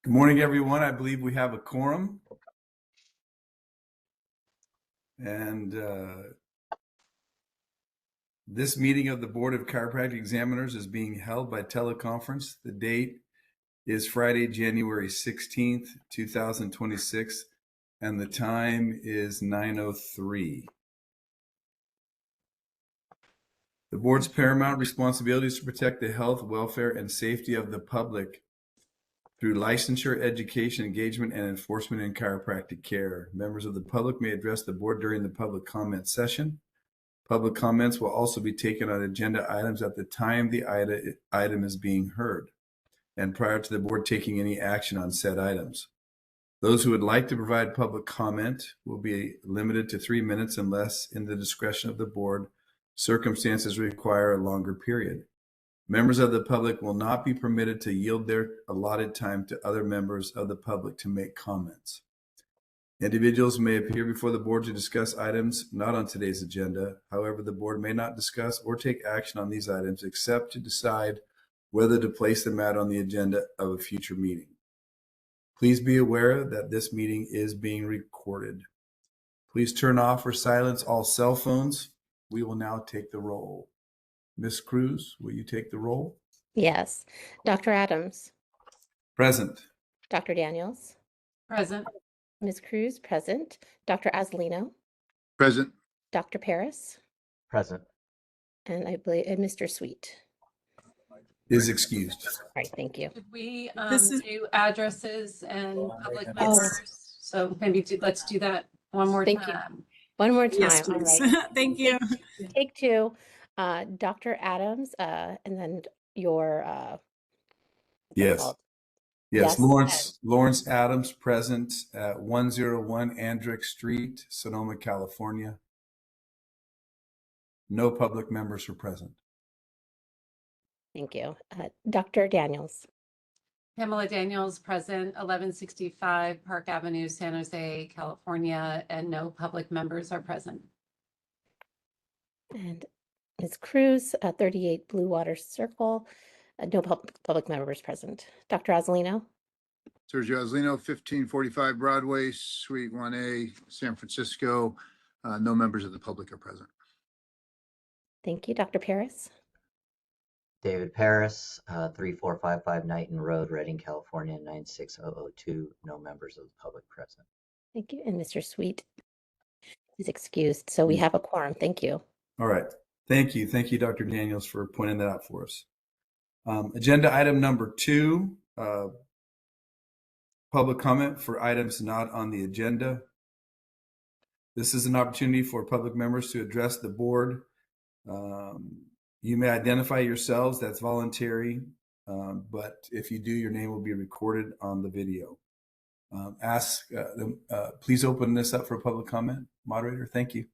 Good morning, everyone. I believe we have a quorum. And this meeting of the Board of Chiropractic Examiners is being held by teleconference. The date is Friday, January 16th, 2026, and the time is 9:03. The board's paramount responsibility is to protect the health, welfare, and safety of the public through licensure, education, engagement, and enforcement in chiropractic care. Members of the public may address the board during the public comment session. Public comments will also be taken on agenda items at the time the item is being heard and prior to the board taking any action on said items. Those who would like to provide public comment will be limited to 3 minutes unless, in the discretion of the board, circumstances require a longer period. Members of the public will not be permitted to yield their allotted time to other members of the public to make comments. Individuals may appear before the board to discuss items not on today's agenda. However, the board may not discuss or take action on these items except to decide whether to place the matter on the agenda of a future meeting. Please be aware that this meeting is being recorded. Please turn off or silence all cell phones. We will now take the roll. Ms. Cruz, will you take the roll? Yes. Dr. Adams. Present. Dr. Daniels. Present. Ms. Cruz, present. Dr. Azzolino. Present. Dr. Paris. Present. And I believe Mr. Sweet. Is excused. All right, thank you. Could we do addresses and public members? So maybe let's do that one more Thank you. time. One more time. Yes, All please. right. Thank you. Take two. Dr. Adams, and then your Yes. Yes, Yes. Lawrence Adams, present at 101 Andrick Street, Sonoma, California. No public members are present. Thank you. Dr. Daniels. Pamela Daniels, present, 1165 Park Avenue, San Jose, California, and no public members are present. And Ms. Cruz, 38 Blue Water Circle. No public members present. Dr. Azzolino. Sergio Azzolino, 1545 Broadway, Suite 1A, San Francisco. No members of the public are present. Thank you. Dr. Paris. David Paris, 3455 Knighton Road, Redding, California, 96002. No members of the public present. Thank you. And Mr. Sweet is excused. So we have a quorum. Thank you. All right. Thank you. Thank you, Dr. Daniels, for pointing that out for us. Agenda item number 2, public comment for items not on the agenda. This is an opportunity for public members to address the board. You may identify yourselves, that's voluntary, but if you do, your name will be recorded on the video. Please open this up for public comment. Moderator, thank you.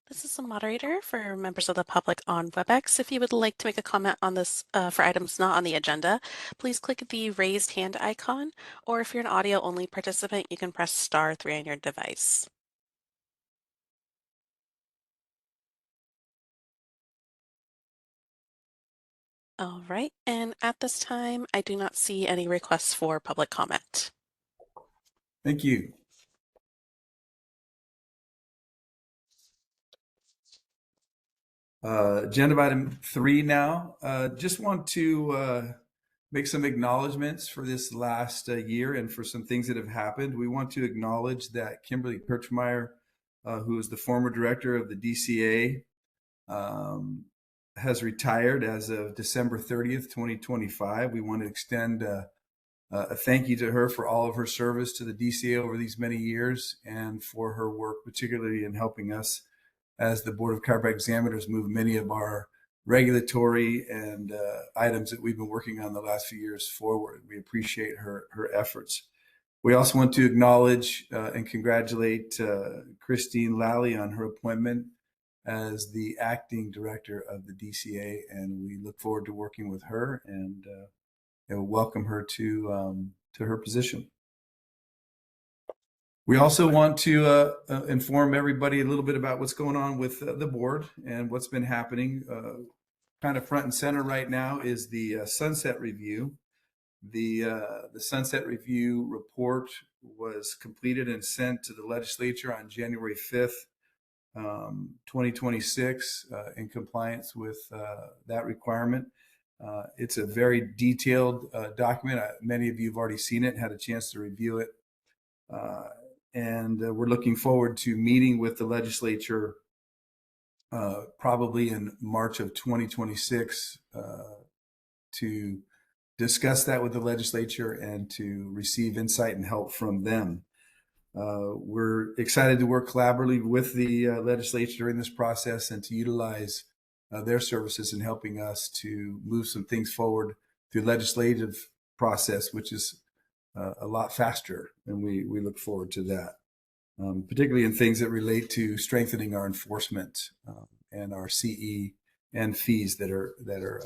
This is the moderator for members of the public on WebEx. If you would like to make a comment on this for items not on the agenda, please click the raised hand icon, or if you're an audio-only participant, you can press *3 on your device. All right, and at this time, I do not see any requests for public comment. Thank you. Agenda item 3 now. Just want to make some acknowledgments for this last year and for some things that have happened. We want to acknowledge that Kimberly Perchmeyer, who is the former director of the DCA, has retired as of December 30th, 2025. We want to extend a thank you to her for all of her service to the DCA over these many years and for her work, particularly in helping us as the Board of Chiropractic Examiners move many of our regulatory and items that we've been working on the last few years forward. We appreciate her efforts. We also want to acknowledge and congratulate Christine Lally on her appointment as the acting director of the DCA, and we look forward to working with her and welcome her to her position. We also want to inform everybody a little bit about what's going on with the board and what's been happening. Kind of front and center right now is the sunset review. The Sunset Review report was completed and sent to the legislature on January 5th, 2026, in compliance with that requirement. It's a very detailed document. Many of you have already seen it, had a chance to review it. And we're looking forward to meeting with the legislature probably in March of 2026 to discuss that with the legislature and to receive insight and help from them. We're excited to work collaboratively with the legislature during this process and to utilize their services in helping us to move some things forward through legislative process, which is a lot faster, and we look forward to that, particularly in things that relate to strengthening our enforcement and our CE and fees that are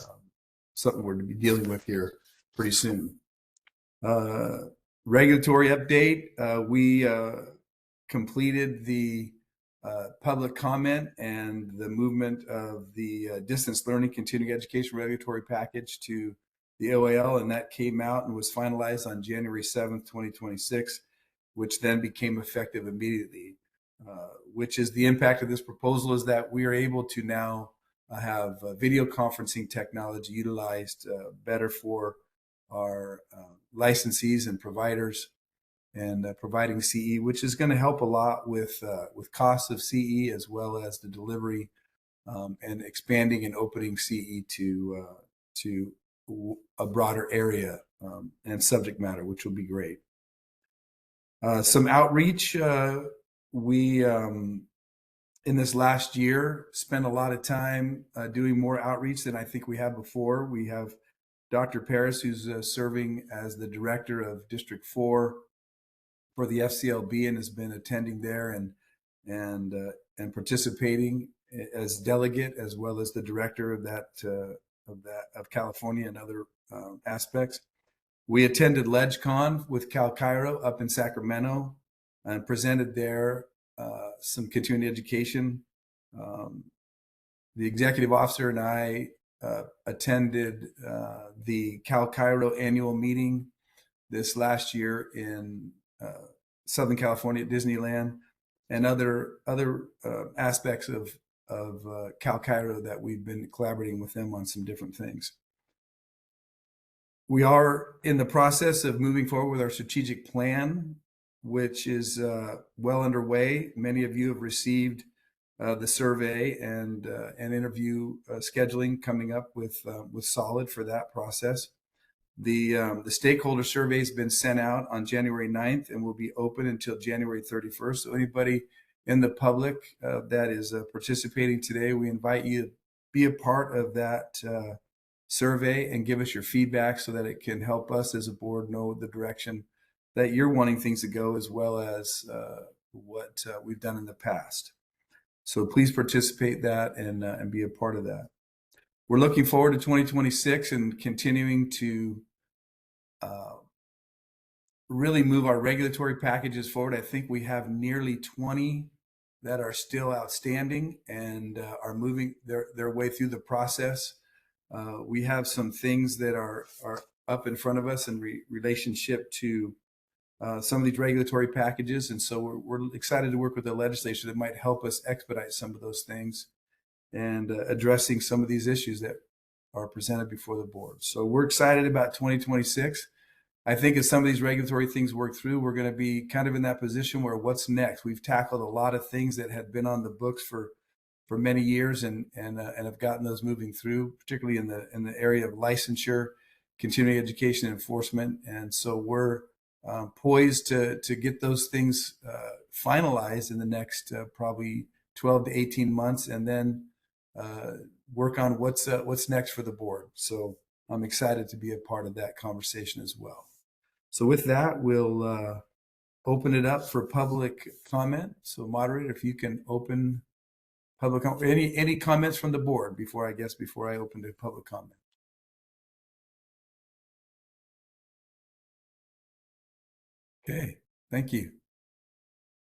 something we're to be dealing with here pretty soon. Regulatory update. We completed the public comment and the movement of the distance learning continuing education regulatory package to the OAL, and that came out and was finalized on January 7th, 2026, which then became effective immediately. Which is the impact of this proposal is that we are able to now have video conferencing technology utilized better for our licensees and providers, and providing CE, which is going to help a lot with costs of CE as well as the delivery and expanding and opening CE to a broader area and subject matter, which will be great. Some outreach. We in this last year spent a lot of time doing more outreach than I think we have before. We have Dr. Paris, who's serving as the director of District 4 for the FCLB and has been attending there and participating as delegate, as well as the director of California and other aspects. We attended LegCon with Cal Cairo up in Sacramento and presented there some continuing education. The executive officer and I attended the Cal Cairo annual meeting this last year in Southern California at Disneyland, and other aspects of Cal Cairo that we've been collaborating with them on some different things. We are in the process of moving forward with our strategic plan, which is well underway. Many of you have received the survey and interview scheduling coming up with Solid for that process. The stakeholder survey has been sent out on January 9th and will be open until January 31st. So anybody in the public that is participating today, we invite you to be a part of that survey and give us your feedback so that it can help us as a board know the direction that you're wanting things to go, as well as what we've done in the past. So please participate that and be a part of that. We're looking forward to 2026 and continuing to really move our regulatory packages forward. I think we have nearly 20 that are still outstanding and are moving their way through the process. We have some things that are up in front of us in relationship to some of these regulatory packages. And so we're excited to work with the legislature that might help us expedite some of those things and addressing some of these issues that are presented before the board. So we're excited about 2026. I think as some of these regulatory things work through, we're going to be kind of in that position where what's next? We've tackled a lot of things that had been on the books for many years and have gotten those moving through, particularly in the area of licensure, continuing education, enforcement. And so we're poised to get those things finalized in the next probably 12 to 18 months, and then work on what's next for the board. So I'm excited to be a part of that conversation as well. So with that, we'll open it up for public comment. So moderator, if you can open public comment. Any comments from the board before I open to public comment? Okay, thank you.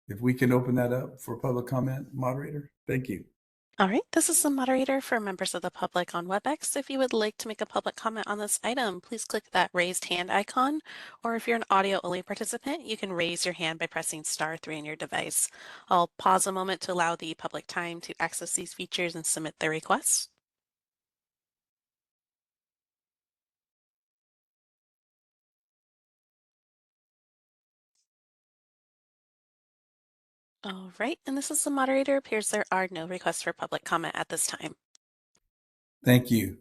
If we can open that up for public comment, moderator, thank you. All right, this is the moderator for members of the public on WebEx. If you would like to make a public comment on this item, please click that raised hand icon, or if you're an audio-only participant, you can raise your hand by pressing *3 on your device. I'll pause a moment to allow the public time to access these features and submit their requests. All right, and this is the moderator. Appears there are no requests for public comment at this time. Thank you.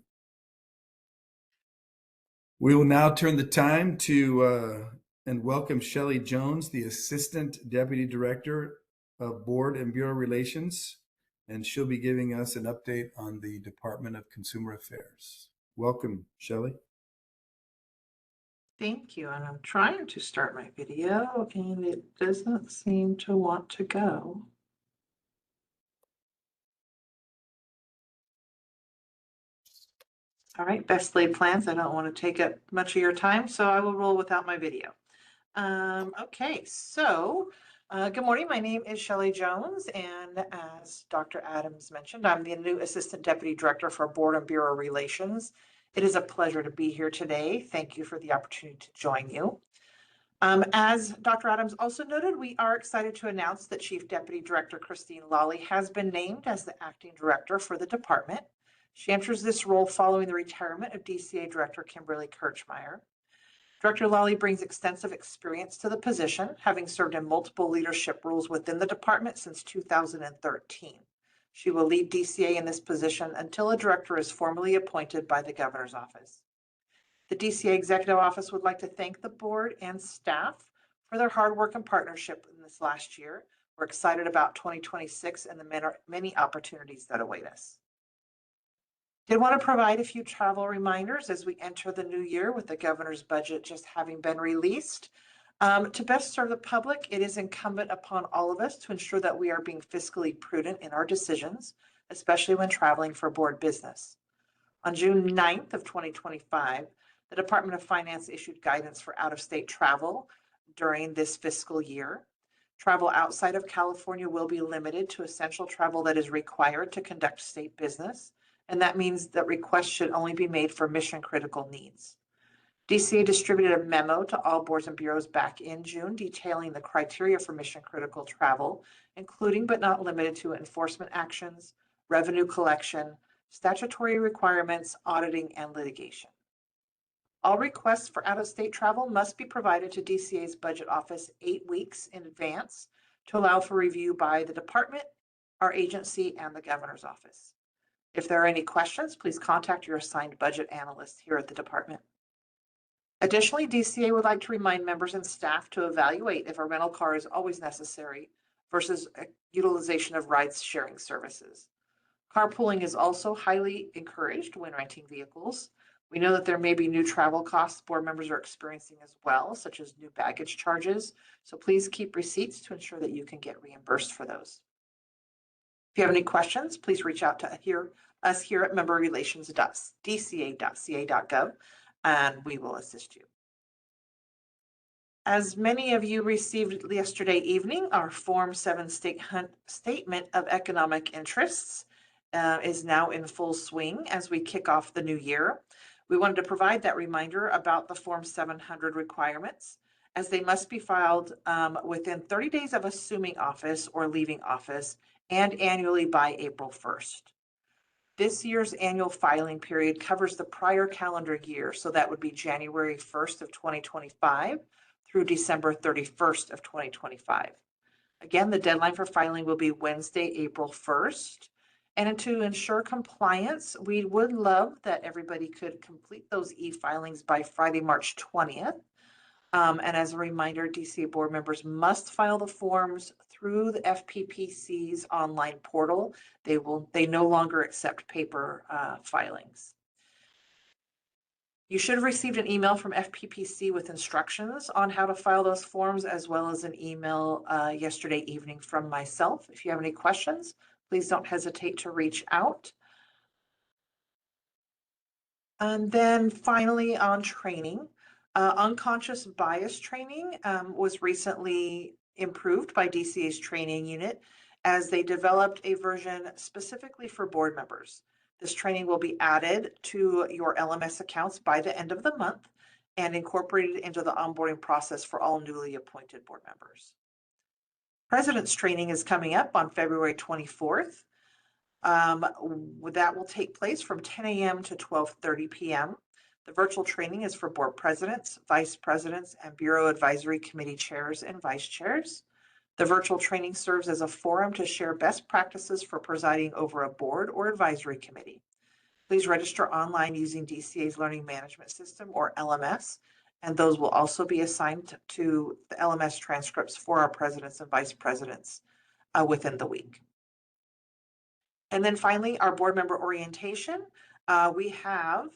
We will now turn the time to and welcome Shelley Jones, the Assistant Deputy Director of Board and Bureau Relations, and she'll be giving us an update on the Department of Consumer Affairs. Welcome, Shelley. Thank you, and I'm trying to start my video and it doesn't seem to want to go. All right, best laid plans. I don't want to take up much of your time, so I will roll without my video. Okay, so good morning. My name is Shelley Jones, and as Dr. Adams mentioned, I'm the new Assistant Deputy Director for Board and Bureau Relations. It is a pleasure to be here today. Thank you for the opportunity to join you. As Dr. Adams also noted, we are excited to announce that Chief Deputy Director Christine Lawley has been named as the acting director for the department. She enters this role following the retirement of DCA Director Kimberly Kirchmeyer. Director Lawley brings extensive experience to the position, having served in multiple leadership roles within the department since 2013. She will lead DCA in this position until a director is formally appointed by the governor's office. The DCA Executive Office would like to thank the board and staff for their hard work and partnership in this last year. We're excited about 2026 and the many opportunities that await us. Did want to provide a few travel reminders as we enter the new year with the governor's budget just having been released. To best serve the public, it is incumbent upon all of us to ensure that we are being fiscally prudent in our decisions, especially when traveling for board business. On June 9th of 2025, the Department of Finance issued guidance for out-of-state travel during this fiscal year. Travel outside of California will be limited to essential travel that is required to conduct state business, and that means that requests should only be made for mission-critical needs. DCA distributed a memo to all boards and bureaus back in June detailing the criteria for mission-critical travel, including but not limited to enforcement actions, revenue collection, statutory requirements, auditing, and litigation. All requests for out-of-state travel must be provided to DCA's budget office 8 weeks in advance to allow for review by the department, our agency, and the governor's office. If there are any questions, please contact your assigned budget analyst here at the department. Additionally, DCA would like to remind members and staff to evaluate if a rental car is always necessary versus utilization of ride-sharing services. Carpooling is also highly encouraged when renting vehicles. We know that there may be new travel costs board members are experiencing as well, such as new baggage charges. So please keep receipts to ensure that you can get reimbursed for those. If you have any questions, please reach out to us here at memberrelations.dca.ca.gov, and we will assist you. As many of you received yesterday evening, our Form 7 Statement of Economic Interests is now in full swing as we kick off the new year. We wanted to provide that reminder about the Form 700 requirements, as they must be filed within 30 days of assuming office or leaving office and annually by April 1st. This year's annual filing period covers the prior calendar year, so that would be January 1st of 2025 through December 31st of 2025. Again, the deadline for filing will be Wednesday, April 1st. And to ensure compliance, we would love that everybody could complete those e-filings by Friday, March 20th. And as a reminder, DCA board members must file the forms through the FPPC's online portal. They no longer accept paper filings. You should have received an email from FPPC with instructions on how to file those forms, as well as an email yesterday evening from myself. If you have any questions, please don't hesitate to reach out. And then finally on training, unconscious bias training was recently improved by DCA's training unit, as they developed a version specifically for board members. This training will be added to your LMS accounts by the end of the month and incorporated into the onboarding process for all newly appointed board members. President's training is coming up on February 24th. That will take place from 10 a.m. to 12:30 p.m. The virtual training is for board presidents, vice presidents, and Bureau Advisory Committee chairs and vice chairs. The virtual training serves as a forum to share best practices for presiding over a board or advisory committee. Please register online using DCA's Learning Management System, or LMS, and those will also be assigned to the LMS transcripts for our presidents and vice presidents within the week. And then finally, our board member orientation. We have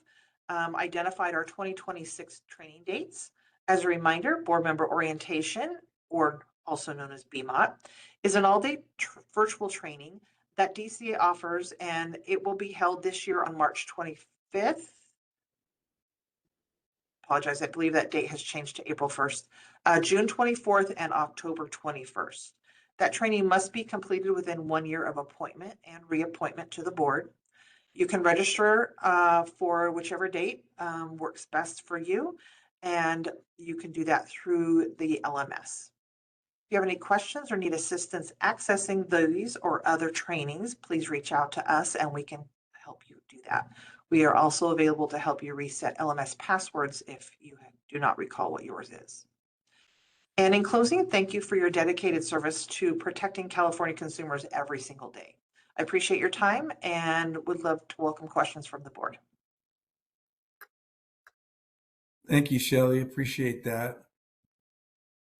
identified our 2026 training dates. As a reminder, board member orientation, or also known as BMOT, is an all-day virtual training that DCA offers, and it will be held this year on March 25th. Apologize, I believe that date has changed to April 1st, June 24th and October 21st. That training must be completed within 1 year of appointment and reappointment to the board. You can register for whichever date works best for you, and you can do that through the LMS. If you have any questions or need assistance accessing these or other trainings, please reach out to us and we can help you do that. We are also available to help you reset LMS passwords if you do not recall what yours is. And in closing, thank you for your dedicated service to protecting California consumers every single day. I appreciate your time and would love to welcome questions from the board. Thank you, Shelley. Appreciate that.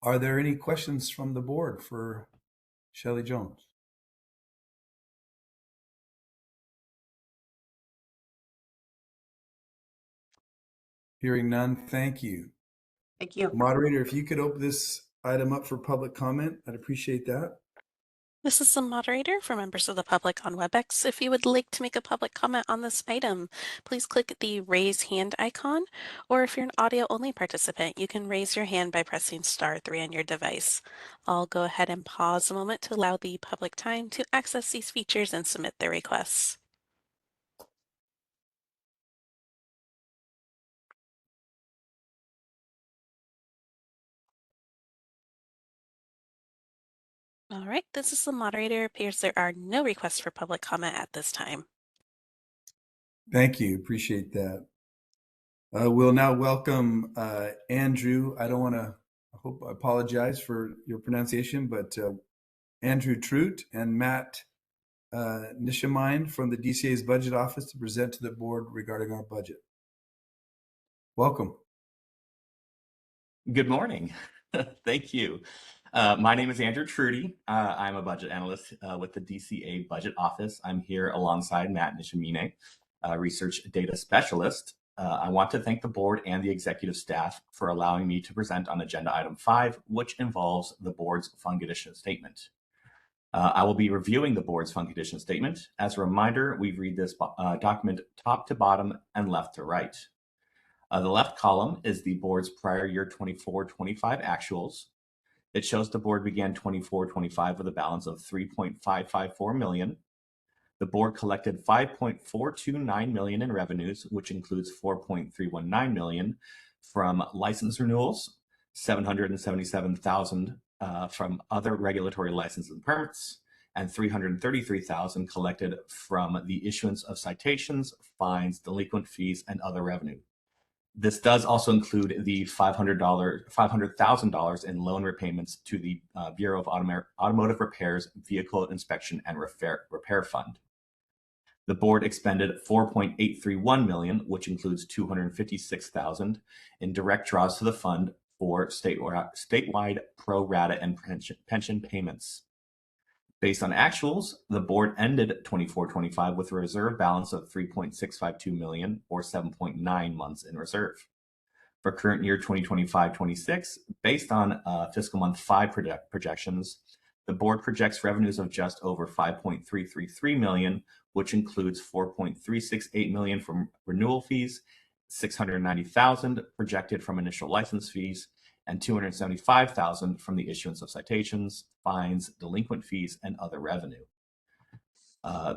Are there any questions from the board for Shelley Jones? Hearing none, thank you. Thank you. Moderator, if you could open this item up for public comment, I'd appreciate that. This is the moderator for members of the public on WebEx. If you would like to make a public comment on this item, please click the raise hand icon, or if you're an audio only participant, you can raise your hand by pressing *3 on your device. I'll go ahead and pause a moment to allow the public time to access these features and submit their requests. All right, this is the moderator. It appears there are no requests for public comment at this time. Thank you. Appreciate that. We'll now welcome Andrew. I don't want to apologize for your pronunciation, but Andrew Trout and Matt Nishamine from the DCA's budget office to present to the board regarding our budget. Welcome. Good morning. Thank you. My name is Andrew Trudy. I'm a budget analyst with the DCA budget office. I'm here alongside Matt Nishamine, research data specialist. I want to thank the board and the executive staff for allowing me to present on agenda item 5, which involves the board's fund condition statement. I will be reviewing the board's fund condition statement. As a reminder, we read this document top to bottom and left to right. The left column is the board's prior year 24-25 actuals. It shows the board began 24-25 with a balance of $3.554 million. The board collected $5.429 million in revenues, which includes $4.319 million from license renewals, $777,000 from other regulatory licenses and permits, and $333,000 collected from the issuance of citations, fines, delinquent fees, and other revenue. This does also include the $500,000 in loan repayments to the Bureau of Automotive Repairs Vehicle Inspection and Repair Fund. The board expended $4.831 million, which includes $256,000 in direct draws to the fund for statewide pro rata and pension payments. Based on actuals, the board ended 24-25 with a reserve balance of $3.652 million, or 7.9 months in reserve. For current year 2025-26, based on fiscal month 5 projections, the board projects revenues of just over $5.333 million, which includes $4.368 million from renewal fees, $690,000 projected from initial license fees, and $275,000 from the issuance of citations, fines, delinquent fees, and other revenue.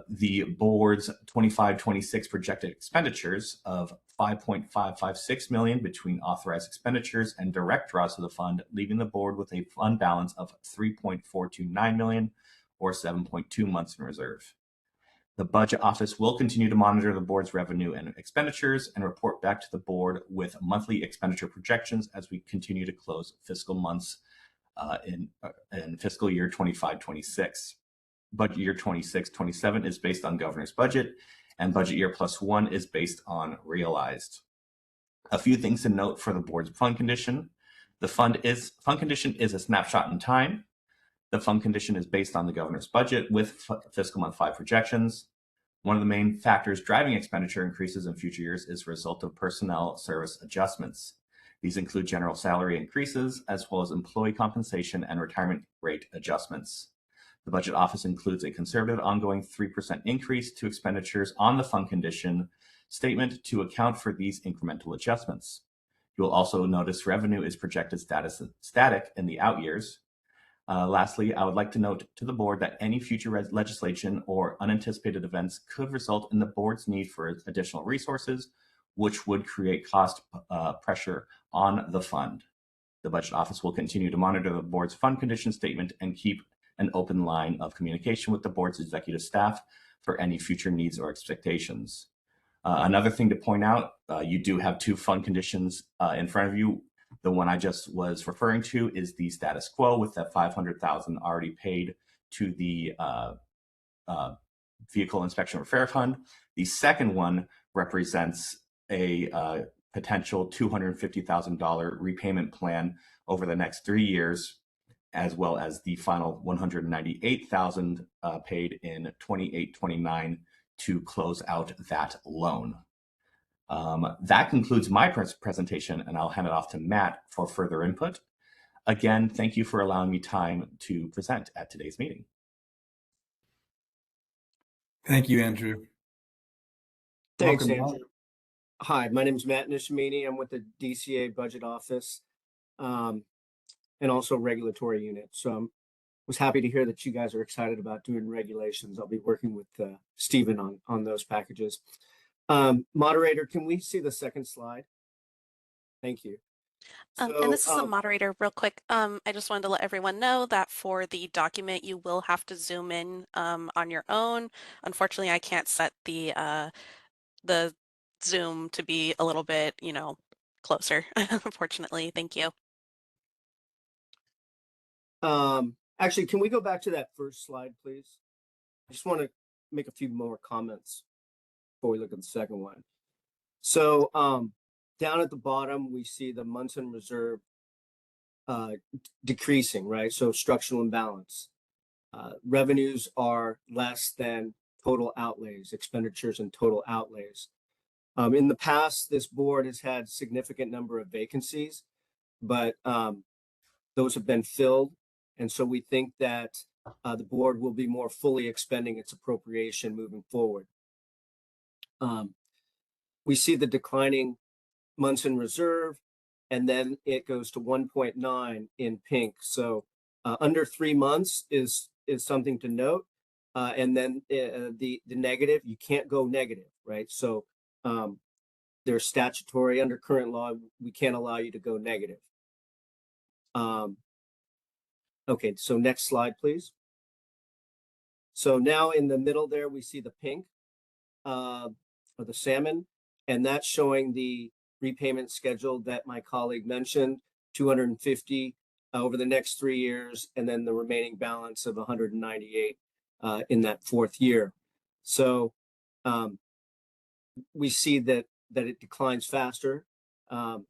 The board's 25-26 projected expenditures of $5.556 million between authorized expenditures and direct draws to the fund, leaving the board with a fund balance of $3.429 million, or 7.2 months in reserve. The budget office will continue to monitor the board's revenue and expenditures and report back to the board with monthly expenditure projections as we continue to close fiscal months in fiscal year 25-26. Budget year 26-27 is based on governor's budget, and budget year +1 is based on realized. A few things to note for the board's fund condition. The fund condition is a snapshot in time. The fund condition is based on the governor's budget with fiscal month 5 projections. One of the main factors driving expenditure increases in future years is a result of personnel service adjustments. These include general salary increases, as well as employee compensation and retirement rate adjustments. The budget office includes a conservative ongoing 3% increase to expenditures on the fund condition statement to account for these incremental adjustments. You will also notice revenue is projected static in the out years. Lastly, I would like to note to the board that any future legislation or unanticipated events could result in the board's need for additional resources, which would create cost pressure on the fund. The budget office will continue to monitor the board's fund condition statement and keep an open line of communication with the board's executive staff for any future needs or expectations. Another thing to point out, you do have 2 fund conditions in front of you. The one I just was referring to is the status quo with that $500,000 already paid to the Vehicle Inspection Repair Fund. The second one represents a potential $250,000 repayment plan over the next 3 years, as well as the final $198,000 paid in 28-29 to close out that loan. That concludes my presentation, and I'll hand it off to Matt for further input. Again, thank you for allowing me time to present at today's meeting. Thank you, Andrew. Thanks, Welcome, Andrew. Hi, my name is Matt Nishimini. I'm with the DCA Budget Office and also Regulatory Unit. So I was happy to hear that you guys are excited about doing regulations. I'll be working with Stephen on those packages. Moderator, can we see the second slide? Thank you. And this is a moderator real quick. I just wanted to let everyone know that for the document, you will have to zoom in on your own. Unfortunately, I can't set the Zoom to be a little bit, closer, unfortunately. Thank you. Actually, can we go back to that first slide, please? I just want to make a few more comments before we look at the second one. So down at the bottom, we see the months in reserve decreasing, right? So structural imbalance. Revenues are less than total outlays, expenditures and total outlays. In the past, this board has had significant number of vacancies, but those have been filled. And so we think that the board will be more fully expending its appropriation moving forward. We see the declining months in reserve, and then it goes to 1.9 in pink. So under 3 months is something to note. And then the negative, you can't go negative, right? So there's statutory under current law, we can't allow you to go negative. Okay, so next slide, please. So now in the middle there, we see the pink or the salmon, and that's showing the repayment schedule that my colleague mentioned, 250 over the next 3 years, and then the remaining balance of 198 in that 4th year. So we see that it declines faster. And,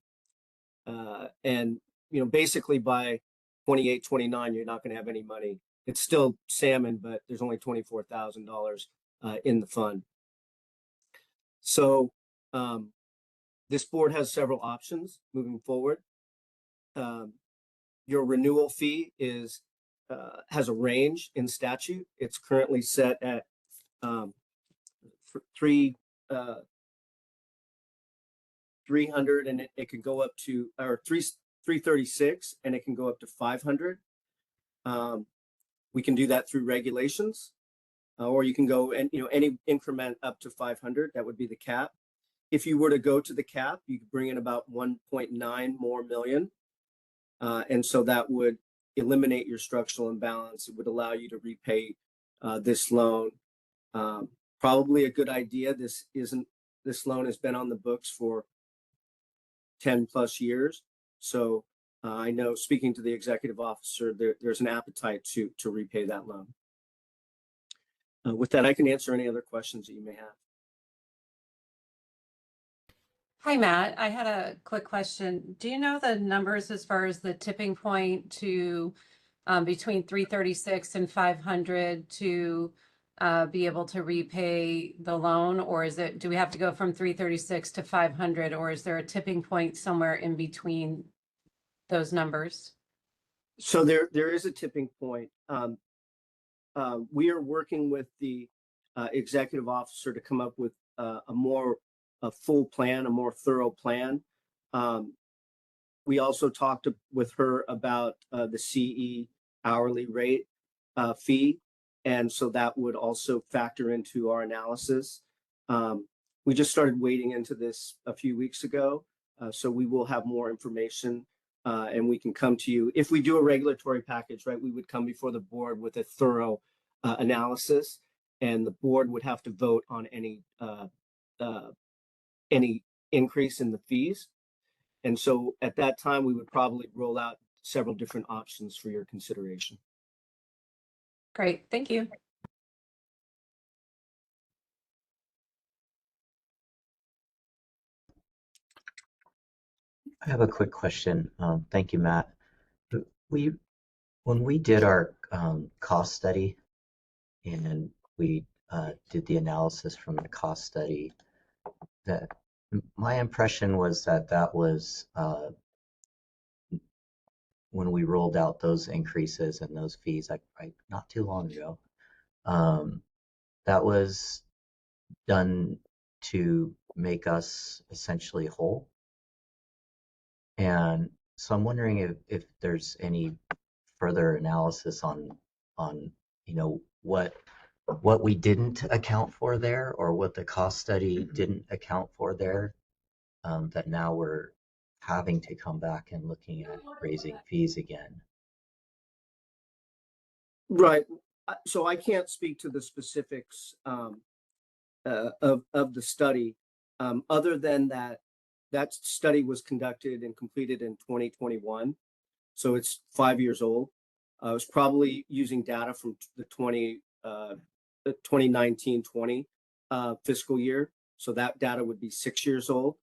basically by 28, 29, you're not going to have any money. It's still salmon, but there's only $24,000 in the fund. So this board has several options moving forward. Your renewal fee has a range in statute. It's currently set at 300, and it could go up to, or 336 and it can go up to 500. We can do that through regulations, or you can go and, any increment up to 500, that would be the cap. If you were to go to the cap, you could bring in about 1.9 more million. And so that would eliminate your structural imbalance. It would allow you to repay this loan. Probably a good idea. This loan has been on the books for 10 plus years. So I know, speaking to the executive officer, there's an appetite to repay that loan. With that, I can answer any other questions that you may have. Hi, Matt. I had a quick question. Do you know the numbers as far as the tipping point to between 336 and 500 to be able to repay the loan? Or do we have to go from 336 to 500, or is there a tipping point somewhere in between those numbers? So there is a tipping point. We are working with the executive officer to come up with a full plan, a more thorough plan. We also talked with her about the CE hourly rate fee, and so that would also factor into our analysis. We just started wading into this a few weeks ago, so we will have more information, and we can come to you. If we do a regulatory package, right, we would come before the board with a thorough analysis, and the board would have to vote on any increase in the fees. And so at that time, we would probably roll out several different options for your consideration. Great, thank you. I have a quick question. Thank you, Matt. When we did our cost study and we did the analysis from the cost study, that my impression was that was when we rolled out those increases and those fees, not too long ago, that was done to make us essentially whole. And so I'm wondering if there's any further analysis on what we didn't account for there, or what the cost study didn't account for there, that now we're having to come back and looking at raising fees again. Right. So I can't speak to the specifics of the study, other than that study was conducted and completed in 2021. So it's 5 years old. I was probably using data from the 2019-20 fiscal year. So that data would be 6 years old.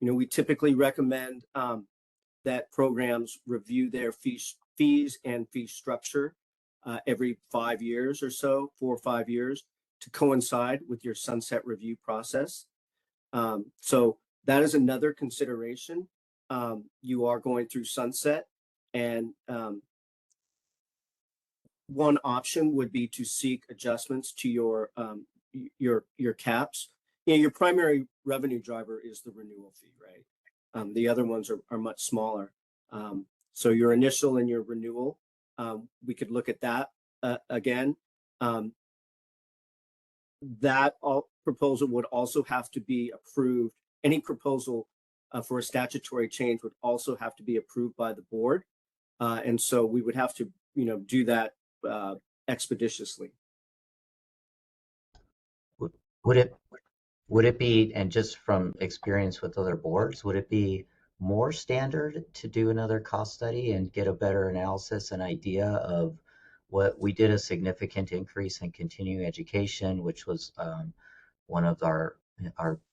We typically recommend that programs review their fees and fee structure every 5 years or so, 4 or 5 years, to coincide with your sunset review process. So that is another consideration. You are going through sunset, and one option would be to seek adjustments to your caps. Your primary revenue driver is the renewal fee, right? The other ones are much smaller. So your initial and your renewal, we could look at that again. That proposal would also have to be approved. Any proposal for a statutory change would also have to be approved by the board. And so we would have to, do that expeditiously. Would it be, and just from experience with other boards, would it be more standard to do another cost study and get a better analysis and idea of what we did? A significant increase in continuing education, which was one of our,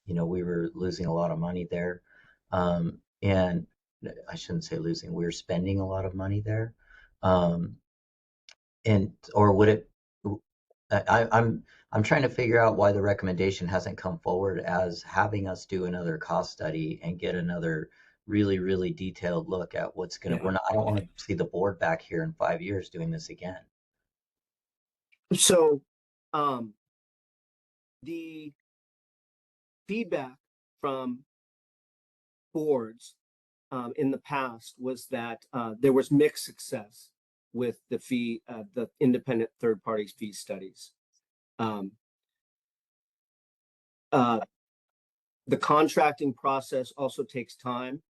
we were losing a lot of money there. And I shouldn't say losing, we were spending a lot of money there. Or would it, I'm trying to figure out why the recommendation hasn't come forward as having us do another cost study and get another really, really detailed look at what's going to, I don't want to see the board back here in 5 years doing this again. So the feedback from boards in the past was that there was mixed success with the independent third parties fee studies. Um, the contracting process also takes time,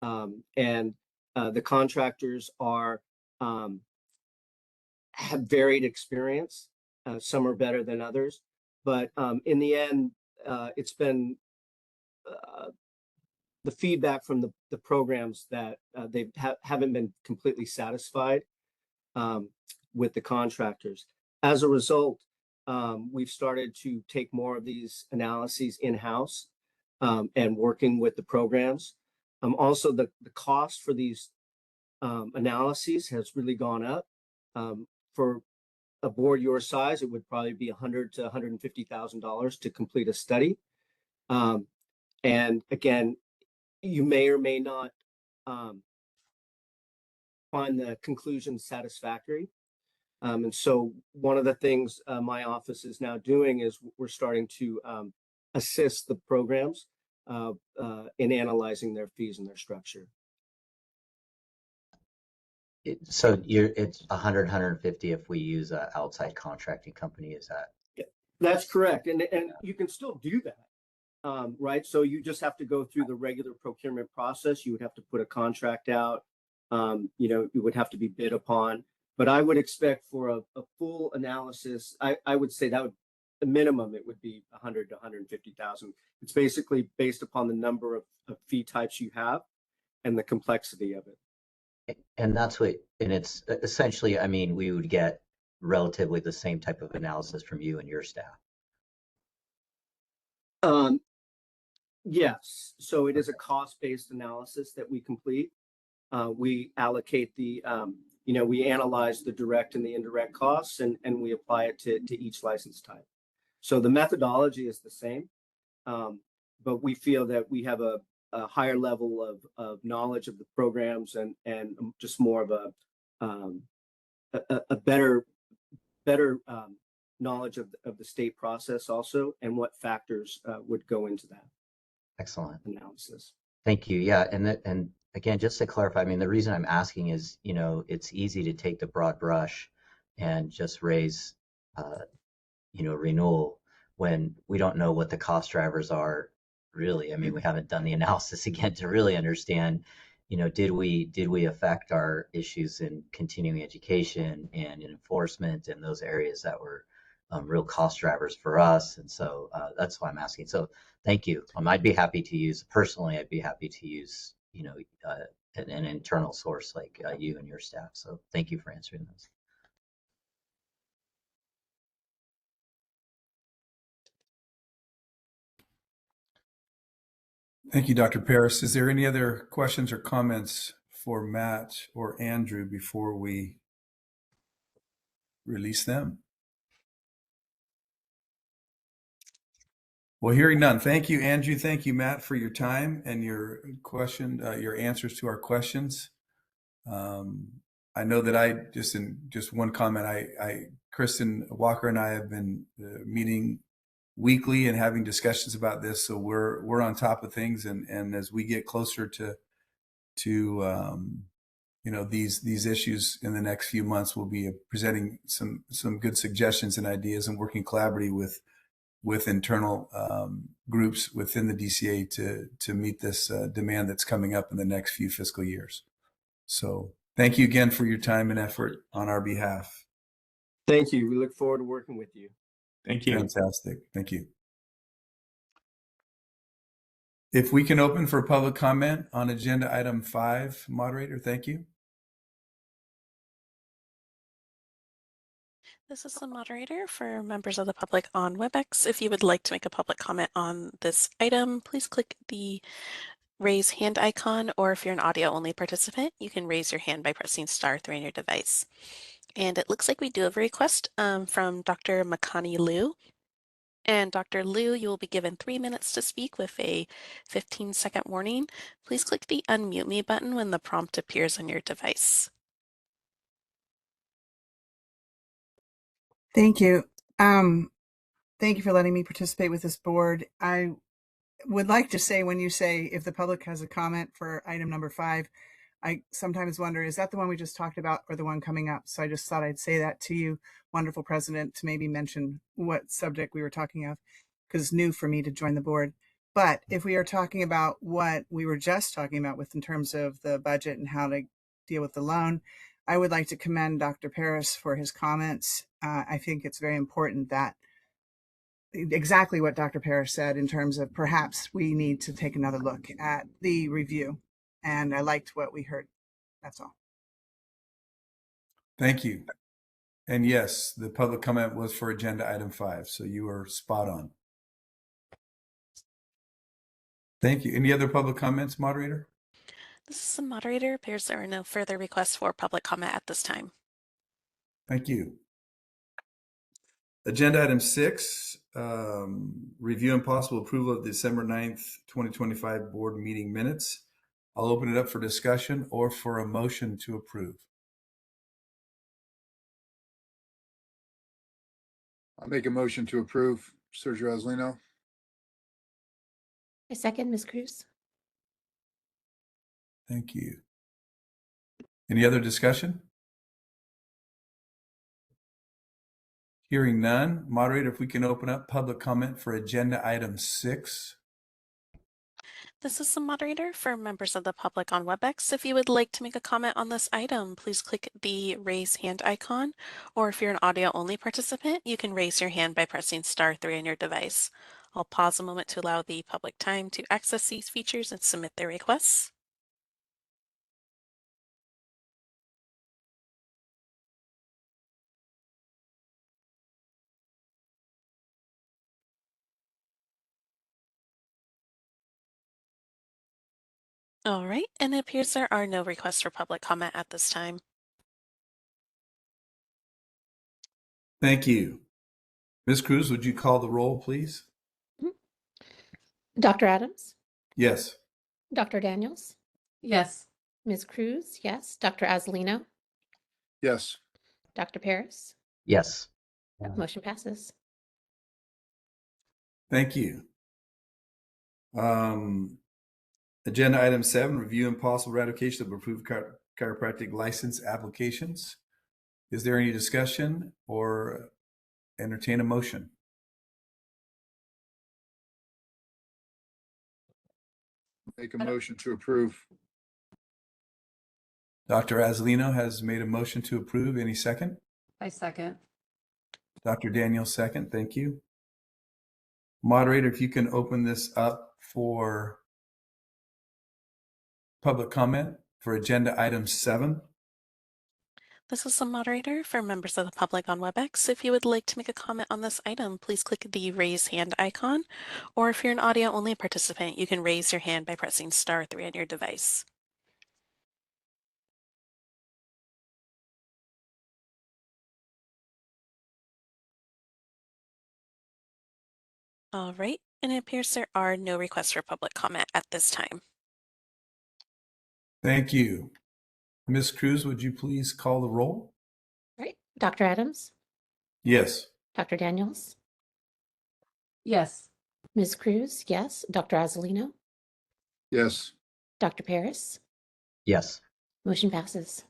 and the contractors have varied experience. Some are better than others, but in the end, it's been the feedback from the programs that they haven't been completely satisfied with the contractors. As a result, we've started to take more of these analyses in-house and working with the programs. Also, the cost for these analyses has really gone up. For a board your size, it would probably be $100,000 to $150,000 to complete a study. And again, you may or may not find the conclusion satisfactory. And so one of the things my office is now doing is we're starting to assist the programs in analyzing their fees and their structure. So it's 100, 150 if we use an outside contracting company, is that? That's correct. And you can still do that. Right. So you just have to go through the regular procurement process. You would have to put a contract out. It would have to be bid upon. But I would expect for a full analysis, I would say that would, the minimum, it would be 100 to 150,000. It's basically based upon the number of fee types you have and the complexity of it. And it's essentially, I mean, we would get relatively the same type of analysis from you and your staff. Yes. So it is a cost-based analysis that we complete. We allocate we analyze the direct and the indirect costs and we apply it to each license type. So the methodology is the same, but we feel that we have a higher level of knowledge of the programs and just more of a better knowledge of the state process also and what factors would go into that. Excellent Analysis. Thank you. Yeah, and again, just to clarify, I mean, the reason I'm asking is, it's easy to take the broad brush and just raise, renewal when we don't know what the cost drivers are really. I mean, we haven't done the analysis again to really understand, did we affect our issues in continuing education and in enforcement and those areas that were real cost drivers for us. And so that's why I'm asking. So thank you. I'd be happy to use, personally, I'd be happy to use, an internal source like you and your staff. So thank you for answering those. Thank you, Dr. Paris. Is there any other questions or comments for Matt or Andrew before we release them? Well, hearing none. Thank you, Andrew. Thank you, Matt, for your time and your answers to our questions. I know that just one comment, Kristen Walker and I have been meeting weekly and having discussions about this. So we're on top of things. And as we get closer to these issues in the next few months, we'll be presenting some good suggestions and ideas and working collaboratively with internal groups within the DCA to meet this demand that's coming up in the next few fiscal years. So thank you again for your time and effort on our behalf. Thank you. We look forward to working with you. Thank you. Fantastic. Thank you. If we can open for public comment on agenda item 5, moderator, thank you. This is the moderator for members of the public on WebEx. If you would like to make a public comment on this item, please click the raise hand icon, or if you're an audio only participant, you can raise your hand by pressing *3 on your device. And it looks like we do have a request from Dr. Makani Liu. And Dr. Liu, you will be given 3 minutes to speak with a 15-second warning. Please click the unmute me button when the prompt appears on your device. Thank you. Thank you for letting me participate with this board. I would like to say, when you say if the public has a comment for item number 5, I sometimes wonder, is that the one we just talked about or the one coming up? So I just thought I'd say that to you, wonderful president, to maybe mention what subject we were talking of, because it's new for me to join the board. But if we are talking about what we were just talking about with in terms of the budget and how to deal with the loan, I would like to commend Dr. Paris for his comments. I think it's very important that exactly what Dr. Paris said in terms of perhaps we need to take another look at the review. And I liked what we heard. That's all. Thank you. And yes, the public comment was for agenda item 5, so you were spot on. Thank you. Any other public comments, moderator? This is the moderator. Appears there are no further requests for public comment at this time. Thank you. Agenda item 6, review and possible approval of December 9th, 2025 board meeting minutes. I'll open it up for discussion or for a motion to approve. I'll make a motion to approve. Sergio Azlino. I second, Ms. Cruz. Thank you. Any other discussion? Hearing none, moderator, if we can open up public comment for agenda item 6. This is the moderator for members of the public on WebEx. If you would like to make a comment on this item, please click the raise hand icon, or if you're an audio only participant, you can raise your hand by pressing *3 on your device. I'll pause a moment to allow the public time to access these features and submit their requests. All right, and it appears there are no requests for public comment at this time. Thank you. Ms. Cruz, would you call the roll, please? Dr. Adams, Yes. Dr. Daniels, Yes. Ms. Cruz, yes. Dr. Azlino, Yes. Dr. Paris, Yes. motion passes. Thank you. Agenda item 7, review and possible ratification of approved chiropractic license applications. Is there any discussion or entertain a motion? Make a motion to approve. Dr. Azlino has made a motion to approve. Any second? I second. Dr. Daniel, second. Thank you. Moderator, if you can open this up for public comment for agenda item 7. This is the moderator for members of the public on WebEx. If you would like to make a comment on this item, please click the raise hand icon, or if you're an audio only participant, you can raise your hand by pressing *3 on your device. All right, and it appears there are no requests for public comment at this time. Thank you. Ms. Cruz, would you please call the roll? Right. Dr. Adams, Yes. Dr. Daniels, Yes. Ms. Cruz, yes. Dr. Azlino, Yes. Dr. Paris, Yes. motion passes.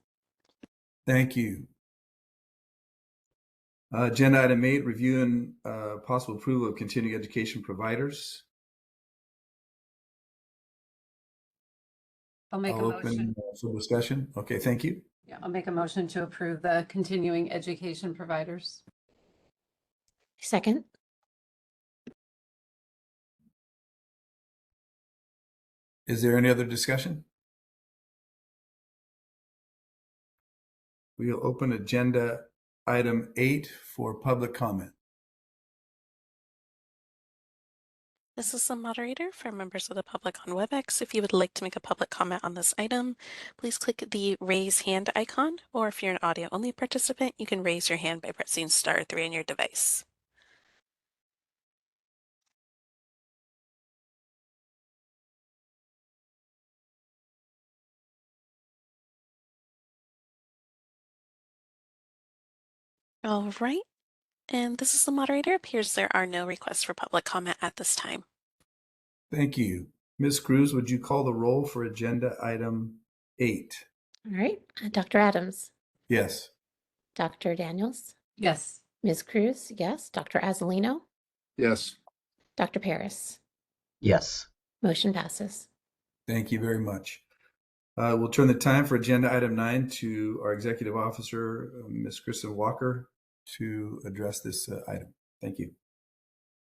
Thank you. Agenda item 8, review and possible approval of continuing education providers. I'll make I'll a motion. open for discussion. Okay, thank you. Yeah, I'll make a motion to approve the continuing education providers. Second, Is there any other discussion? We'll open agenda item 8 for public comment. This is the moderator for members of the public on WebEx. If you would like to make a public comment on this item, please click the raise hand icon, or if you're an audio only participant, you can raise your hand by pressing *3 on your device. All right, and this is the moderator. Appears there are no requests for public comment at this time. Thank you. Ms. Cruz, would you call the roll for agenda item 8? All right. Dr. Adams, Yes. Dr. Daniels, Yes. Ms. Cruz, yes. Dr. Azalino, Yes. Dr. Paris. Yes. Motion passes. Thank you very much. We'll turn the time for agenda item 9 to our executive officer, Ms. Kristen Walker, to address this item. Thank you.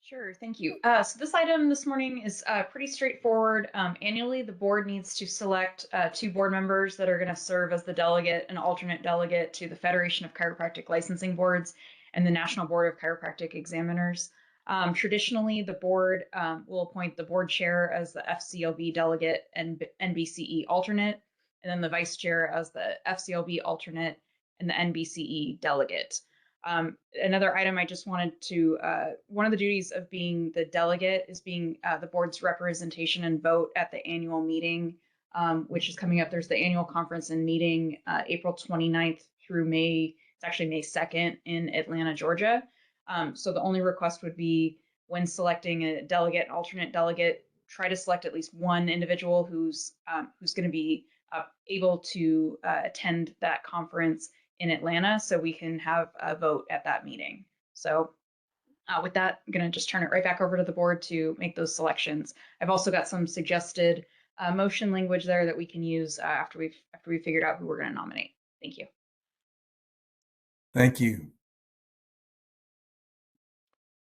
Sure, thank you. So this item this morning is pretty straightforward. Annually, the board needs to select 2 board members that are going to serve as the delegate and alternate delegate to the Federation of Chiropractic Licensing Boards and the National Board of Chiropractic Examiners. Traditionally, the board will appoint the board chair as the FCLB delegate and NBCE alternate, and then the vice chair as the FCLB alternate and the NBCE delegate. Another item I just wanted to, one of the duties of being the delegate is being the board's representation and vote at the annual meeting, which is coming up. There's the annual conference and meeting April 29th through it's actually May 2nd in Atlanta, Georgia. So the only request would be when selecting a delegate, alternate delegate, try to select at least one individual who's going to be able to attend that conference in Atlanta so we can have a vote at that meeting. So with that, I'm going to just turn it right back over to the board to make those selections. I've also got some suggested motion language there that we can use after we've figured out who we're going to nominate. Thank you. Thank you.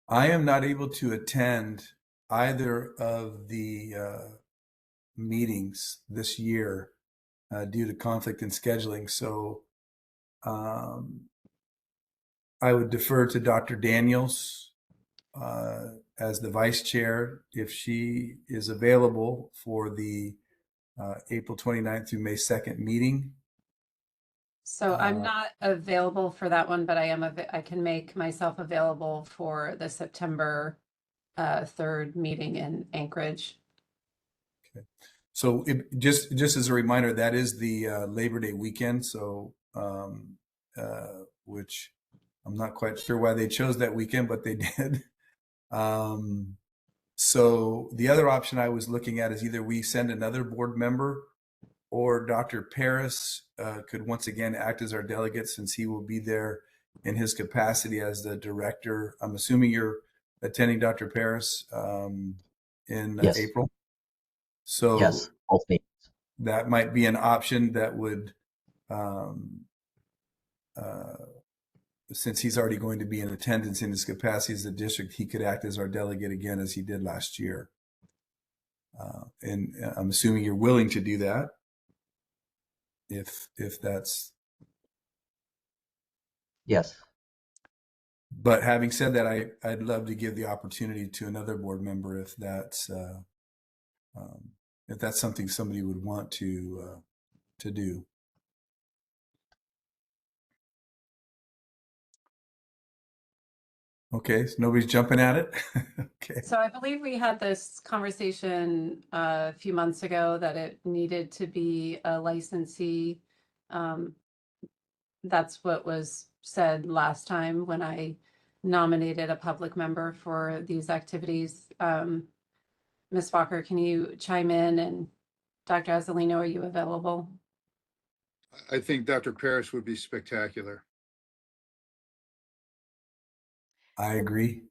I am not able to attend either of the meetings this year due to conflict in scheduling. So I would defer to Dr. Daniels as the vice chair if she is available for the April 29th through May 2nd meeting. So I'm not available for that one, but I can make myself available for the September 3rd meeting in Anchorage. Okay. So just as a reminder, that is the Labor Day weekend. So which I'm not quite sure why they chose that weekend, but they did. So the other option I was looking at is either we send another board member or Dr. Paris could once again act as our delegate since he will be there in his capacity as the director. I'm assuming you're attending, Dr. Paris, in Yes. April. So Yes, both meetings. that might be an option that would, since he's already going to be in attendance in his capacity as the district, he could act as our delegate again as he did last year. And I'm assuming you're willing to do that. If that's. Yes. But having said that, I'd love to give the opportunity to another board member if that's something somebody would want to do. Okay, so nobody's jumping at it. Okay. So I believe we had this conversation a few months ago that it needed to be a licensee. That's what was said last time when I nominated a public member for these activities. Ms. Walker, can you chime in? And Dr. Azalino, are you available? I think Dr. Paris would be spectacular. I agree.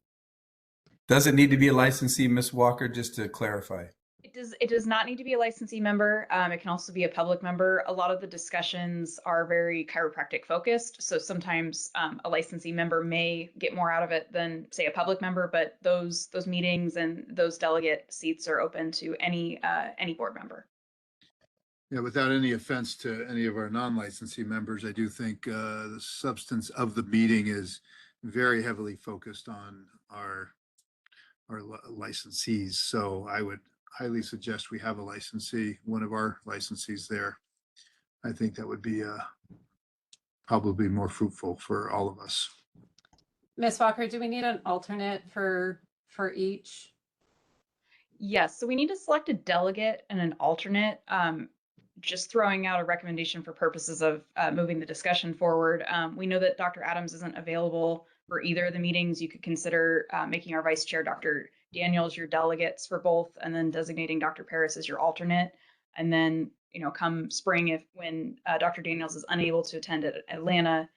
Does it need to be a licensee, Ms. Walker, just to clarify? It does not need to be a licensee member. It can also be a public member. A lot of the discussions are very chiropractic focused. So sometimes a licensee member may get more out of it than, say, a public member, but those meetings and those delegate seats are open to any board member. Yeah, without any offense to any of our non-licensee members, I do think the substance of the meeting is very heavily focused on our licensees. So I would highly suggest we have a licensee, one of our licensees there. I think that would be probably more fruitful for all of us. Ms. Walker, do we need an alternate for each? Yes, so we need to select a delegate and an alternate. Just throwing out a recommendation for purposes of moving the discussion forward. We know that Dr. Adams isn't available for either of the meetings. You could consider making our vice chair Dr. Daniels your delegates for both, and then designating Dr. Paris as your alternate. And then, come spring, when Dr. Daniels is unable to attend at Atlanta,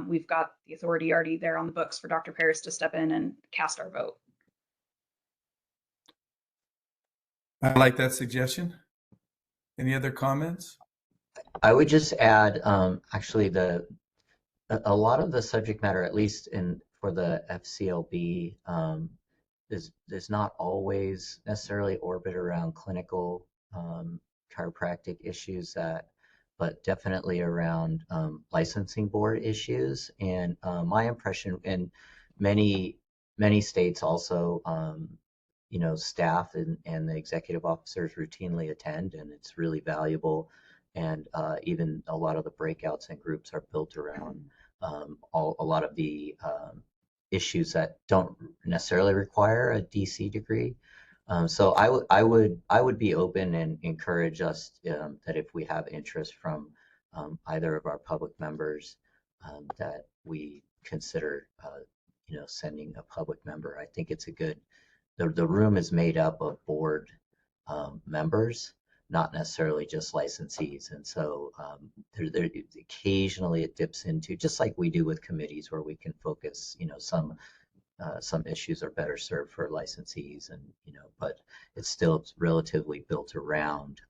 we've got the authority already there on the books for Dr. Paris to step in and cast our vote. I like that suggestion. Any other comments? I would just add, actually, a lot of the subject matter, at least for the FCLB, is not always necessarily orbit around clinical chiropractic issues but definitely around licensing board issues. And my impression in many states also, staff and the executive officers routinely attend, and it's really valuable. And even a lot of the breakouts and groups are built around a lot of the issues that don't necessarily require a DC degree. So I would be open and encourage us that if we have interest from either of our public members, that we consider sending a public member. I think it's a good. The room is made up of board members, not necessarily just licensees, and so there occasionally it dips into, just like we do with committees, where we can focus. Some issues are better served for licensees, and but it's still relatively built around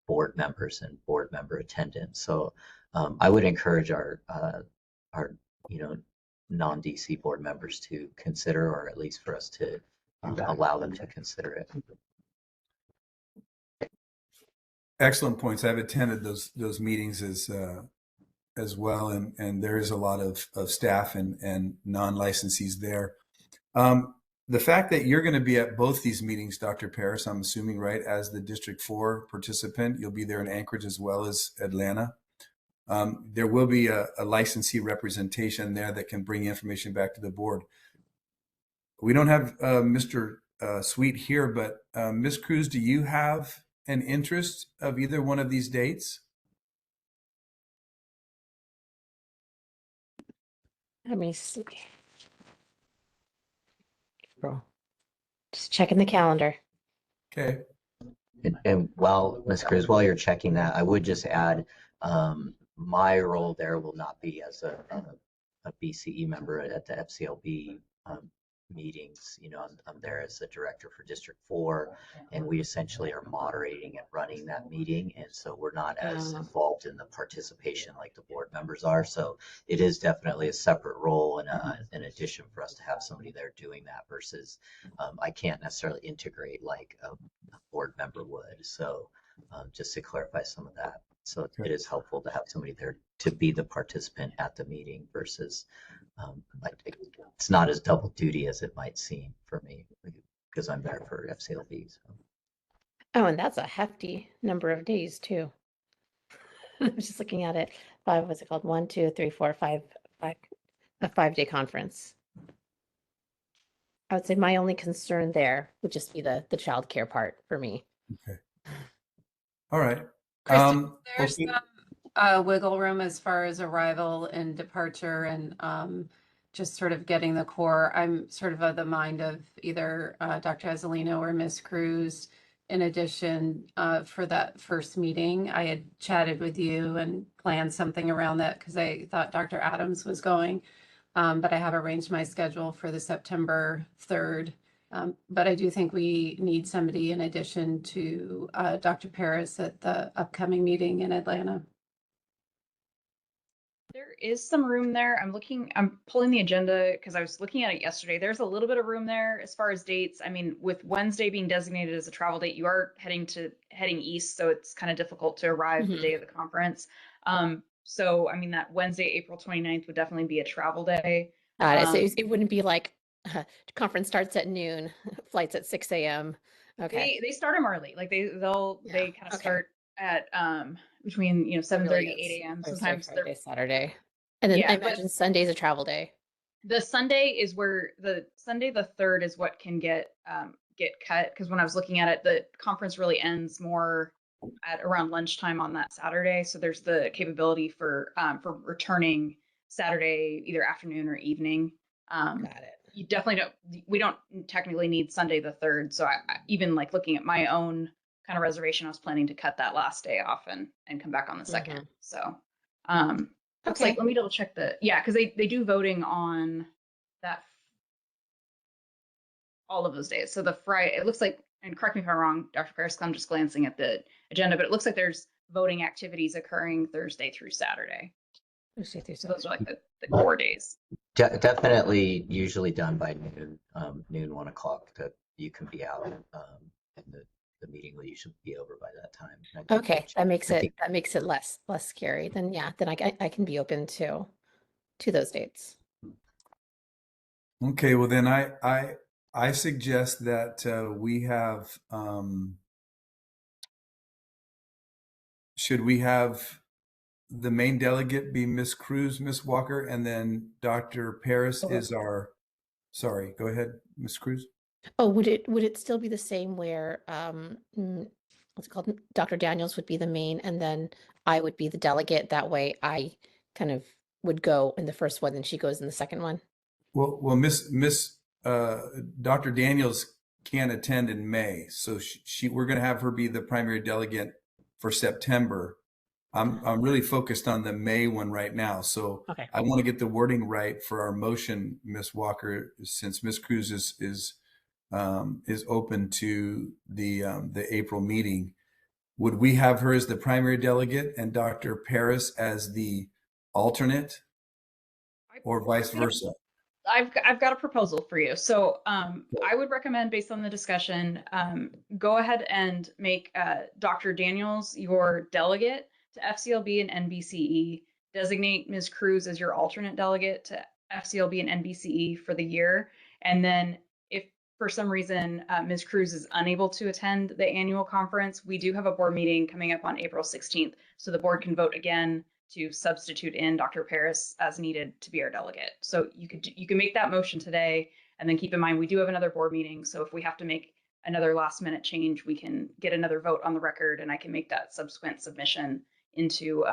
board members and board member attendance. So I would encourage our non-DC board members to consider, or at least for us to allow them to consider it. Excellent points. I've attended those meetings as well, and there is a lot of staff and non-licensees there. The fact that you're going to be at both these meetings, Dr. Paris, I'm assuming, right, as the District 4 participant, you'll be there in Anchorage as well as Atlanta. There will be a licensee representation there that can bring information back to the board. We don't have Mr. Sweet here, but Ms. Cruz, do you have an interest of either one of these dates? Let me see. April. Just checking the calendar. Okay. And while Ms. Cruz, while you're checking that, I would just add my role there will not be as a BCE member at the FCLB meetings. I'm there as the director for District 4, and we essentially are moderating and running that meeting, and so we're not as involved in the participation like the board members are. So it is definitely a separate role, and in addition for us to have somebody there doing that versus I can't necessarily integrate like a board member would. So just to clarify some of that. So it is helpful to have somebody there to be the participant at the meeting versus it's not as double duty as it might seem for me because I'm there for FCLB. So. Oh, and that's a hefty number of days too. I was just looking at it. What's it called? 1, 2, 3, 4, 5, a 5-day conference. I would say my only concern there would just be the childcare part for me. Okay. All right. Christy, there's okay. some wiggle room as far as arrival and departure and just sort of getting the core. I'm sort of the mind of either Dr. Azzolino or Ms. Cruz. In addition, for that first meeting, I had chatted with you and planned something around that because I thought Dr. Adams was going. But I have arranged my schedule for the September 3rd. But I do think we need somebody in addition to Dr. Paris at the upcoming meeting in Atlanta. There is some room there. I'm pulling the agenda because I was looking at it yesterday. There's a little bit of room there as far as dates. I mean, with Wednesday being designated as a travel date, you are heading east, so it's kind of difficult to arrive the day of the conference. So, I mean, that Wednesday, April 29th would definitely be a travel day. It wouldn't be like conference starts at noon, flights at 6 a.m. Okay. They start them early. Like they kind of start at between 7:30 8 a.m. Sometimes Friday, Saturday, and then I imagine Sunday's a travel day. The Sunday is where the 3rd is what can get cut, because when I was looking at it, the conference really ends more at around lunchtime on that Saturday. So there's the capability for returning Saturday either afternoon or evening. Got it. you definitely we don't technically need Sunday the 3rd. So even like looking at my own kind of reservation, I was planning to cut that last day off and come back on the 2nd. So looks Okay. like, let me double check yeah, because they do voting on that all of those days. So the Friday, it looks like, and correct me if I'm wrong, Dr. Paris, I'm just glancing at the agenda, but it looks like there's voting activities occurring Thursday through Saturday. So those are like the core days. Definitely usually done by noon, 1 o'clock, that you can be out, and the meeting will usually be over by that time. I think Okay, that makes I it think less scary. Then yeah, then I can be open to those dates. Okay, well then I suggest that we have should we have the main delegate be Miss Cruz, Miss Walker, and then Dr. Paris is our, sorry, go ahead, Miss Cruz. Oh, would it still be the same where what's it called? Dr. Daniels would be the main, and then I would be the delegate. That way, I kind of would go in the first one, and she goes in the second one. Well, Miss Dr. Daniels can't attend in May, so we're going to have her be the primary delegate for September. I'm really focused on the May one right now, so Okay. I want to get the wording right for our motion, Miss Walker, since Miss Cruz is open to the April meeting. Would we have her as the primary delegate and Dr. Paris as the alternate, or vice versa? I've got a proposal for you. So I would recommend, based on the discussion, go ahead and make Dr. Daniels your delegate to FCLB and NBCE. Designate Ms. Cruz as your alternate delegate to FCLB and NBCE for the year. And then if for some reason Ms. Cruz is unable to attend the annual conference, we do have a board meeting coming up on April 16th. So the board can vote again to substitute in Dr. Paris as needed to be our delegate. So you can make that motion today, and then keep in mind we do have another board meeting. So if we have to make another last minute change, we can get another vote on the record, and I can make that subsequent submission into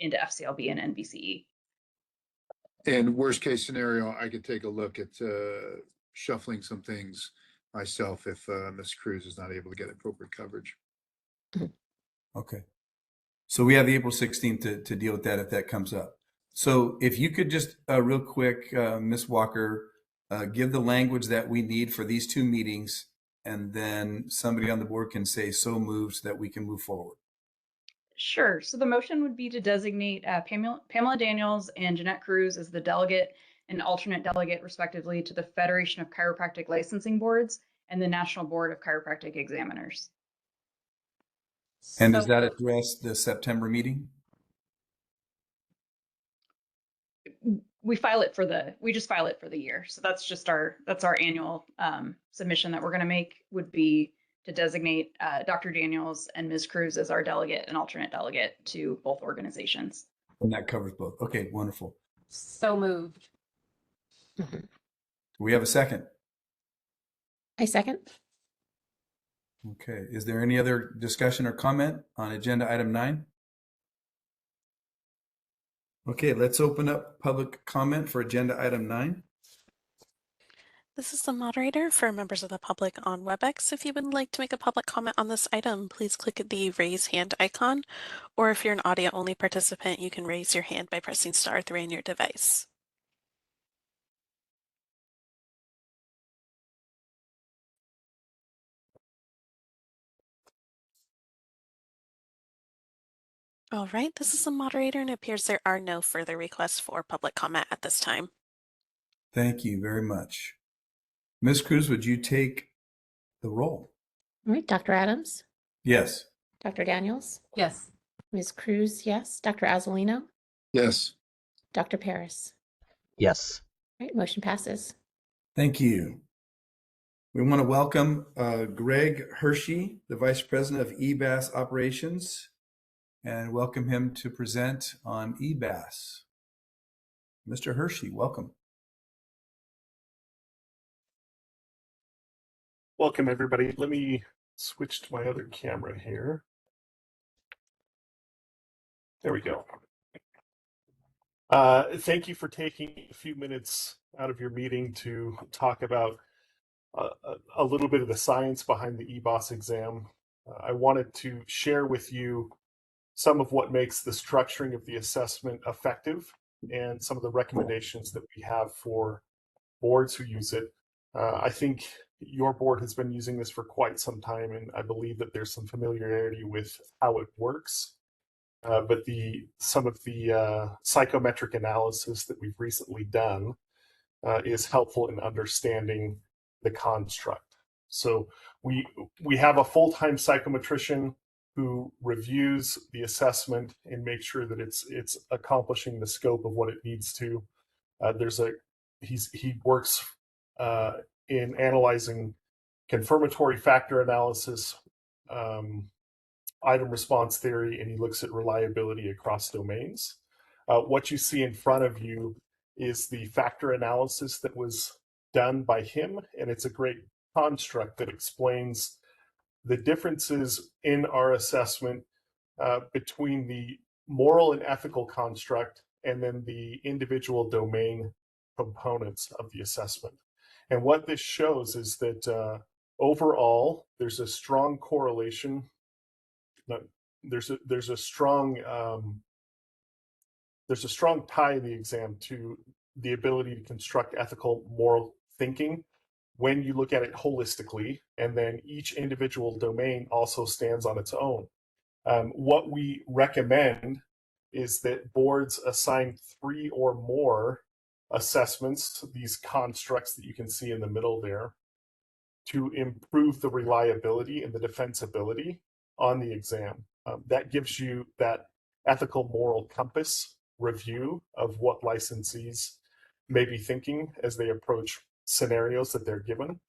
FCLB and NBCE. And worst case scenario, I could take a look at shuffling some things myself if Ms. Cruz is not able to get appropriate coverage. Okay. So we have the April 16th to deal with that if that comes up. So if you could just real quick, Ms. Walker, give the language that we need for these two meetings, and then somebody on the board can say so moved so that we can move forward. Sure. So the motion would be to designate Pamela Daniels and Jeanette Cruz as the delegate and alternate delegate, respectively, to the Federation of Chiropractic Licensing Boards and the National Board of Chiropractic Examiners. And does that address the September meeting? We just file it for the year. So that's our annual submission that we're going to make, would be to designate Dr. Daniels and Ms. Cruz as our delegate and alternate delegate to both organizations. And that covers both. Okay, wonderful. So moved. Do we have a second? I second. Okay. Is there any other discussion or comment on agenda item 9? Okay, let's open up public comment for agenda item 9. This is the moderator for members of the public on WebEx. If you would like to make a public comment on this item, please click the raise hand icon, or if you're an audio-only participant, you can raise your hand by pressing *3 on your device. All right, this is the moderator, and it appears there are no further requests for public comment at this time. Thank you very much. Ms. Cruz, would you take the roll? All right, Dr. Adams, Yes. Dr. Daniels, Yes. Ms. Cruz, yes. Dr. Azzolino, Yes. Dr. Paris. yes. All right, motion passes. Thank you. We want to welcome Greg Hershey, the Vice President of EBAS Operations, and welcome him to present on EBAS. Mr. Hershey, welcome. Welcome, everybody. Let me switch to my other camera here. There we go. Thank you for taking a few minutes out of your meeting to talk about a little bit of the science behind the EBOS exam. I wanted to share with you some of what makes the structuring of the assessment effective and some of the recommendations that we have for boards who use it. I think your board has been using this for quite some time, and I believe that there's some familiarity with how it works. But some of the psychometric analysis that we've recently done is helpful in understanding the construct. So we have a full-time psychometrician who reviews the assessment and makes sure that it's accomplishing the scope of what it needs to. He works in analyzing confirmatory factor analysis, item response theory, and he looks at reliability across domains. What you see in front of you is the factor analysis that was done by him, and it's a great construct that explains the differences in our assessment between the moral and ethical construct and then the individual domain components of the assessment. And what this shows is that overall, there's a strong correlation. There's a strong tie in the exam to the ability to construct ethical, moral thinking when you look at it holistically, and then each individual domain also stands on its own. What we recommend is that boards assign 3 or more assessments to these constructs that you can see in the middle there to improve the reliability and the defensibility on the exam. That gives you that ethical moral compass review of what licensees may be thinking as they approach scenarios that they're given.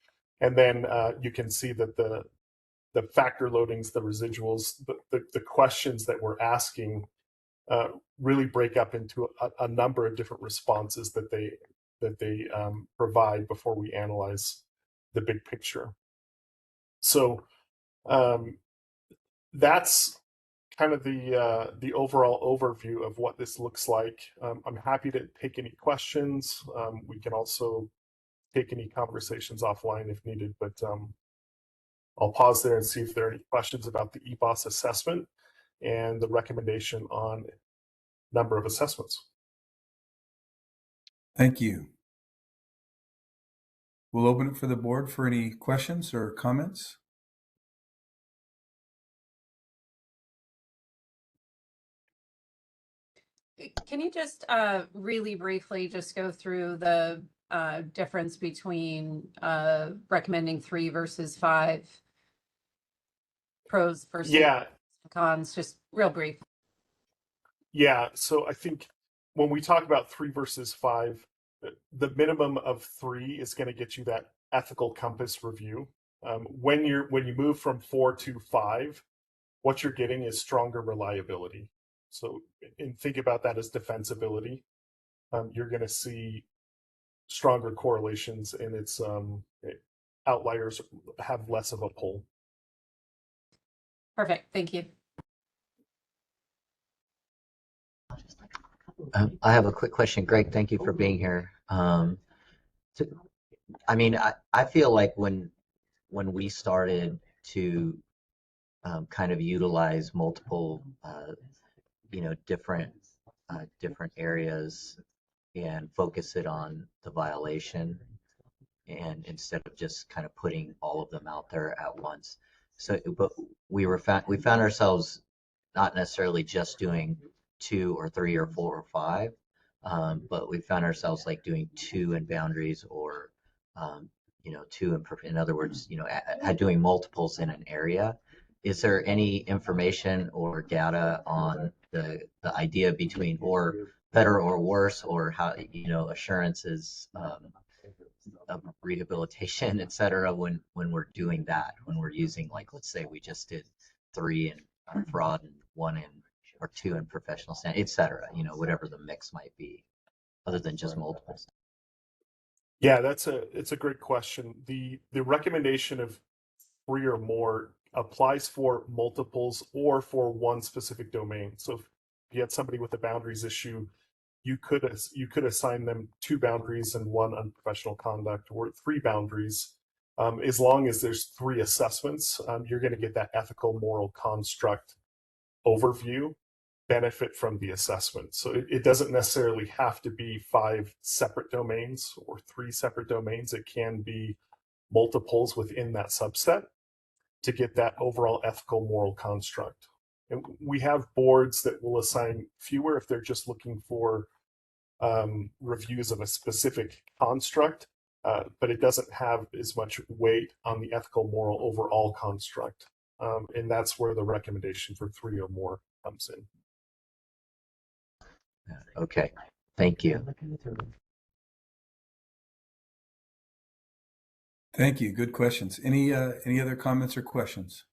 And then you can see that the factor loadings, the residuals, the questions that we're asking really break up into a number of different responses that they provide before we analyze the big picture. So that's kind of the overall overview of what this looks like. I'm happy to take any questions. We can also take any conversations offline if needed, but I'll pause there and see if there are any questions about the EBOS assessment and the recommendation on number of assessments. Thank you. We'll open it for the board for any questions or comments. Can you just really briefly just go through the difference between recommending 3 versus 5, pros versus cons, just real brief? Yeah, so I think when we talk about 3 versus 5, the minimum of 3 is going to get you that ethical compass review. When you move from 4 to 5, what you're getting is stronger reliability. So, and think about that as defensibility. You're going to see stronger correlations, and it's outliers have less of a pull. Perfect. Thank you. I have a quick question. Greg, thank you for being here. I feel like when we started to kind of utilize multiple, different areas and focus it on the violation, and instead of just kind of putting all of them out there at once. So, but we found ourselves not necessarily just doing 2 or 3 or 4 or 5, but we found ourselves like doing 2 in boundaries, or 2 in other words, doing multiples in an area. Is there any information or data on the idea between or better or worse, or how assurances of rehabilitation, et cetera, when we're doing that, when we're using, like, let's say we just did 3 in fraud and 1 in or 2 in professional standing, et cetera, whatever the mix might be, other than just multiples. Yeah, it's a great question. The recommendation of 3 or more applies for multiples or for one specific domain. So if you had somebody with a boundaries issue, you could assign them 2 boundaries and 1 unprofessional conduct, or 3 boundaries. As long as there's 3 assessments, you're going to get that ethical moral construct overview benefit from the assessment. So it doesn't necessarily have to be 5 separate domains or 3 separate domains. It can be multiples within that subset to get that overall ethical moral construct. And we have boards that will assign fewer if they're just looking for reviews of a specific construct, but it doesn't have as much weight on the ethical moral overall construct. And that's where the recommendation for 3 or more comes in. Okay, thank you. Thank you. Good questions. Any other comments or questions?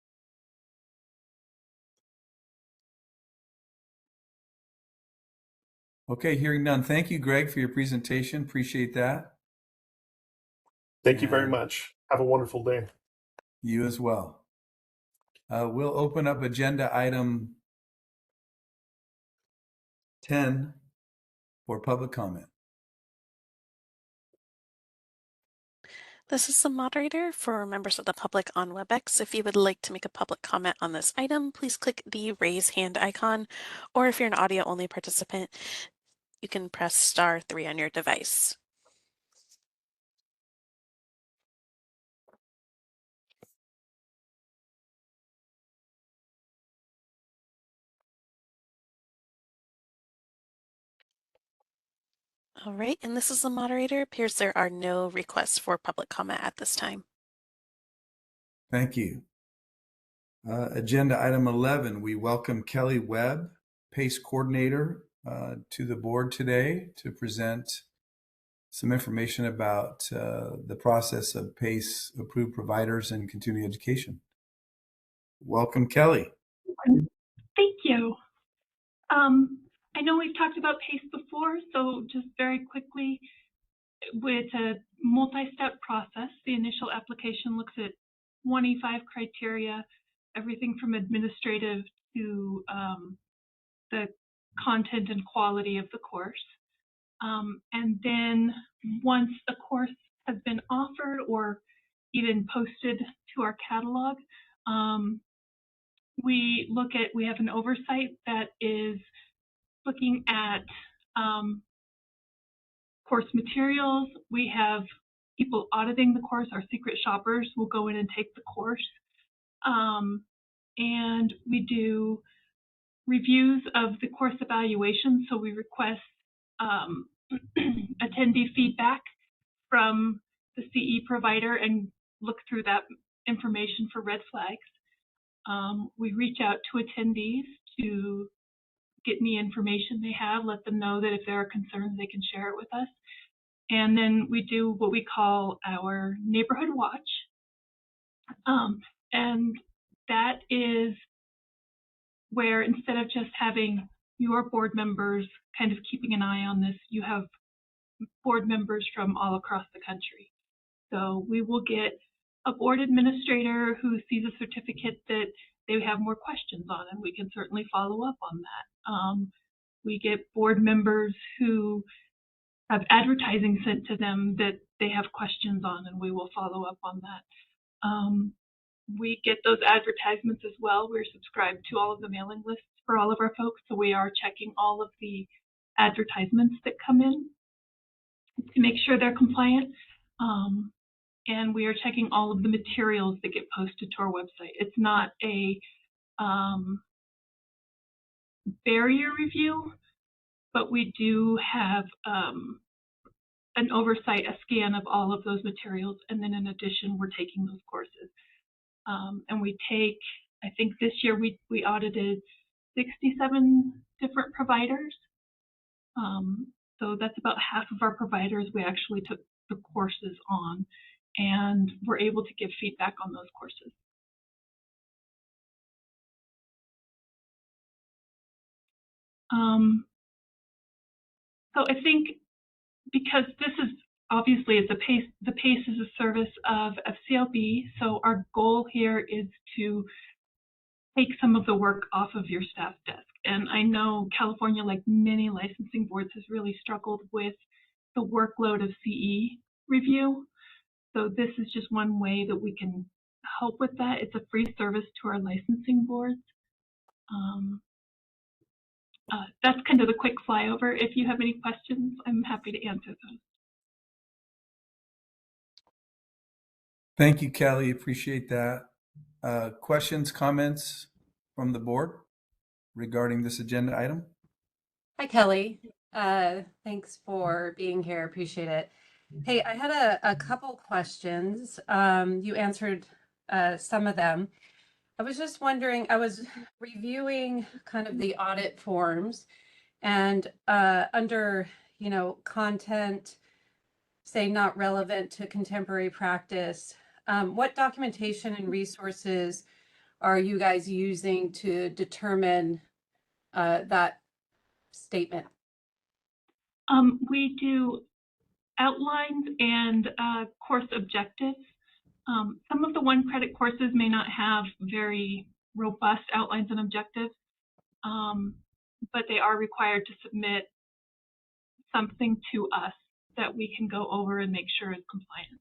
Okay, hearing none. Thank you, Greg, for your presentation. Appreciate that. Thank you very much. Have a wonderful day. You as well. We'll open up agenda item 10 for public comment. This is the moderator for members of the public on WebEx. If you would like to make a public comment on this item, please click the raise hand icon, or if you're an audio only participant, you can press *3 on your device. All right, and this is the moderator. Appears there are no requests for public comment at this time. Thank you. Agenda item 11, we welcome Kelly Webb, PACE coordinator, to the board today to present some information about the process of PACE approved providers in continuing education. Welcome, Kelly. Thank you. I know we've talked about PACE before, so just very quickly, with a multi-step process, the initial application looks at 25 criteria, everything from administrative to the content and quality of the course. And then once a course has been offered or even posted to our catalog, we have an oversight that is looking at course materials. We have people auditing the course. Our secret shoppers will go in and take the course. And we do reviews of the course evaluation. So we request attendee feedback from the CE provider and look through that information for red flags. We reach out to attendees to get any information they have, let them know that if there are concerns, they can share it with us. And then we do what we call our neighborhood watch. And that is where instead of just having your board members kind of keeping an eye on this, you have board members from all across the country. So we will get a board administrator who sees a certificate that they have more questions on, and we can certainly follow up on that. We get board members who have advertising sent to them that they have questions on, and we will follow up on that. We get those advertisements as well. We're subscribed to all of the mailing lists for all of our folks, so we are checking all of the advertisements that come in to make sure they're compliant. And we are checking all of the materials that get posted to our website. It's not a barrier review, but we do have an oversight, a scan of all of those materials. And then in addition, we're taking those courses. And we take, I think this year we audited 67 different providers. So that's about half of our providers we actually took the courses on, and we're able to give feedback on those courses. So I think because this is obviously it's the PACE is a service of FCLB, so our goal here is to take some of the work off of your staff desk. And I know California, like many licensing boards, has really struggled with the workload of CE review. So this is just one way that we can help with that. It's a free service to our licensing boards. That's kind of the quick flyover. If you have any questions, I'm happy to answer those. Thank you, Kelly. Appreciate that. Questions, comments from the board regarding this agenda item? Hi, Kelly. Thanks for being here. Appreciate it. Hey, I had a couple questions. You answered some of them. I was just wondering, I was reviewing kind of the audit forms and under, content, say not relevant to contemporary practice, what documentation and resources are you guys using to determine that statement? We do outlines and course objectives. Some of the one credit courses may not have very robust outlines and objectives, but they are required to submit something to us that we can go over and make sure is compliant.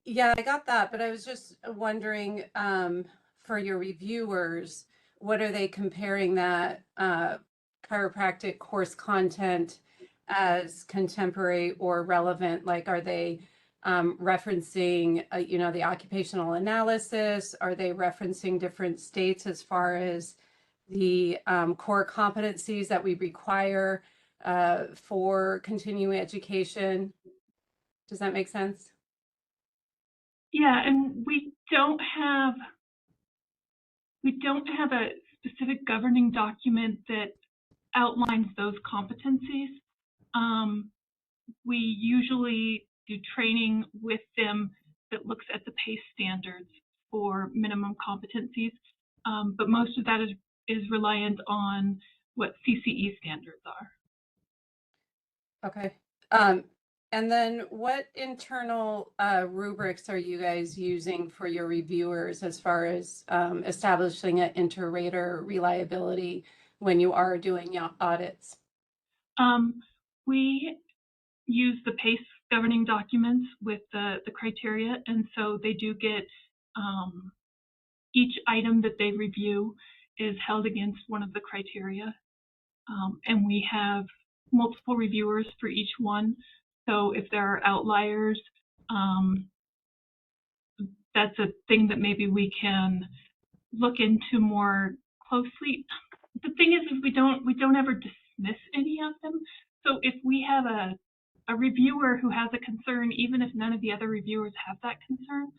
Yeah, I got that, but I was just wondering, for your reviewers, what are they comparing that chiropractic course content as contemporary or relevant? Like, are they referencing, the occupational analysis? Are they referencing different states as far as the core competencies that we require for continuing education? Does that make sense? Yeah, and we don't have a specific governing document that outlines those competencies. We usually do training with them that looks at the PACE standards for minimum competencies, but most of that is reliant on what CCE standards are. Okay. And then what internal rubrics are you guys using for your reviewers as far as establishing an inter-rater reliability when you are doing audits? We use the PACE governing documents with the criteria, and so they do get each item that they review is held against one of the criteria, and we have multiple reviewers for each one. So if there are outliers, that's a thing that maybe we can look into more closely. The thing is we don't ever dismiss any of them. So if we have a reviewer who has a concern, even if none of the other reviewers have that concern,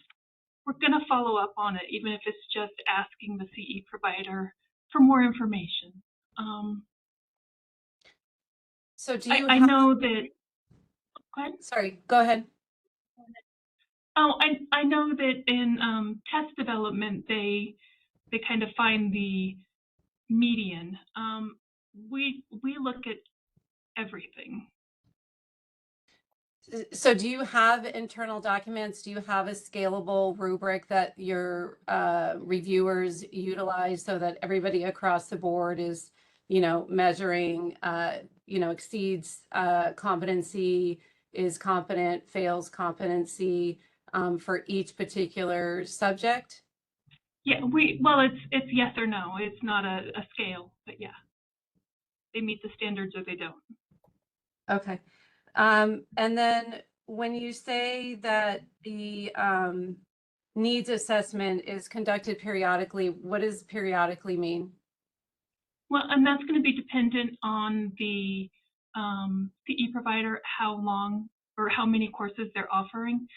we're going to follow up on it, even if it's just asking the CE provider for more information. So do you I know that, go ahead. Sorry, go ahead. Oh, I know that in test development, they kind of find the median. We look at everything. So do you have internal documents? Do you have a scalable rubric that your reviewers utilize so that everybody across the board is, measuring, exceeds competency, is competent, fails competency for each particular subject? Yeah, well, it's yes or no. It's not a scale, but yeah, they meet the standards or they don't. Okay. And then when you say that the needs assessment is conducted periodically, what does periodically mean? Well, and that's going to be dependent on the CE provider, how long or how many courses they're offering.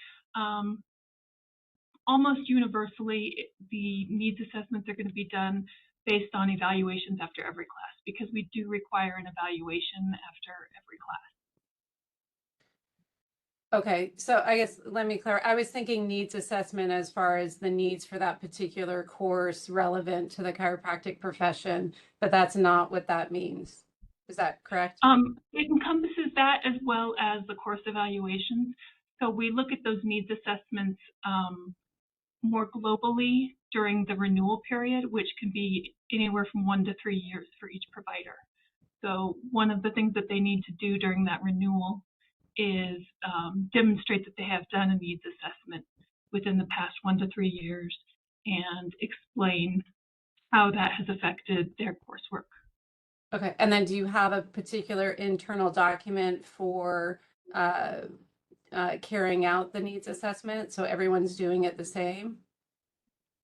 Almost universally, the needs assessments are going to be done based on evaluations after every class, because we do require an evaluation after every class. Okay, so I guess let me clarify. I was thinking needs assessment as far as the needs for that particular course relevant to the chiropractic profession, but that's not what that means. Is that correct? It encompasses that as well as the course evaluations. So we look at those needs assessments more globally during the renewal period, which can be anywhere from 1 to 3 years for each provider. So one of the things that they need to do during that renewal is demonstrate that they have done a needs assessment within the past 1 to 3 years and explain how that has affected their coursework. Okay, and then do you have a particular internal document for carrying out the needs assessment, so everyone's doing it the same?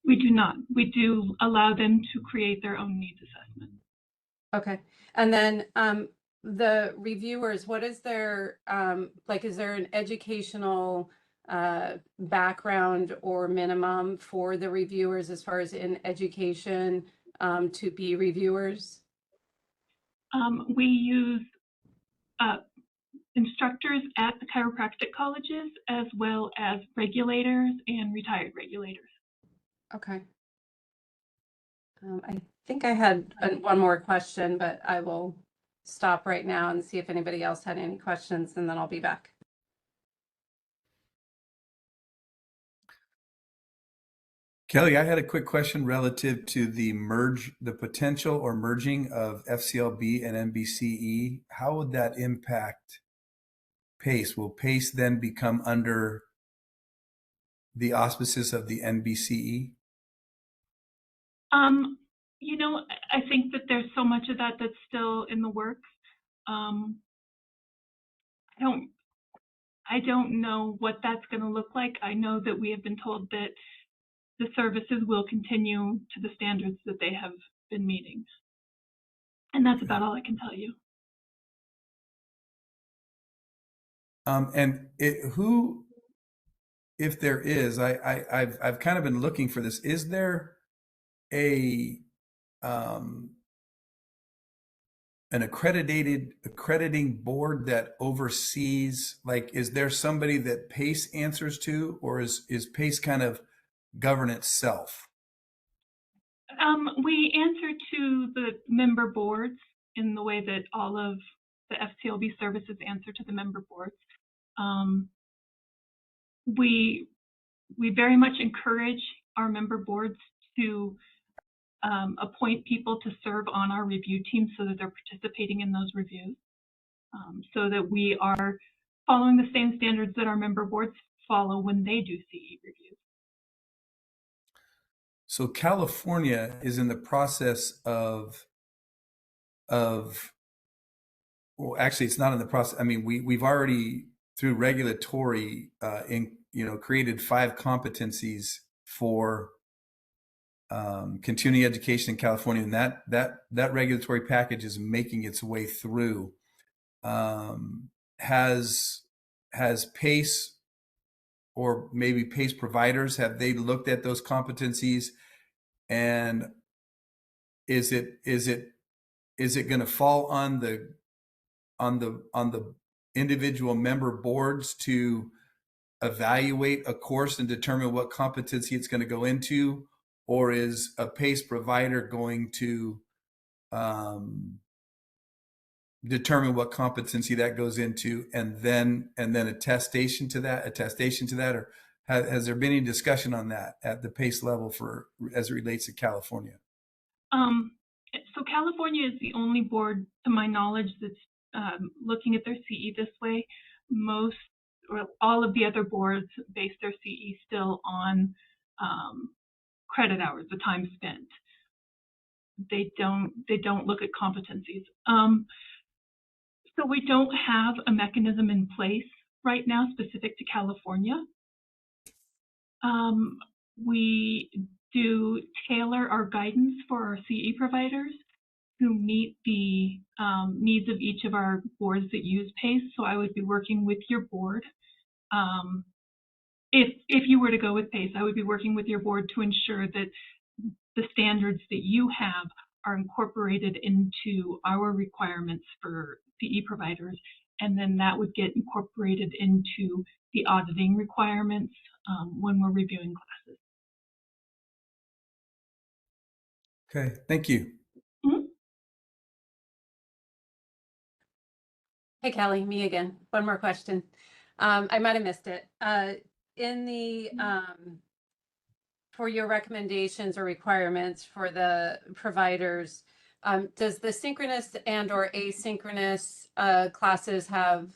We do not. We do allow them to create their own needs assessment. Okay, and then the reviewers, what is their like? Is there an educational background or minimum for the reviewers as far as in education to be reviewers? We use instructors at the chiropractic colleges as well as regulators and retired regulators. Okay. I think I had one more question, but I will stop right now and see if anybody else had any questions, and then I'll be back. Kelly, I had a quick question relative to the potential or merging of FCLB and NBCE. How would that impact PACE? Will PACE then become under the auspices of the NBCE? You know, I think that there's so much of that that's still in the works. I don't know what that's going to look like. I know that we have been told that the services will continue to the standards that they have been meeting. And that's about all I can tell you. If there is, I've kind of been looking for this. Is there an accrediting board that oversees, like, is there somebody that PACE answers to, or is PACE kind of govern itself? We answer to the member boards in the way that all of the FCLB services answer to the member boards. We very much encourage our member boards to appoint people to serve on our review team so that they're participating in those reviews, so that we are following the same standards that our member boards follow when they do CE reviews. So California is in the process of well, actually, it's not in the process. I mean, we've already, through regulatory, created 5 competencies for continuing education in California, and that regulatory package is making its way through. Has PACE, or maybe PACE providers, have they looked at those competencies, and is it going to fall on the individual member boards to evaluate a course and determine what competency it's going to go into, or is a PACE provider going to determine what competency that goes into, and then attestation to that, or has there been any discussion on that at the PACE level as it relates to California? So California is the only board, to my knowledge, that's looking at their CE this way. Most or all of the other boards base their CE still on credit hours, the time spent. They don't look at competencies. So we don't have a mechanism in place right now specific to California. We do tailor our guidance for our CE providers to meet the needs of each of our boards that use PACE. So I would be working with your board. If you were to go with PACE, I would be working with your board to ensure that the standards that you have are incorporated into our requirements for CE providers, and then that would get incorporated into the auditing requirements when we're reviewing classes. Okay, thank you. Mm-hmm. Hey, Kelly, me again. One more question. I might have missed it. In the for your recommendations or requirements for the providers, does the synchronous and or asynchronous classes have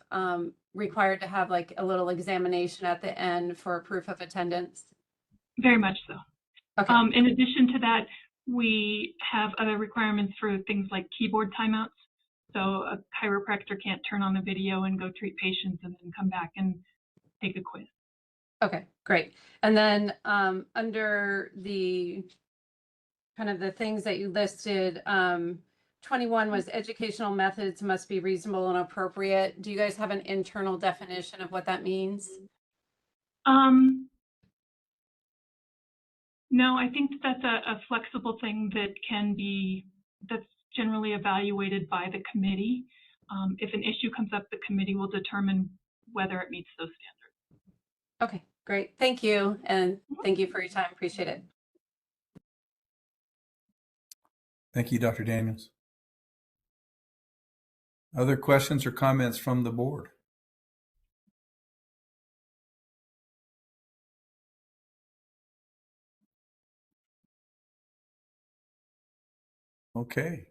required to have like a little examination at the end for proof of attendance? Very much so. Okay. In addition to that, we have other requirements for things like keyboard timeouts. So a chiropractor can't turn on the video and go treat patients and then come back and take a quiz. Okay, great. And then under the kind of the things that you listed, 21 was educational methods must be reasonable and appropriate. Do you guys have an internal definition of what that means? No, I think that's a flexible thing that that's generally evaluated by the committee. If an issue comes up, the committee will determine whether it meets those standards. Okay, great. Thank you. And thank you for your time. Appreciate it. Thank you, Dr. Daniels. Other questions or comments from the board? Okay.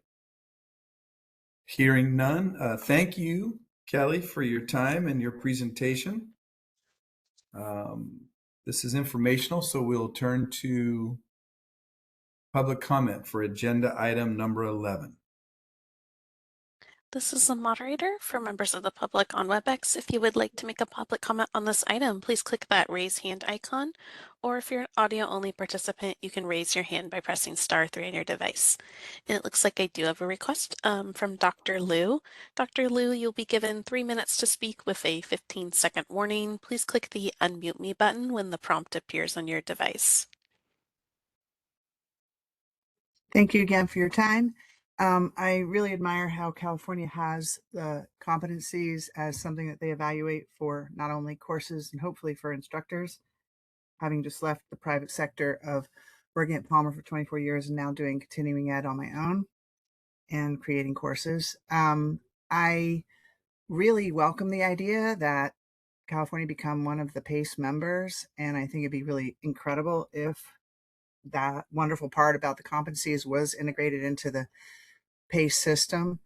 Hearing none, thank you, Kelly, for your time and your presentation. This is informational, so we'll turn to public comment for agenda item number 11. This is the moderator for members of the public on WebEx. If you would like to make a public comment on this item, please click that raise hand icon. Or if you're an audio only participant, you can raise your hand by pressing *3 on your device. And it looks like I do have a request from Dr. Liu. Dr. Liu, you'll be given 3 minutes to speak with a 15-second warning. Please click the unmute me button when the prompt appears on your device. Thank you again for your time. I really admire how California has the competencies as something that they evaluate for not only courses and hopefully for instructors. Having just left the private sector of working at Palmer for 24 years and now doing continuing ed on my own and creating courses, I really welcome the idea that California become one of the PACE members. And I think it'd be really incredible if that wonderful part about the competencies was integrated into the PACE system.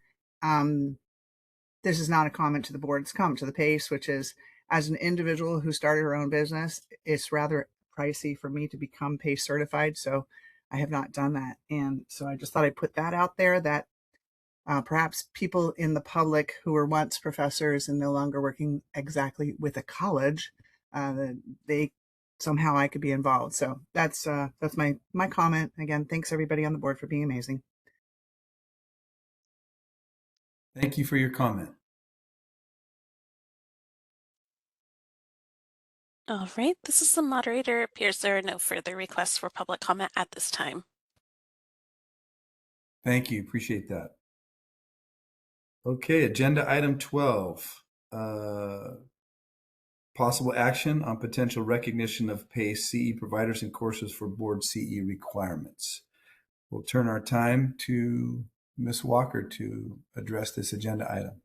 This is not a comment to the board, it's a comment to the PACE, which is, as an individual who started her own business, it's rather pricey for me to become PACE certified. So I have not done that. And so I just thought I'd put that out there, that perhaps people in the public who were once professors and no longer working exactly with a college, they somehow I could be involved. So that's my comment. Again, thanks everybody on the board for being amazing. Thank you for your comment. All right, this is the moderator. It appears there are no further requests for public comment at this time. Thank you. Appreciate that. Okay, agenda item 12. Possible action on potential recognition of PACE CE providers and courses for board CE requirements. We'll turn our time to Ms. Walker to address this agenda item.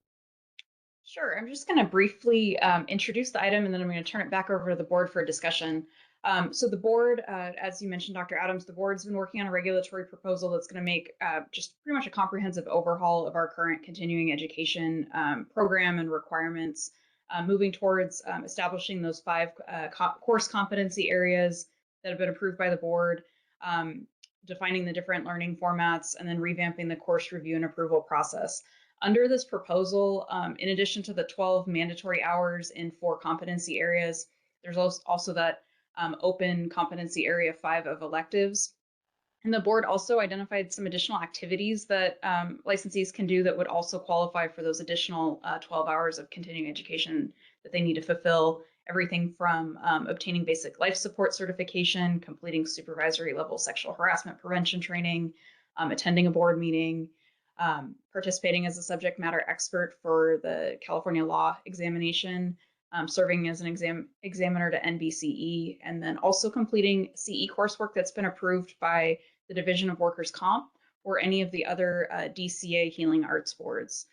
Sure. I'm just going to briefly introduce the item, and then I'm going to turn it back over to the board for discussion. So the board, as you mentioned, Dr. Adams, the board's been working on a regulatory proposal that's going to make just pretty much a comprehensive overhaul of our current continuing education program and requirements, moving towards establishing those 5 course competency areas that have been approved by the board, defining the different learning formats, and then revamping the course review and approval process. Under this proposal, in addition to the 12 mandatory hours in 4 competency areas, there's also that open competency area 5 of electives. And the board also identified some additional activities that licensees can do that would also qualify for those additional 12 hours of continuing education that they need to fulfill. Everything from obtaining basic life support certification, completing supervisory level sexual harassment prevention training, attending a board meeting, participating as a subject matter expert for the California law examination, serving as an examiner to NBCE, and then also completing CE coursework that's been approved by the Division of Workers' Comp or any of the other DCA healing arts boards.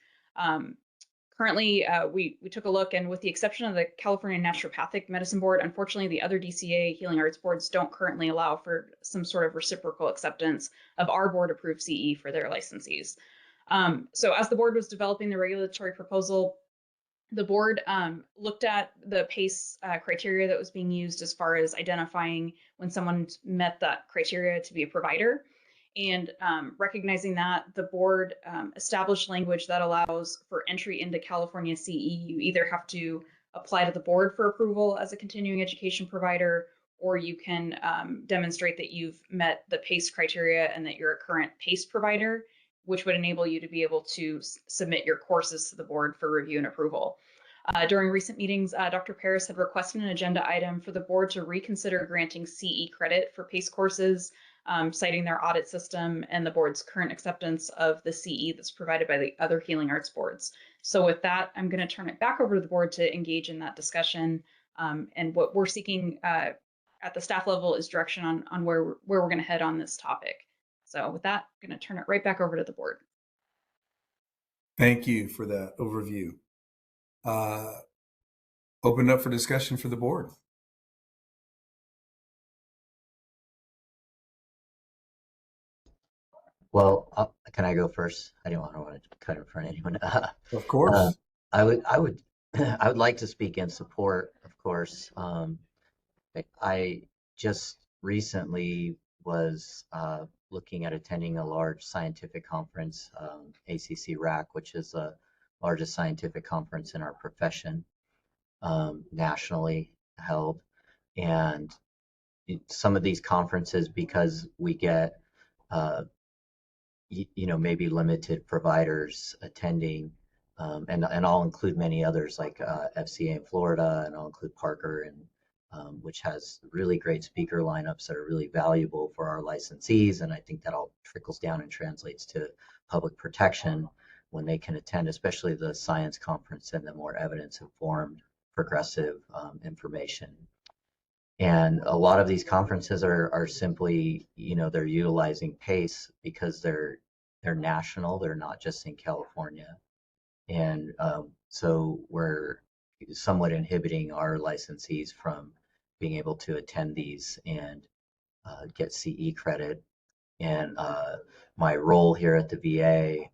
Currently, we took a look, and with the exception of the California Naturopathic Medicine Board, unfortunately, the other DCA healing arts boards don't currently allow for some sort of reciprocal acceptance of our board approved CE for their licensees. So as the board was developing the regulatory proposal, the board looked at the PACE criteria that was being used as far as identifying when someone met that criteria to be a provider. And recognizing that, the board established language that allows for entry into California CE. You either have to apply to the board for approval as a continuing education provider, or you can demonstrate that you've met the PACE criteria and that you're a current PACE provider, which would enable you to be able to submit your courses to the board for review and approval. During recent meetings, Dr. Paris had requested an agenda item for the board to reconsider granting CE credit for PACE courses, citing their audit system and the board's current acceptance of the CE that's provided by the other healing arts boards. So with that, I'm going to turn it back over to the board to engage in that discussion. And what we're seeking at the staff level is direction on where we're going to head on this topic. So with that, I'm going to turn it right back over to the board. Thank you for that overview. Open up for discussion for the board. Well, can I go first? I don't want to cut in front of anyone. Of course. I would I would like to speak in support, of course. I just recently was looking at attending a large scientific conference, ACC RAC, which is the largest scientific conference in our profession, nationally held. And some of these conferences, because we get maybe limited providers attending, and I'll include many others like FCA in Florida, and I'll include Parker, and which has really great speaker lineups that are really valuable for our licensees, and I think that all trickles down and translates to public protection when they can attend, especially the science conference and the more evidence-informed, progressive information. And a lot of these conferences are simply, they're utilizing PACE because they're national. They're not just in California. And so we're somewhat inhibiting our licensees from being able to attend these and get CE credit. And my role here at the VA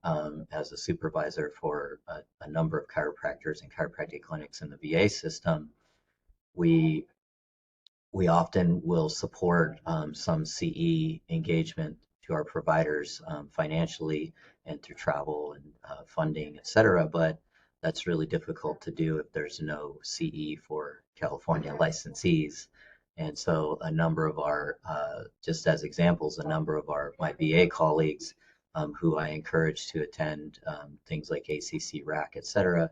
as a supervisor for a number of chiropractors and chiropractic clinics in the VA system, we often will support some CE engagement to our providers financially and through travel and funding, et cetera. But that's really difficult to do if there's no CE for California licensees. And so a number of our, just as examples, a number of my VA colleagues who I encourage to attend things like ACC RAC, et cetera,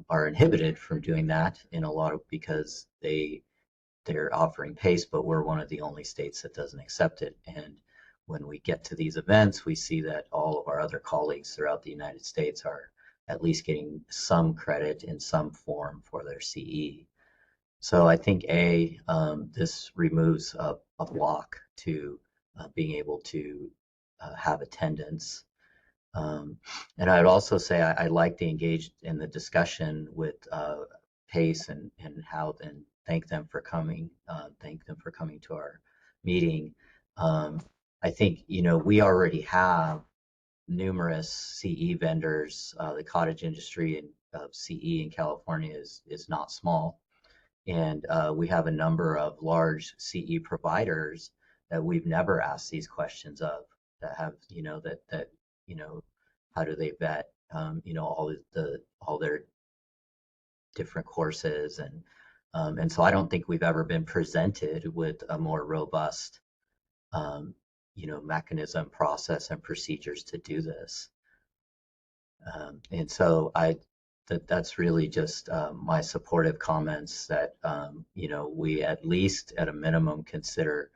are inhibited from doing that in a lot of, because they're offering PACE, but we're one of the only states that doesn't accept it. And when we get to these events, we see that all of our other colleagues throughout the United States are at least getting some credit in some form for their CE. So I think this removes a block to being able to have attendance. And I'd also say I'd like to engage in the discussion with PACE and thank them for coming. Thank them for coming to our meeting. I think we already have numerous CE vendors. The cottage industry of CE in California is not small, and we have a number of large CE providers that we've never asked these questions of. That have how do they vet all their different courses, and so I don't think we've ever been presented with a more robust mechanism, process, and procedures to do this. And so that's really just my supportive comments that we at least at a minimum consider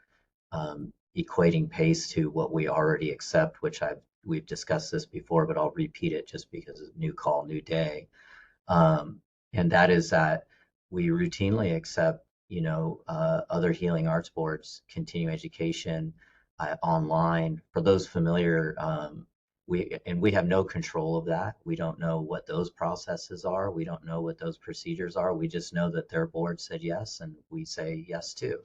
equating PACE to what we already accept, which we've discussed this before, but I'll repeat it just because it's new call, new day. And that is that we routinely accept, other healing arts boards, continuing education online. For those familiar, we have no control of that. We don't know what those processes are. We don't know what those procedures are. We just know that their board said yes, and we say yes too.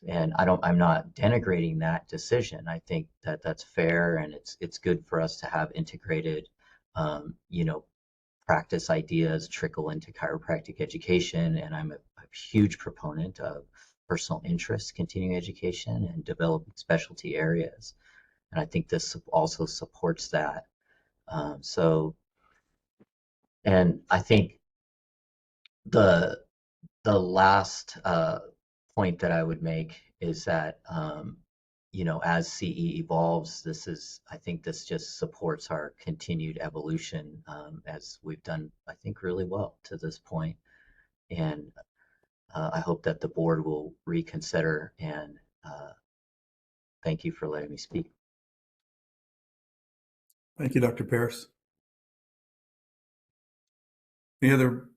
And I'm not denigrating that decision. I think that that's fair, and it's good for us to have integrated, you know, practice ideas trickle into chiropractic education. And I'm a huge proponent of personal interest, continuing education, and developing specialty areas. And I think this also supports that. And I think the last point that I would make is that you know, as CE evolves, I think this just supports our continued evolution, as we've done, I think, really well to this point. And I hope that the board will reconsider, and thank you for letting me speak. Thank you, Dr. Paris. Any other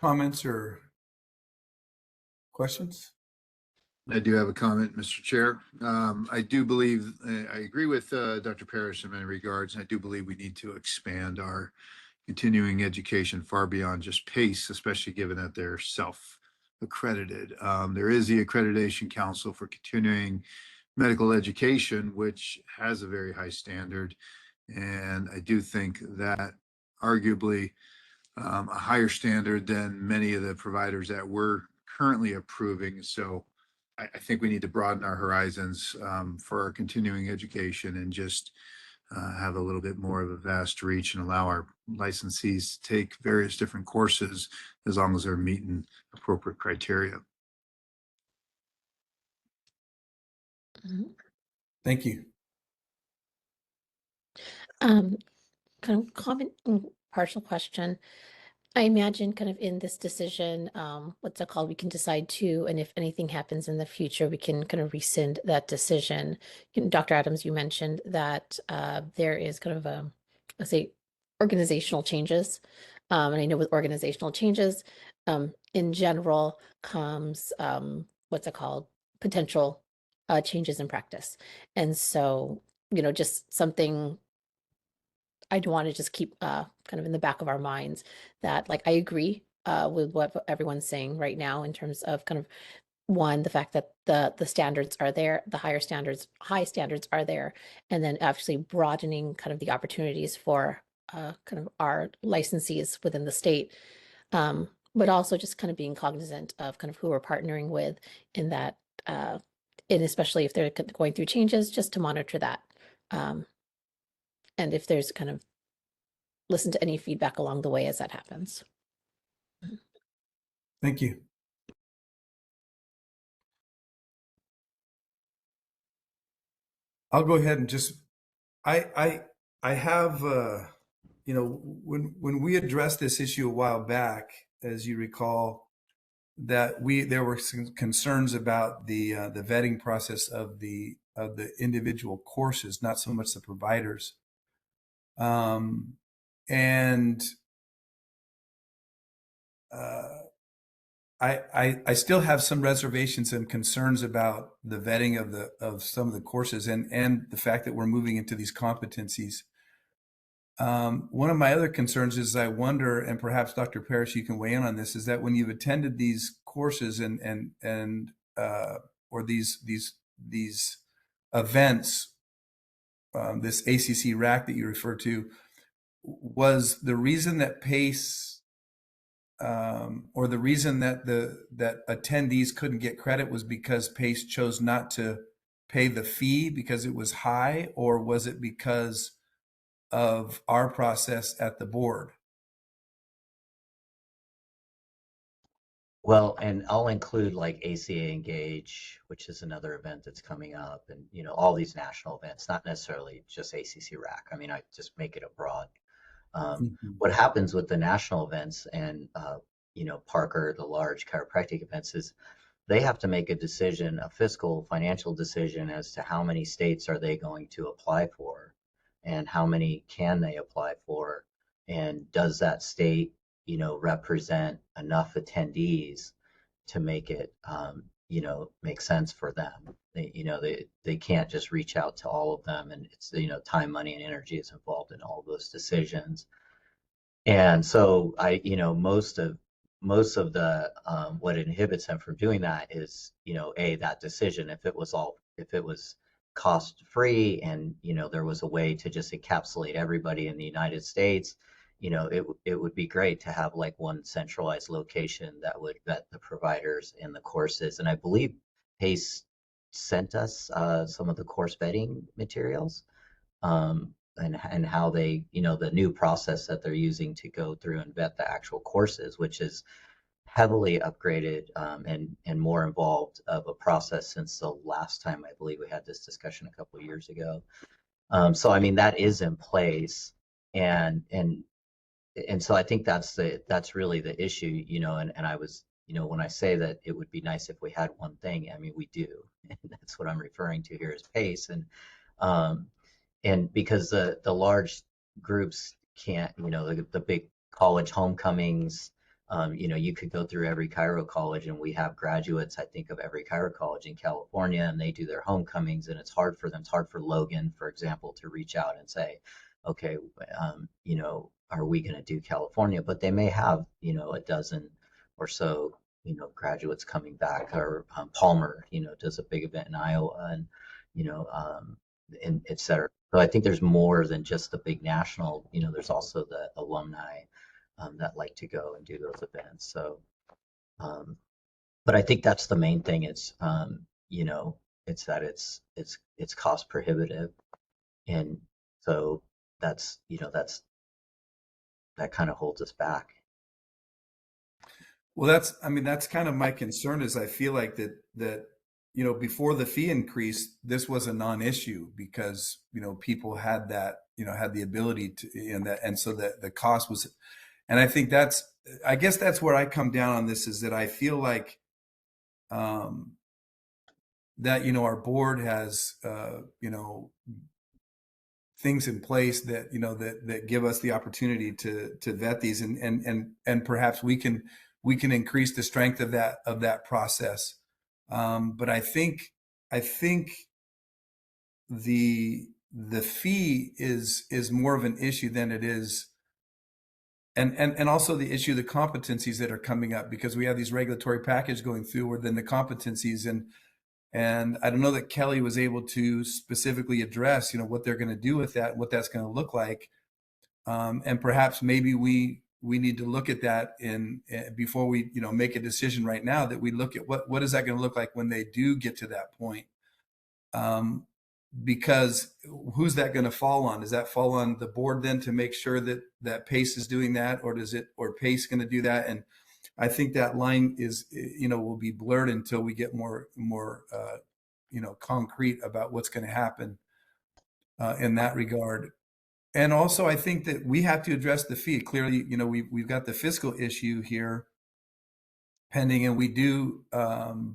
comments or questions? I do have a comment, Mr. Chair. I do believe, I agree with Dr. Parrish in many regards. I do believe we need to expand our continuing education far beyond just PACE, especially given that they're self-accredited. There is the Accreditation Council for Continuing Medical Education, which has a very high standard. And I do think that arguably a higher standard than many of the providers that we're currently approving. So I think we need to broaden our horizons for our continuing education and just have a little bit more of a vast reach and allow our licensees to take various different courses as long as they're meeting appropriate criteria. Thank you. Kind of comment, partial question. I imagine kind of in this decision, what's it called? We can decide to, and if anything happens in the future, we can kind of rescind that decision. Dr. Adams, you mentioned that there is kind of a, let's say, organizational changes. And I know with organizational changes, in general comes, what's it called? Potential changes in practice. And so, you know, just something I'd want to just keep kind of in the back of our minds that, like, I agree with what everyone's saying right now in terms of kind of one, the fact that the standards are there, the high standards are there, and then actually broadening kind of the opportunities for kind of our licensees within the state, but also just kind of being cognizant of kind of who we're partnering with in that, and especially if they're going through changes, just to monitor that. And if there's kind of listen to any feedback along the way as that happens. Thank you. I'll go ahead and just, I have, you know, when we addressed this issue a while back, as you recall, that there were some concerns about the vetting process of the individual courses, not so much the providers. And I still have some reservations and concerns about the vetting of some of the courses and the fact that we're moving into these competencies. One of my other concerns is I wonder, and perhaps Dr. Parrish, you can weigh in on this, is that when you've attended these courses or these events, this ACC rack that you refer to, was the reason that PACE or the reason that that attendees couldn't get credit was because PACE chose not to pay the fee because it was high, or was it because of our process at the board? Well, and I'll include like ACA Engage, which is another event that's coming up, and you know, all these national events, not necessarily just ACC RAC. I mean, I just make it a broad. What happens with the national events and you know, Parker, the large chiropractic events, is they have to make a decision, a fiscal financial decision, as to how many states are they going to apply for, and how many can they apply for, and does that state, you know, represent enough attendees to make it, you know, make sense for them. they can't just reach out to all of them, and it's, time, money, and energy is involved in all of those decisions. And so most of the what inhibits them from doing that is, that decision. If it was cost free and, there was a way to just encapsulate everybody in the United States, it would be great to have like one centralized location that would vet the providers and the courses. And I believe Pace sent us some of the course vetting materials, and how they, the new process that they're using to go through and vet the actual courses, which is heavily upgraded, and more involved of a process since the last time I believe we had this discussion a couple of years ago. So I mean that is in place, and so I think that's really the issue, and I was, when I say that it would be nice if we had one thing, I mean we do, and that's what I'm referring to here is PACE. And because the large groups can't, the big college homecomings, you could go through every chiro college, and we have graduates, I think, of every chiro college in California, and they do their homecomings, and it's hard for them. It's hard for Logan, for example, to reach out and say, okay, are we going to do California? But they may have, a dozen or so, graduates coming back, or Palmer, does a big event in Iowa, and, and et cetera. So I think there's more than just the big national, there's also the alumni that like to go and do those events. So, but I think that's the main thing. It's, it's that it's cost prohibitive. And so that kind of holds us back. Well, that's kind of my concern is I feel like that before the fee increase, this was a non-issue because, people had that, had the ability to, and so that the cost was, and I think I guess that's where I come down on this, is that I feel like, that, our board has, things in place that, that give us the opportunity to vet these, and perhaps we can increase the strength of that process. But I think the fee is more of an issue than it is, and also the issue of the competencies that are coming up, because we have these regulatory package going through where then the competencies, and I don't know that Kelly was able to specifically address, what they're going to do with that, what that's going to look like. And perhaps maybe we need to look at that before we, make a decision right now, that we look at what is that going to look like when they do get to that point. Because who's that going to fall on? Does that fall on the board then to make sure that PACE is doing that, or or PACE going to do that? And I think that line is, will be blurred until we get more, concrete about what's going to happen in that regard. And also, I think that we have to address the fee. Clearly, we've got the fiscal issue here pending, and we do have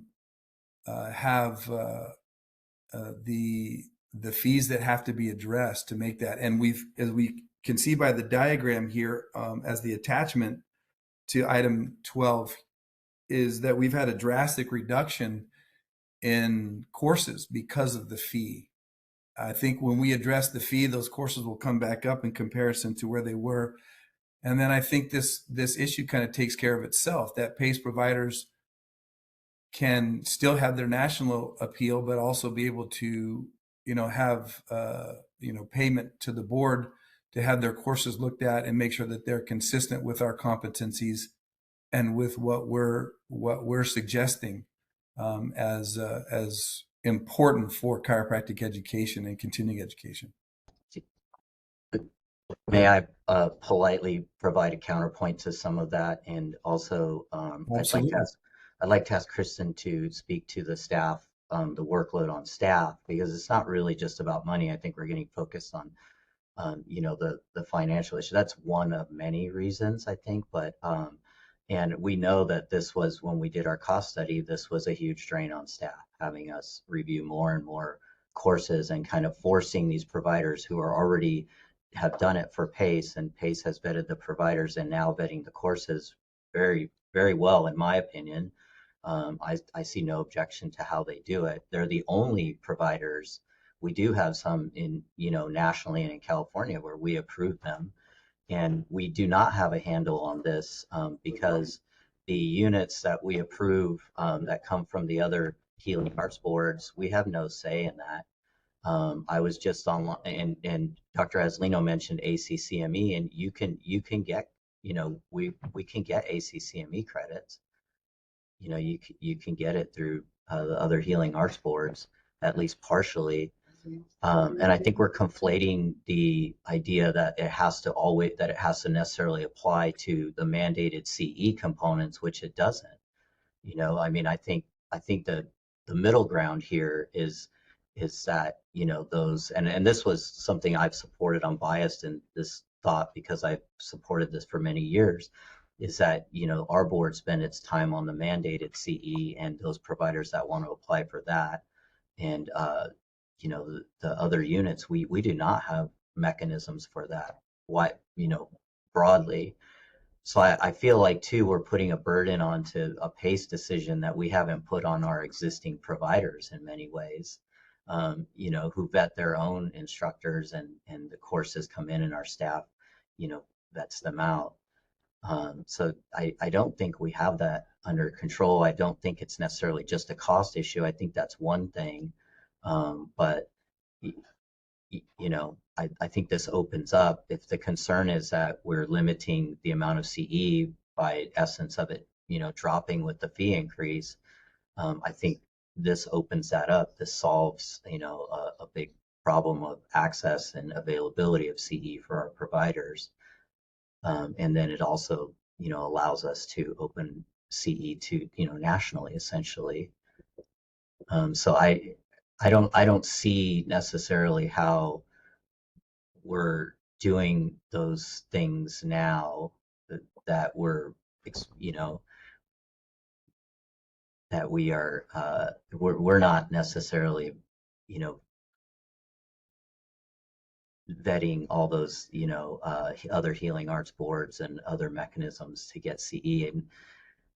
the fees that have to be addressed to make that. And as we can see by the diagram here, as the attachment to item 12, is that we've had a drastic reduction in courses because of the fee. I think when we address the fee, those courses will come back up in comparison to where they were. And then I think this issue kind of takes care of itself, that PACE providers can still have their national appeal, but also be able to, have, payment to the board to have their courses looked at and make sure that they're consistent with our competencies and with what we're suggesting as important for chiropractic education and continuing education. May I politely provide a counterpoint to some of that, and also I'd like to ask Kristen to speak to the staff, the workload on staff, because it's not really just about money. I think we're getting focused on the financial issue. That's one of many reasons, I think, but and we know that this was, when we did our cost study, this was a huge drain on staff, having us review more and more courses and kind of forcing these providers who are already have done it for PACE, and PACE has vetted the providers and now vetting the courses very, very well, in my opinion. I see no objection to how they do it. They're the only providers. We do have some in, nationally and in California where we approve them. And we do not have a handle on this because the units that we approve that come from the other healing arts boards, we have no say in that. I was just online, and Dr. Aslino mentioned ACCME, and you can get, we can get ACCME credits. You can get it through the other healing arts boards, at least partially. And I think we're conflating the idea that it has to necessarily apply to the mandated CE components, which it doesn't. I think the middle ground here is that, those, and this was something I've supported. I'm biased in this thought because I've supported this for many years, is that, our board spend its time on the mandated CE and those providers that want to apply for that. And, the other units, we do not have mechanisms for that. What, broadly. So I feel like too, we're putting a burden onto a PACE decision that we haven't put on our existing providers in many ways, who vet their own instructors and the courses come in and our staff, vets them out. So I don't think we have that under control. I don't think it's necessarily just a cost issue. I think that's one thing. But I think this opens up, if the concern is that we're limiting the amount of CE by essence of it, dropping with the fee increase, I think this opens that up. This solves, a big problem of access and availability of CE for our providers. And then it also, allows us to open CE to, nationally, essentially. So I don't see necessarily how we're doing those things now that we're, that we are, we're not necessarily, vetting all those, other healing arts boards and other mechanisms to get CE.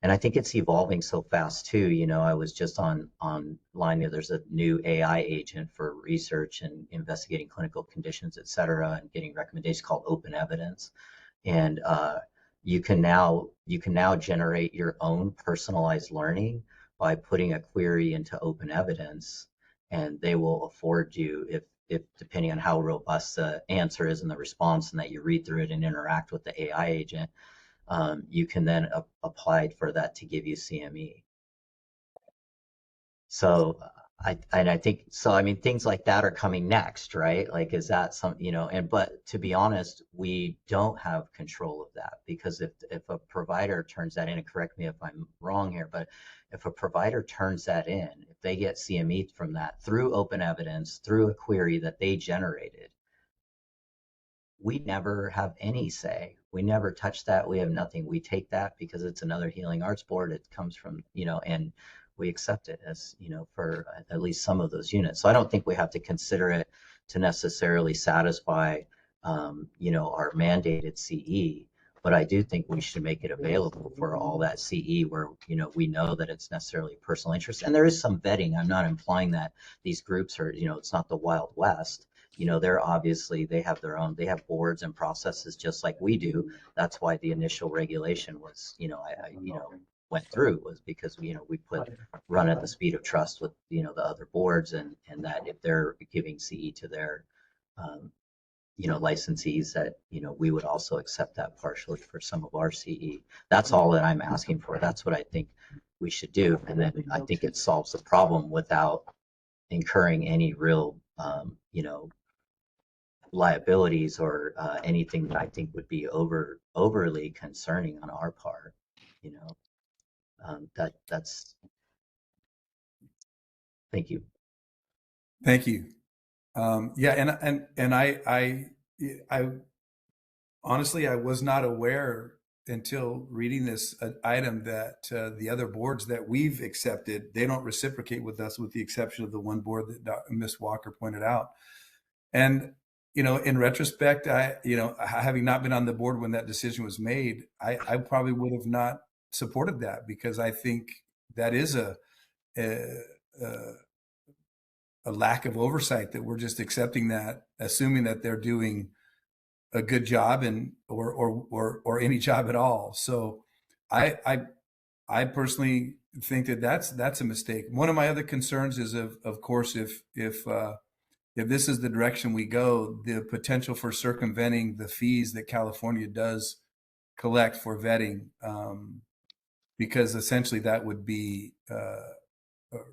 And I think it's evolving so fast too. I was just online. There's a new AI agent for research and investigating clinical conditions, et cetera, and getting recommendations called Open Evidence. And you can now generate your own personalized learning by putting a query into Open Evidence, and they will afford you, if depending on how robust the answer is and the response, and that you read through it and interact with the AI agent, you can then apply for that to give you CME. So I think, so I mean, things like that are coming next, right? Like, is that some, but to be honest, we don't have control of that, because if a provider turns that in, and correct me if I'm wrong here, but if a provider turns that in, if they get CME from that through Open Evidence, through a query that they generated, we never have any say. We never touch that. We have nothing. We take that because it's another healing arts board. It comes from, and we accept it as, for at least some of those units. So I don't think we have to consider it to necessarily satisfy, our mandated CE, but I do think we should make it available for all that CE where, we know that it's necessarily personal interest. And there is some vetting. I'm not implying that these groups are, it's not the Wild West. They're obviously, they have boards and processes just like we do. That's why the initial regulation was, went through, was because, we put run at the speed of trust with, the other boards, and that if they're giving CE to their, licensees, that, we would also accept that partially for some of our CE. That's all that I'm asking for. That's what I think we should do. And then I think it solves the problem without incurring any real, liabilities or anything that I think would be overly concerning on our part. That's. Thank you. Thank you. Yeah, and I honestly, I was not aware until reading this item that the other boards that we've accepted, they don't reciprocate with us, with the exception of the one board that Ms. Walker pointed out. And in retrospect, having not been on the board when that decision was made, I probably would have not supported that, because I think that is a, a lack of oversight, that we're just accepting that, assuming that they're doing a good job and or any job at all. So I personally think that that's a mistake. One of my other concerns is of course if this is the direction we go, the potential for circumventing the fees that California does collect for vetting, because essentially that would be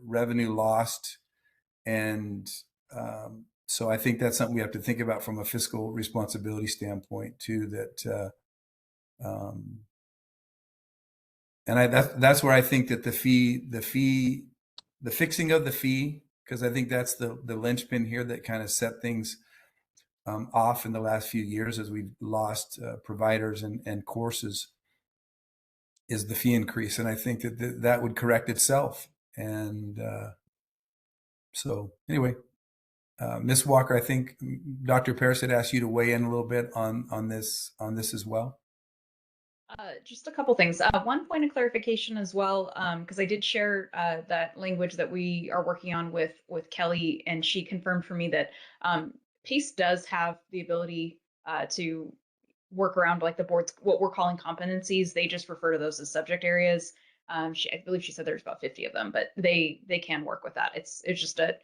revenue lost. And so I think that's something we have to think about from a fiscal responsibility standpoint too. And that's where I think that the fixing of the fee, because I think that's the linchpin here that kind of set things off in the last few years as we've lost providers and courses, is the fee increase. And I think that that would correct itself. And so anyway, Ms. Walker, I think Dr. Paris had asked you to weigh in a little bit on this as well. Just a couple things. One point of clarification as well, because I did share that language that we are working on with Kelly, and she confirmed for me that PACE does have the ability to work around like the board's what we're calling competencies. They just refer to those as subject areas. I believe she said there's about 50 of them, but they can work with that. It's just a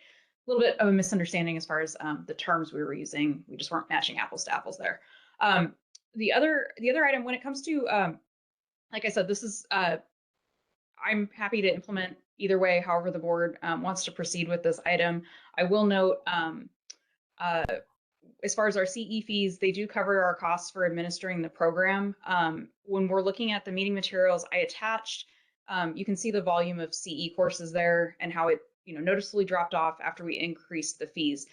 little bit of a misunderstanding as far as the terms we were using. We just weren't matching apples to apples there. The other item, when it comes to like I said, this is I'm happy to implement either way, however the board wants to proceed with this item. I will note as far as our CE fees, they do cover our costs for administering the program. When we're looking at the meeting materials I attached, you can see the volume of CE courses there and how it noticeably dropped off after we increased the fees.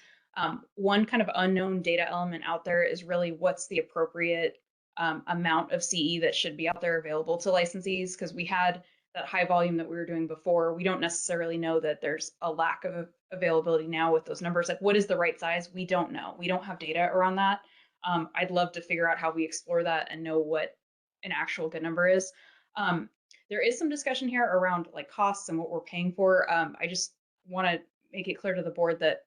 One kind of unknown data element out there is really what's the appropriate amount of CE that should be out there available to licensees, because we had that high volume that we were doing before. We don't necessarily know that there's a lack of availability now with those numbers. Like, what is the right size? We don't know. We don't have data around that. I'd love to figure out how we explore that and know what an actual good number is. There is some discussion here around like costs and what we're paying for. I just want to make it clear to the board that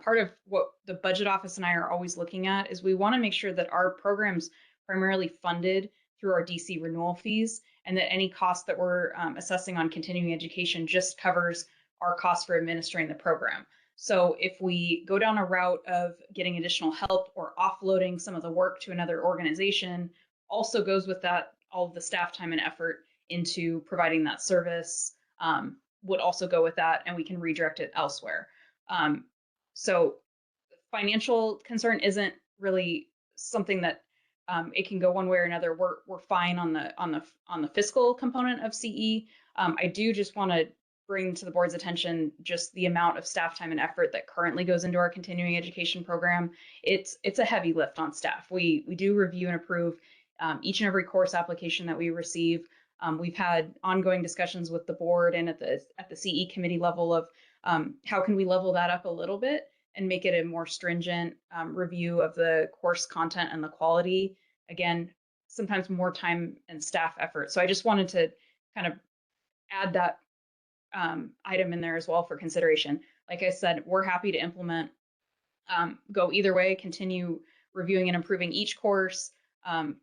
part of what the budget office and I are always looking at is we want to make sure that our program's primarily funded through our DC renewal fees, and that any cost that we're assessing on continuing education just covers our cost for administering the program. So if we go down a route of getting additional help or offloading some of the work to another organization, also goes with that, all of the staff time and effort into providing that service would also go with that, and we can redirect it elsewhere. So financial concern isn't really something that it can go one way or another. We're fine on the fiscal component of CE. I do just want to bring to the board's attention just the amount of staff time and effort that currently goes into our continuing education program. It's a heavy lift on staff. We do review and approve each and every course application that we receive. We've had ongoing discussions with the board and at the CE committee level of how can we level that up a little bit and make it a more stringent review of the course content and the quality. Again, sometimes more time and staff effort. So I just wanted to kind of add that item in there as well for consideration. Like I said, we're happy to implement, go either way, continue reviewing and improving each course,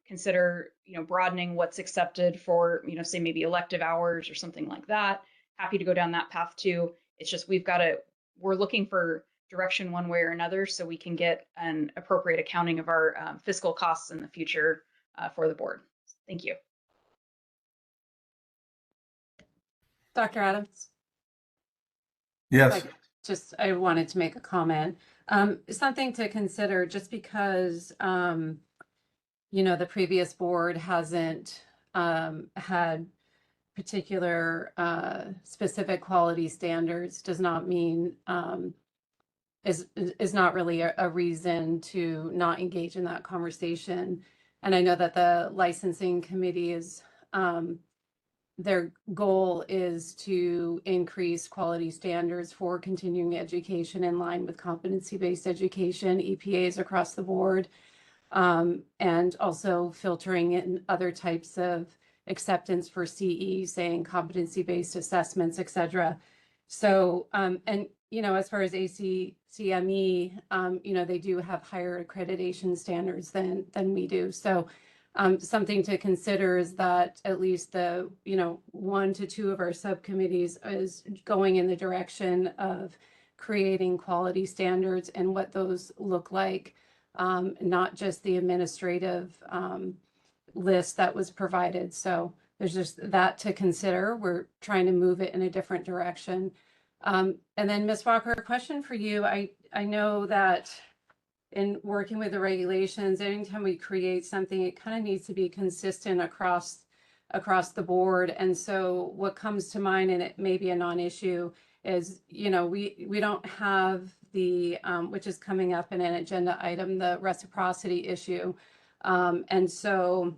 consider, broadening what's accepted for, say maybe elective hours or something like that. Happy to go down that path too. It's just, we're looking for direction one way or another so we can get an appropriate accounting of our fiscal costs in the future for the board. Thank you. Dr. Adams? Yes. I wanted to make a comment. Something to consider, just because, the previous board hasn't had particular specific quality standards, does not mean is not really a reason to not engage in that conversation. And I know that the licensing committee is their goal is to increase quality standards for continuing education in line with competency-based education, EPAs across the board, and also filtering in other types of acceptance for CE, saying competency-based assessments, et cetera. So, and, you know, as far as ACCME, you know, they do have higher accreditation standards than we do. So, something to consider is that at least the, you know, 1 to 2 of our subcommittees is going in the direction of creating quality standards and what those look like, not just the administrative list that was provided. So there's just that to consider. We're trying to move it in a different direction. And then Ms. Walker, a question for you. I know that in working with the regulations, anytime we create something, it kind of needs to be consistent across the board. And so what comes to mind, and it may be a non-issue, is, you know, we don't have the, which is coming up in an agenda item, the reciprocity issue. And so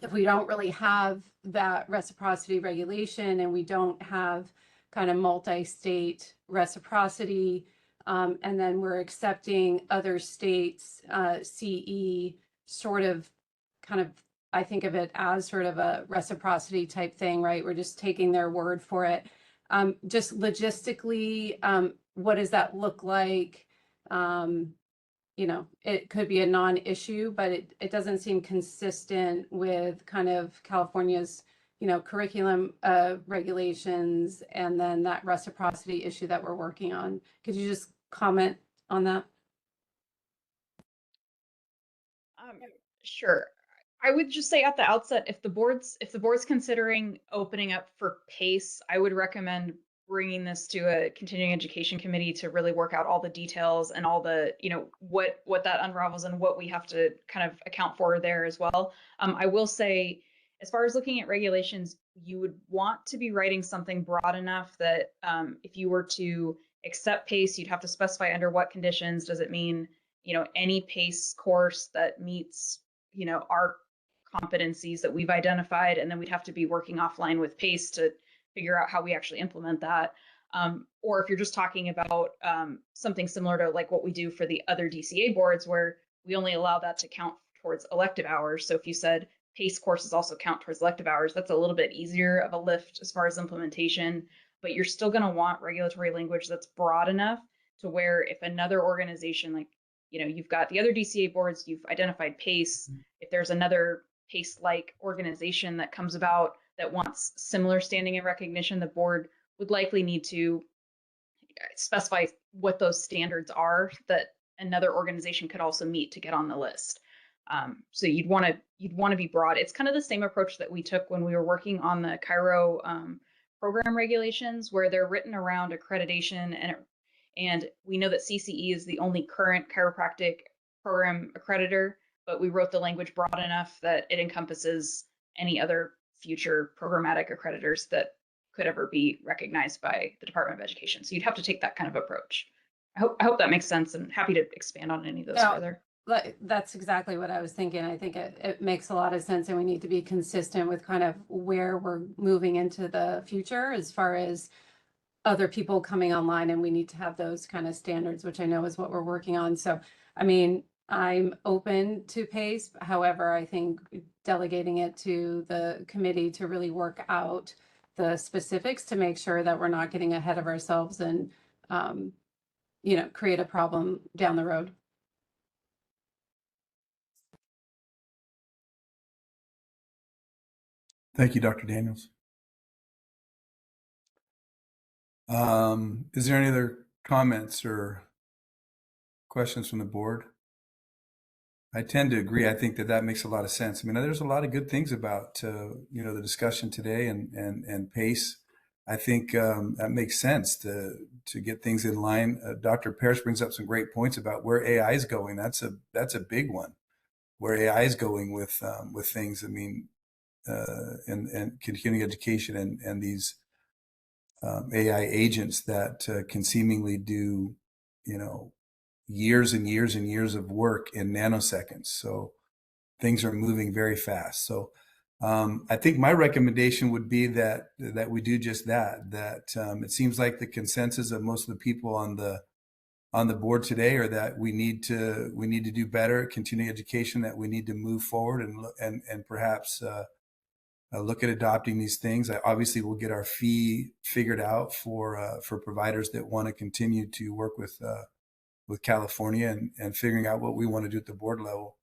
if we don't really have that reciprocity regulation and we don't have kind of multi-state reciprocity, and then we're accepting other states' CE sort of kind of, I think of it as sort of a reciprocity type thing, right? We're just taking their word for it. Just logistically, what does that look like? You know, it could be a non-issue, but it doesn't seem consistent with kind of California's, you know, curriculum regulations and then that reciprocity issue that we're working on. Could you just comment on that? Sure. I would just say at the outset, if the board's considering opening up for PACE, I would recommend bringing this to a continuing education committee to really work out all the details and all the, you know, what that unravels and what we have to kind of account for there as well. I will say, as far as looking at regulations, you would want to be writing something broad enough that if you were to accept PACE, you'd have to specify under what conditions. Does it mean, you know, any PACE course that meets, you know, our competencies that we've identified, and then we'd have to be working offline with PACE to figure out how we actually implement that. Or if you're just talking about something similar to like what we do for the other DCA boards, where we only allow that to count towards elective hours. So if you said PACE courses also count towards elective hours, that's a little bit easier of a lift as far as implementation, but you're still going to want regulatory language that's broad enough to where if another organization, like, you know, you've got the other DCA boards, you've identified PACE, if there's another PACE-like organization that comes about that wants similar standing and recognition, the board would likely need to specify what those standards are that another organization could also meet to get on the list. So you'd want to be broad. It's kind of the same approach that we took when we were working on the Chiro program regulations, where they're written around accreditation, and we know that CCE is the only current chiropractic program accreditor, but we wrote the language broad enough that it encompasses any other future programmatic accreditors that could ever be recognized by the Department of Education. So you'd have to take that kind of approach. I hope that makes sense, and happy to expand on any of those further. That's exactly what I was thinking. I think it makes a lot of sense, and we need to be consistent with kind of where we're moving into the future as far as other people coming online, and we need to have those kind of standards, which I know is what we're working on. So, I mean, I'm open to PACE. However, I think delegating it to the committee to really work out the specifics to make sure that we're not getting ahead of ourselves and, you know, create a problem down the road. Thank you, Dr. Daniels. Is there any other comments or questions from the board? I tend to agree. I think that makes a lot of sense. I mean, there's a lot of good things about you know, the discussion today and PACE. I think that makes sense to get things in line. Dr. Parrish brings up some great points about where AI is going. That's a big one. Where AI is going with things. I mean, and continuing education and these AI agents that can seemingly do, you know, years and years and years of work in nanoseconds. So things are moving very fast. So I think my recommendation would be that we do just that. That it seems like the consensus of most of the people on the board today are that we need to do better at continuing education. That we need to move forward and perhaps look at adopting these things. I obviously will get our fee figured out for providers that want to continue to work with California and figuring out what we want to do at the board level.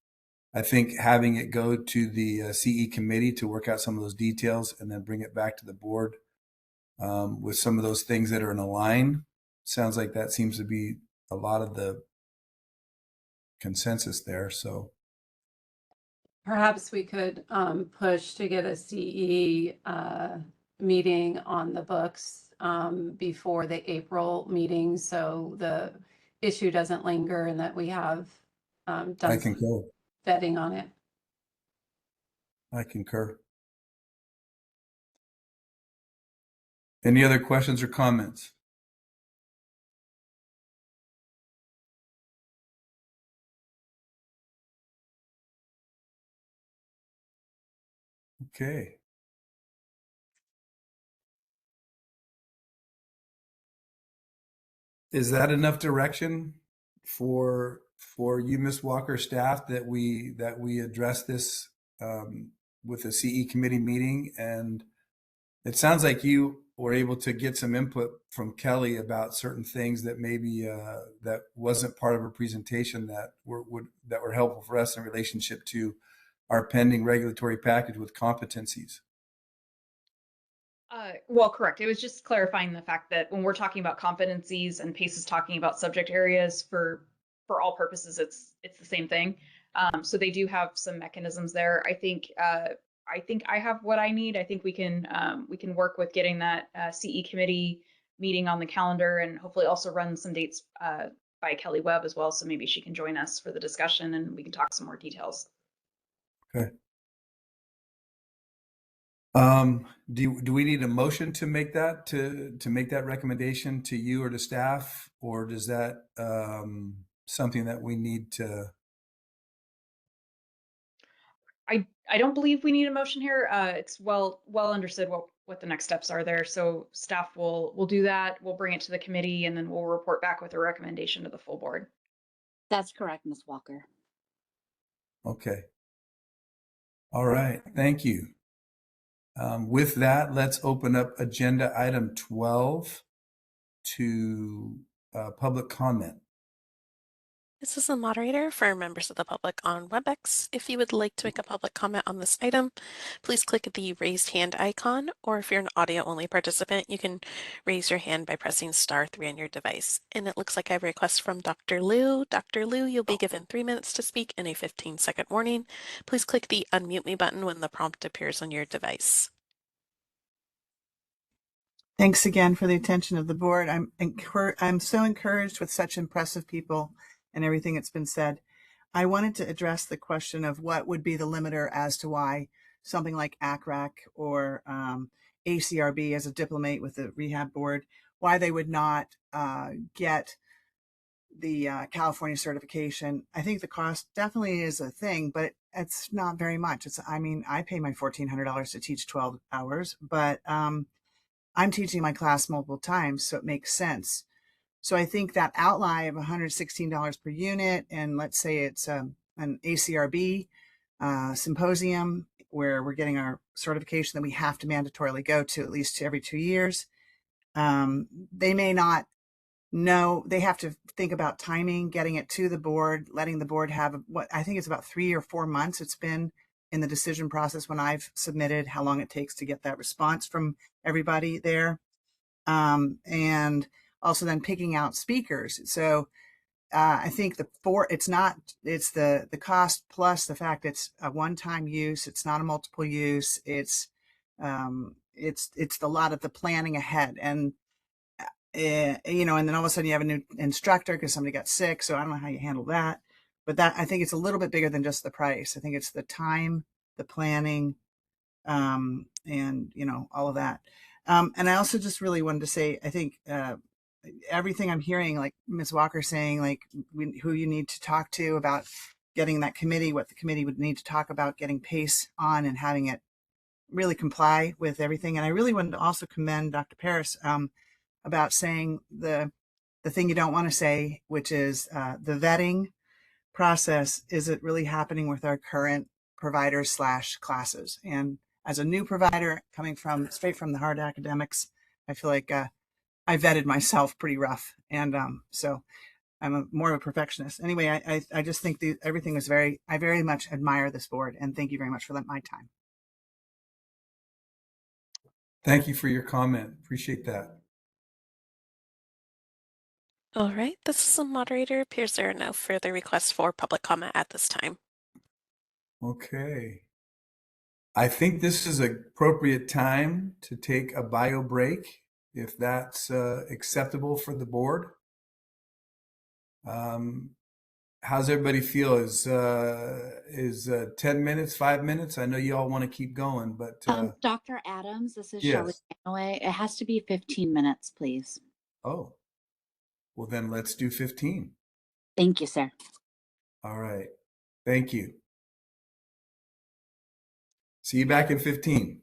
I think having it go to the CE committee to work out some of those details and then bring it back to the board with some of those things that are in a line, sounds like that seems to be a lot of the consensus there. So Perhaps we could push to get a CE meeting on the books before the April meeting, so the issue doesn't linger and that we have I done some concur. vetting on it. I concur. Any other questions or comments? Okay. Is that enough direction for you, Ms. Walker, staff, that we address this with a CE committee meeting? And it sounds like you were able to get some input from Kelly about certain things that maybe that wasn't part of her presentation that were helpful for us in relationship to our pending regulatory package with competencies. Well, correct. It was just clarifying the fact that when we're talking about competencies and PACE is talking about subject areas, for all purposes, it's the same thing. So they do have some mechanisms there. I think I have what I need. I think we can work with getting that CE committee meeting on the calendar, and hopefully also run some dates by Kelly Webb as well. So maybe she can join us for the discussion and we can talk some more details. Okay. Do we need a motion to make that recommendation to you or to staff, or does that something that we need to? I don't believe we need a motion here. It's well understood what the next steps are there. So staff will do that. We'll bring it to the committee and then we'll report back with a recommendation to the full board. That's correct, Ms. Walker. Okay. All right. Thank you. With that, let's open up agenda item 12 to public comment. This is the moderator for members of the public on WebEx. If you would like to make a public comment on this item, please click the raised hand icon, or if you're an audio-only participant, you can raise your hand by pressing *3 on your device. And it looks like I have a request from Dr. Liu. Dr. Liu, you'll be given 3 minutes to speak and a 15-second warning. Please click the unmute me button when the prompt appears on your device. Thanks again for the attention of the board. I'm so encouraged with such impressive people and everything that's been said. I wanted to address the question of what would be the limiter as to why something like ACRAC or ACRB as a diplomate with the rehab board, why they would not get the California certification. I think the cost definitely is a thing, but it's not very much. I pay my $1,400 to teach 12 hours, but I'm teaching my class multiple times, so it makes sense. So I think that outlay of $116 per unit, and let's say it's an ACRB symposium where we're getting our certification that we have to mandatorily go to at least every 2 years. They may not know, they have to think about timing, getting it to the board, letting the board have what I think it's about 3 or 4 months. It's been in the decision process when I've submitted how long it takes to get that response from everybody there. And also then picking out speakers. So I think it's the cost plus the fact it's a one-time use. It's not a multiple use. It's a lot of the planning ahead. And and then all of a sudden you have a new instructor because somebody got sick. So I don't know how you handle that. But that, I think it's a little bit bigger than just the price. I think it's the time, the planning, and all of that. And I also just really wanted to say, I think everything I'm hearing, like Ms. Walker saying, like who you need to talk to about getting that committee, what the committee would need to talk about getting PACE on and having it really comply with everything. And I really wanted to also commend Dr. Paris about saying the thing you don't want to say, which is the vetting process. Is it really happening with our current providers / classes? And as a new provider coming from straight from the hard academics, I feel like I vetted myself pretty rough. And so I'm more of a perfectionist. Anyway, I just think everything was I very much admire this board, and thank you very much for my time. Thank you for your comment. Appreciate that. All right, this is the moderator. Appears there are no further requests for public comment at this time. Okay. I think this is an appropriate time to take a bio break, if that's acceptable for the board. How's everybody feel? Is 10 minutes, 5 minutes? I know you all want to keep going, but Dr. Adams, this is yes. Shelley Manaway. It has to be 15 minutes, please. Oh, well then let's do 15. Thank you, sir. All right. Thank you. See you back in 15.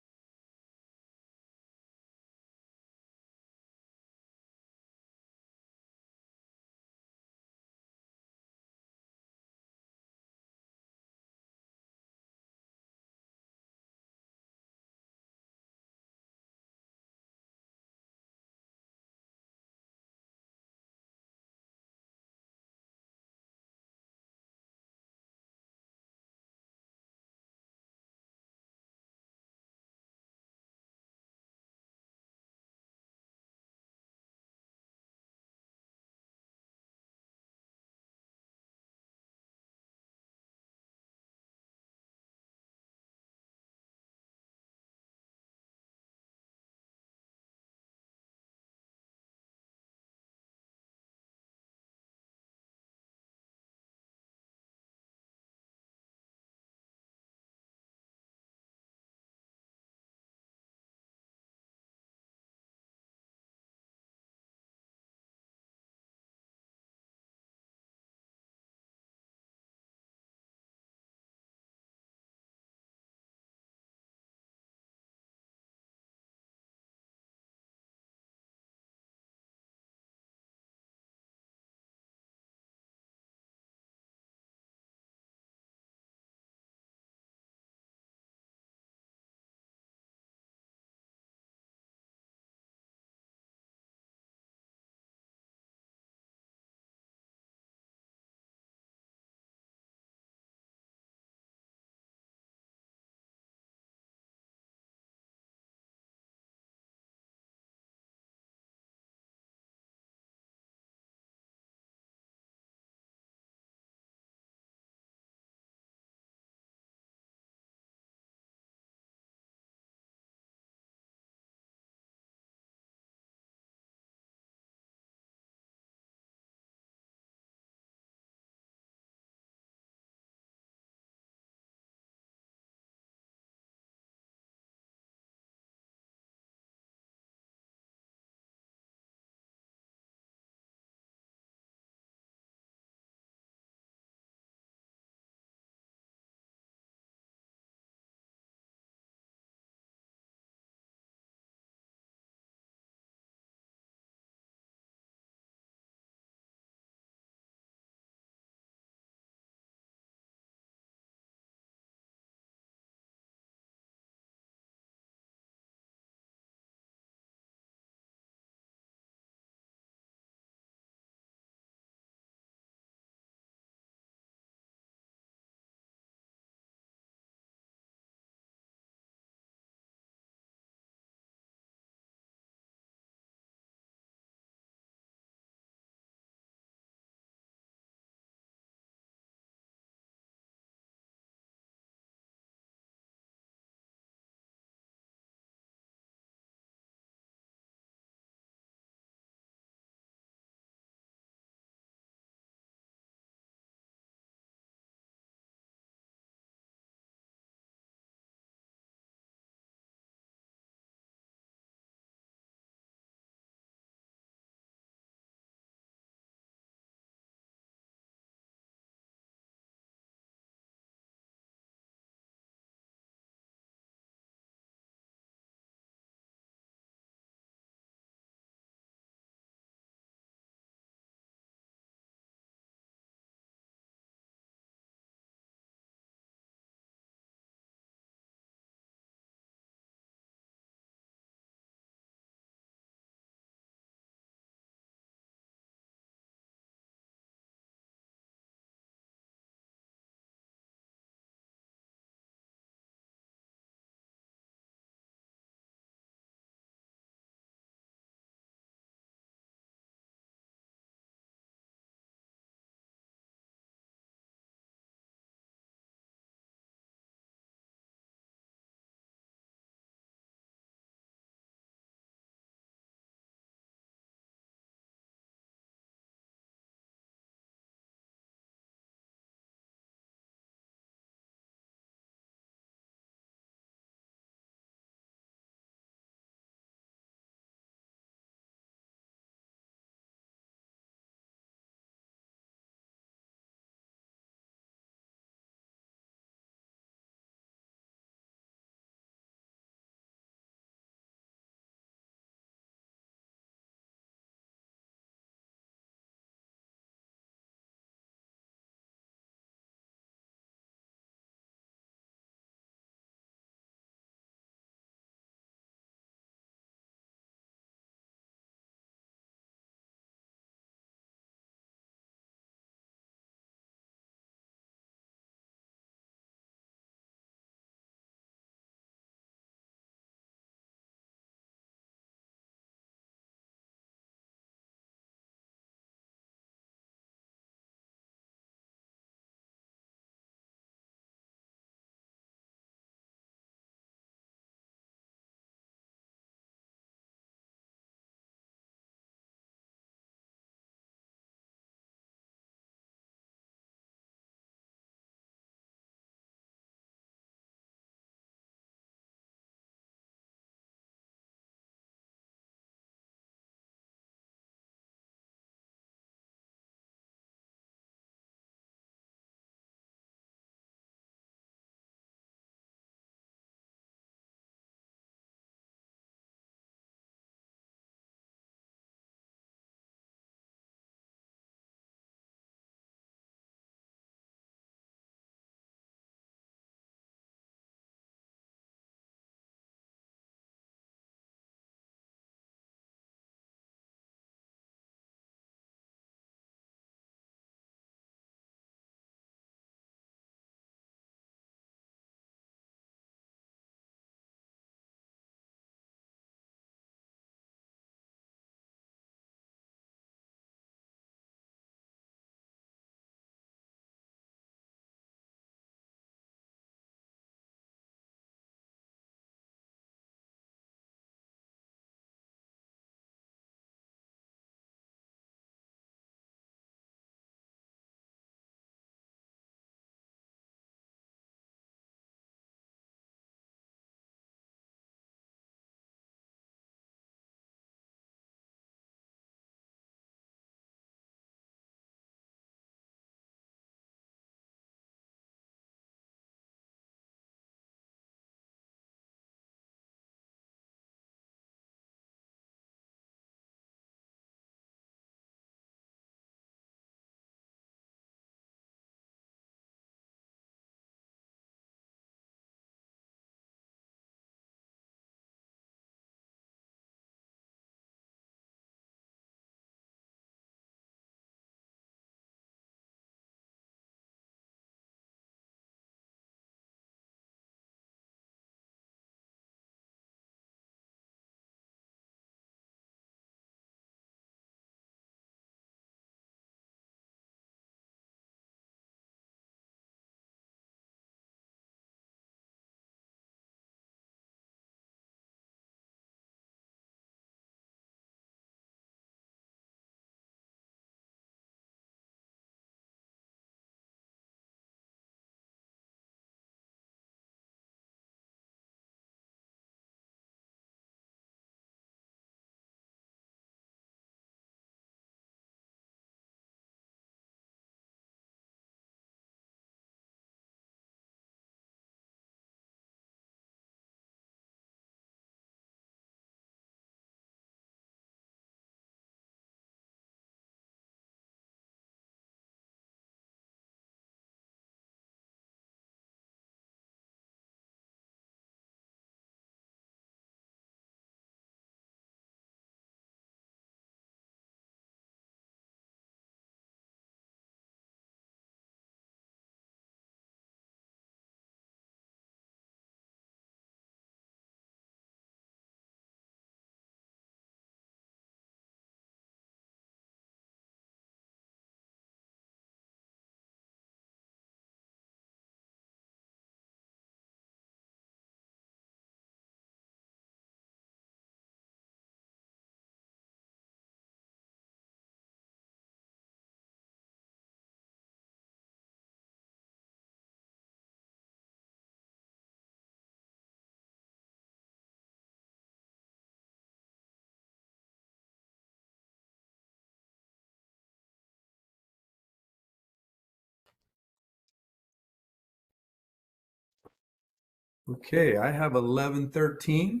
Okay, I have 11:13.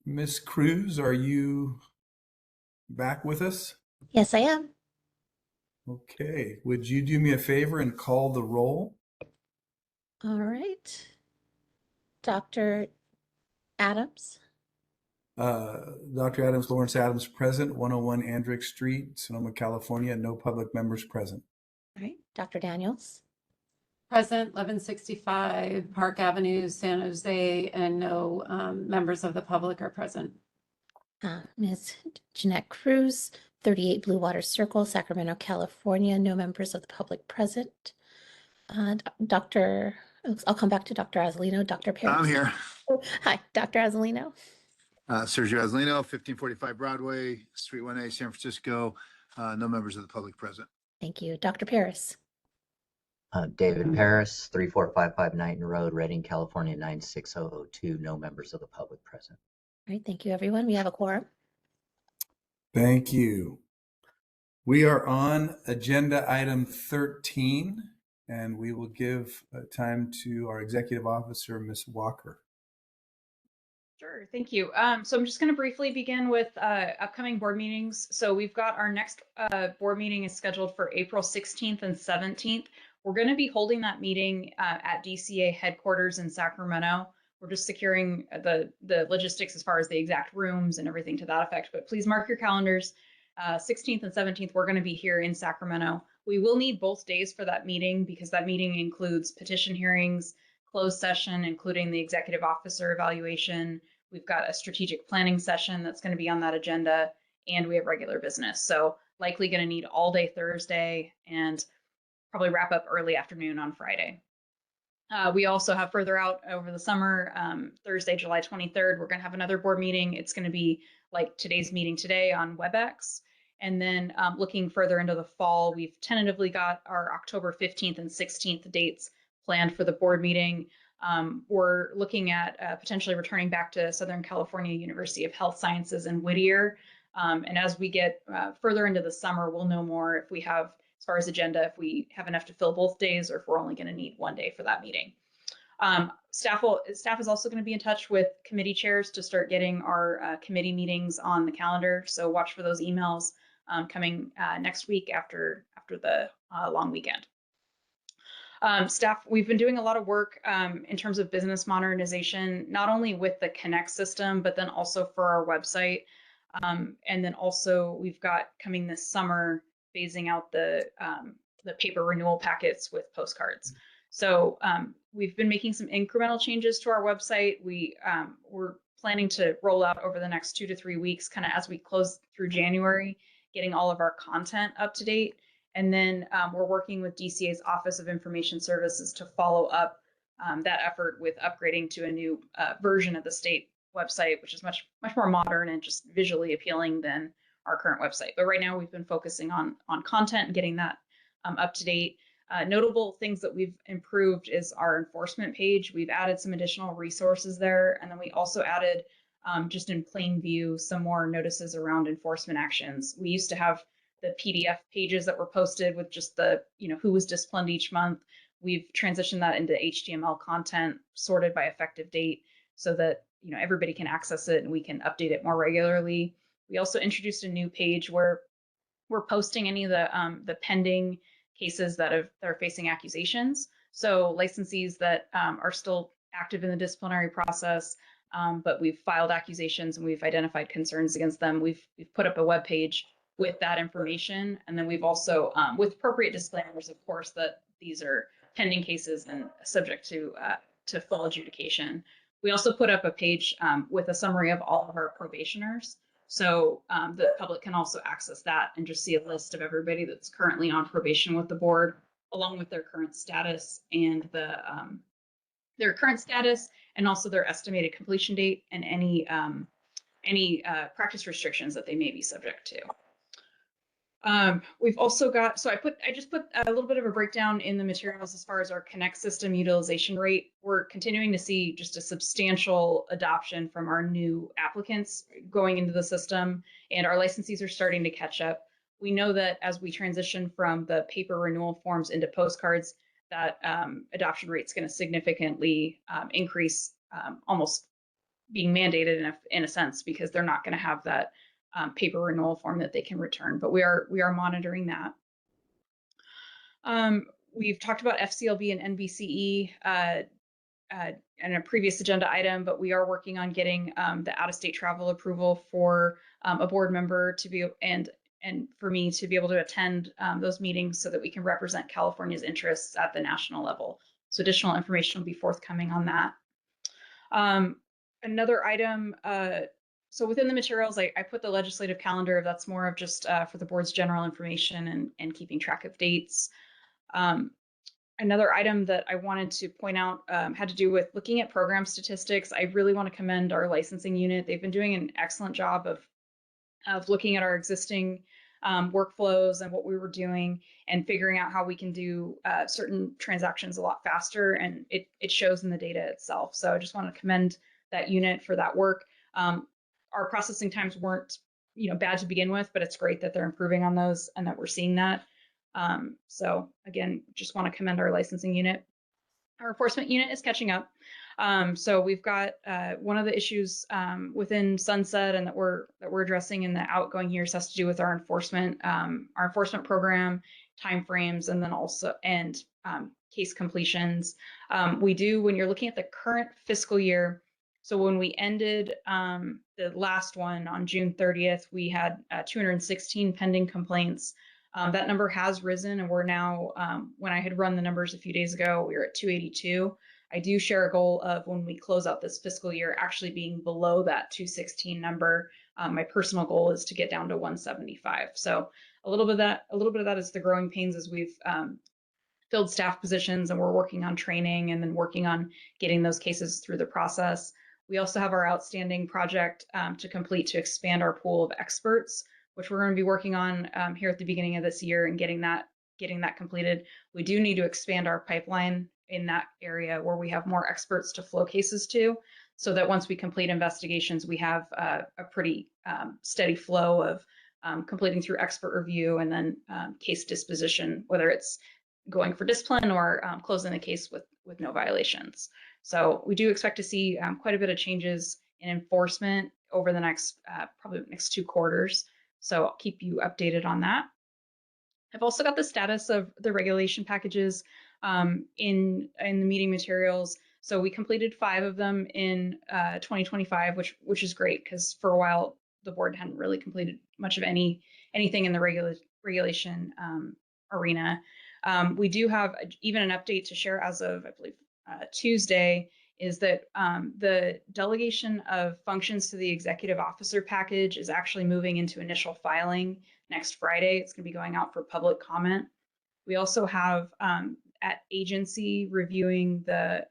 Miss Cruz, are you back with us? Yes, I am. Okay, would you do me a favor and call the roll? All right. Dr. Adams. Dr. Adams, Lawrence Adams, present, 101 Andrick Street, Sonoma, California. No public members present. All right. Dr. Daniels. Present, 1165 Park Avenue, San Jose, and no members of the public are present. Ms. Jeanette Cruz, 38 Blue Water Circle, Sacramento, California. No members of the public present. I'll come back to Dr. Azzolino. Dr. Paris. I'm here. Oh, hi, Dr. Azzolino. Sergio Azzolino, 1545 Broadway, Suite 1A, San Francisco. No members of the public present. Thank you. Dr. Paris. David Paris, 3455 Knighton Road, Redding, California, 96002. No members of the public present. All right. Thank you, everyone. We have a quorum. Thank you. We are on agenda item 13, and we will give time to our executive officer, Ms. Walker. Sure, thank you. So I'm just going to briefly begin with upcoming board meetings. So we've got our next board meeting is scheduled for April 16th and 17th. We're going to be holding that meeting at DCA headquarters in Sacramento. We're just securing the logistics as far as the exact rooms and everything to that effect. But please mark your calendars. 16th and 17th, we're going to be here in Sacramento. We will need both days for that meeting because that meeting includes petition hearings, closed session, including the executive officer evaluation. We've got a strategic planning session that's going to be on that agenda, and we have regular business. So likely going to need all day Thursday and probably wrap up early afternoon on Friday. We also have further out over the summer, Thursday, July 23rd, we're going to have another board meeting. It's going to be like today's meeting today on WebEx. And then looking further into the fall, we've tentatively got our October 15th and 16th dates planned for the board meeting. We're looking at potentially returning back to Southern California University of Health Sciences in Whittier. And as we get further into the summer, we'll know more if we have, as far as agenda, if we have enough to fill both days or if we're only going to need one day for that meeting. Staff is also going to be in touch with committee chairs to start getting our committee meetings on the calendar. So watch for those emails coming next week after the long weekend. Staff, we've been doing a lot of work in terms of business modernization, not only with the Connect system, but then also for our website. And then also we've got coming this summer, phasing out the paper renewal packets with postcards. So we've been making some incremental changes to our website. We're planning to roll out over the next 2 to 3 weeks, kind of as we close through January, getting all of our content up to date. And then we're working with DCA's Office of Information Services to follow up that effort with upgrading to a new version of the state website, which is much more modern and just visually appealing than our current website. But right now we've been focusing on content and getting that up to date. Notable things that we've improved is our enforcement page. We've added some additional resources there. And then we also added just in plain view some more notices around enforcement actions. We used to have the PDF pages that were posted with just the, who was disciplined each month. We've transitioned that into HTML content sorted by effective date so that, everybody can access it and we can update it more regularly. We also introduced a new page where we're posting any of the pending cases that are facing accusations. So licensees that are still active in the disciplinary process, but we've filed accusations and we've identified concerns against them. We've put up a web page with that information. And then we've also, with appropriate disclaimers, of course, that these are pending cases and subject to full adjudication. We also put up a page with a summary of all of our probationers. So the public can also access that and just see a list of everybody that's currently on probation with the board, along with their current status and their current status and also their estimated completion date and any practice restrictions that they may be subject to. We've also got, I just put a little bit of a breakdown in the materials as far as our Connect system utilization rate. We're continuing to see just a substantial adoption from our new applicants going into the system, and our licensees are starting to catch up. We know that as we transition from the paper renewal forms into postcards, that adoption rate is going to significantly increase, almost being mandated in a sense, because they're not going to have that paper renewal form that they can return. But we are monitoring that. We've talked about FCLB and NBCE in a previous agenda item, but we are working on getting the out-of-state travel approval for a board member to be and for me to be able to attend those meetings so that we can represent California's interests at the national level. So additional information will be forthcoming on that. Another item, so within the materials, I put the legislative calendar. That's more of just for the board's general information and keeping track of dates. Another item that I wanted to point out had to do with looking at program statistics. I really want to commend our licensing unit. They've been doing an excellent job of looking at our existing workflows and what we were doing and figuring out how we can do certain transactions a lot faster, and it shows in the data itself. So I just want to commend that unit for that work. Our processing times weren't bad to begin with, but it's great that they're improving on those and that we're seeing that. So again, just want to commend our licensing unit. Our enforcement unit is catching up. So we've got one of the issues within Sunset and that we're addressing in the outgoing years has to do with our enforcement program, timeframes, and then also case completions. We do, when you're looking at the current fiscal year, so when we ended the last one on June 30th, we had 216 pending complaints. That number has risen, and we're now, when I had run the numbers a few days ago, we were at 282. I do share a goal of when we close out this fiscal year actually being below that 216 number. My personal goal is to get down to 175. So a little bit of that is the growing pains as we've filled staff positions and we're working on training and then working on getting those cases through the process. We also have our outstanding project to complete to expand our pool of experts, which we're going to be working on here at the beginning of this year and getting that completed. We do need to expand our pipeline in that area where we have more experts to flow cases to, so that once we complete investigations, we have a pretty steady flow of completing through expert review and then case disposition, whether it's going for discipline or closing the case with no violations. So we do expect to see quite a bit of changes in enforcement over the next probably the next 2 quarters. So I'll keep you updated on that. I've also got the status of the regulation packages in the meeting materials. So we completed 5 of them in 2025, which is great because for a while the board hadn't really completed much of anything in the regulation arena. We do have even an update to share as of, I believe, Tuesday, is that the delegation of functions to the executive officer package is actually moving into initial filing next Friday. It's going to be going out for public comment. We also have at agency reviewing the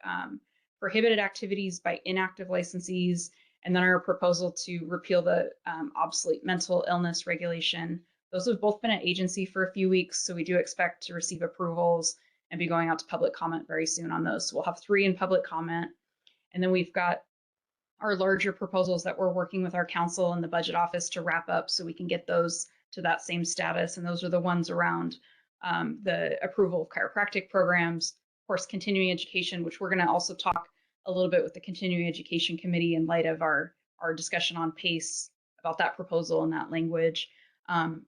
prohibited activities by inactive licensees, and then our proposal to repeal the obsolete mental illness regulation. Those have both been at agency for a few weeks, so we do expect to receive approvals and be going out to public comment very soon on those. So we'll have 3 in public comment. And then we've got our larger proposals that we're working with our council and the budget office to wrap up so we can get those to that same status. And those are the ones around the approval of chiropractic programs, of course, continuing education, which we're going to also talk a little bit with the continuing education committee in light of our discussion on PACE about that proposal and that language.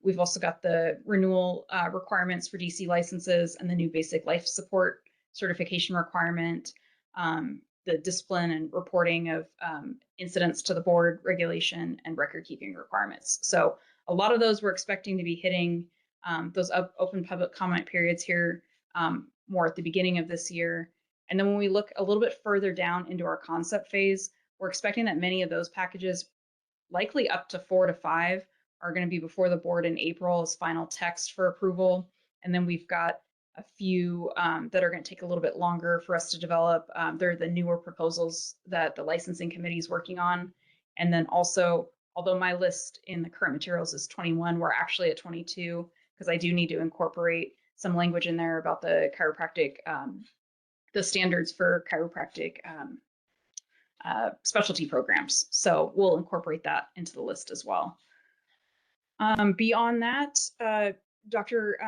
We've also got the renewal requirements for DC licenses and the new basic life support certification requirement, the discipline and reporting of incidents to the board regulation and record keeping requirements. So a lot of those we're expecting to be hitting those open public comment periods here more at the beginning of this year. And then when we look a little bit further down into our concept phase, we're expecting that many of those packages, likely up to 4 to 5, are going to be before the board in April as final text for approval. And then we've got a few that are going to take a little bit longer for us to develop. They're the newer proposals that the licensing committee is working on. And then also, although my list in the current materials is 21, we're actually at 22 because I do need to incorporate some language in there about the chiropractic, the standards for chiropractic specialty programs. So we'll incorporate that into the list as well. Beyond that, Dr.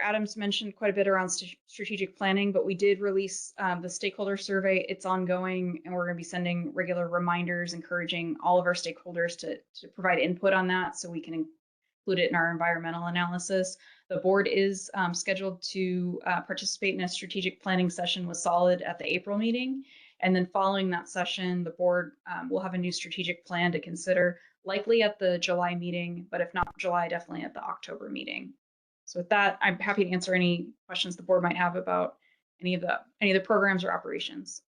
Adams mentioned quite a bit around strategic planning, but we did release the stakeholder survey. It's ongoing, and we're going to be sending regular reminders, encouraging all of our stakeholders to provide input on that so we can include it in our environmental analysis. The board is scheduled to participate in a strategic planning session with Solid at the April meeting. And then following that session, the board will have a new strategic plan to consider, likely at the July meeting, but if not July, definitely at the October meeting. So with that, I'm happy to answer any questions the board might have about any of the programs or operations.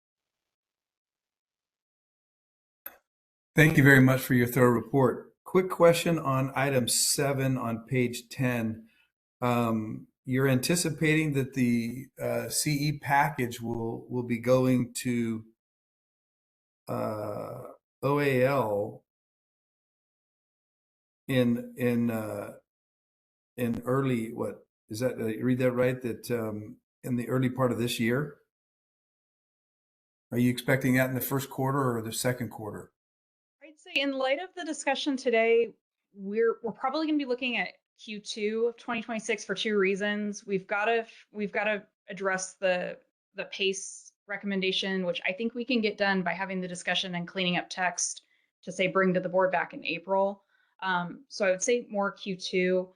Thank you very much for your thorough report. Quick question on item 7 on page 10. You're anticipating that the CE package will be going to OAL in early, what is that? Did I read that right? That in the early part of this year? Are you expecting that in the first quarter or the second quarter? I'd say in light of the discussion today, we're probably going to be looking at Q2 of 2026 for 2 reasons. We've got to address the PACE recommendation, which I think we can get done by having the discussion and cleaning up text to say bring to the board back in April. So I would say more Q2.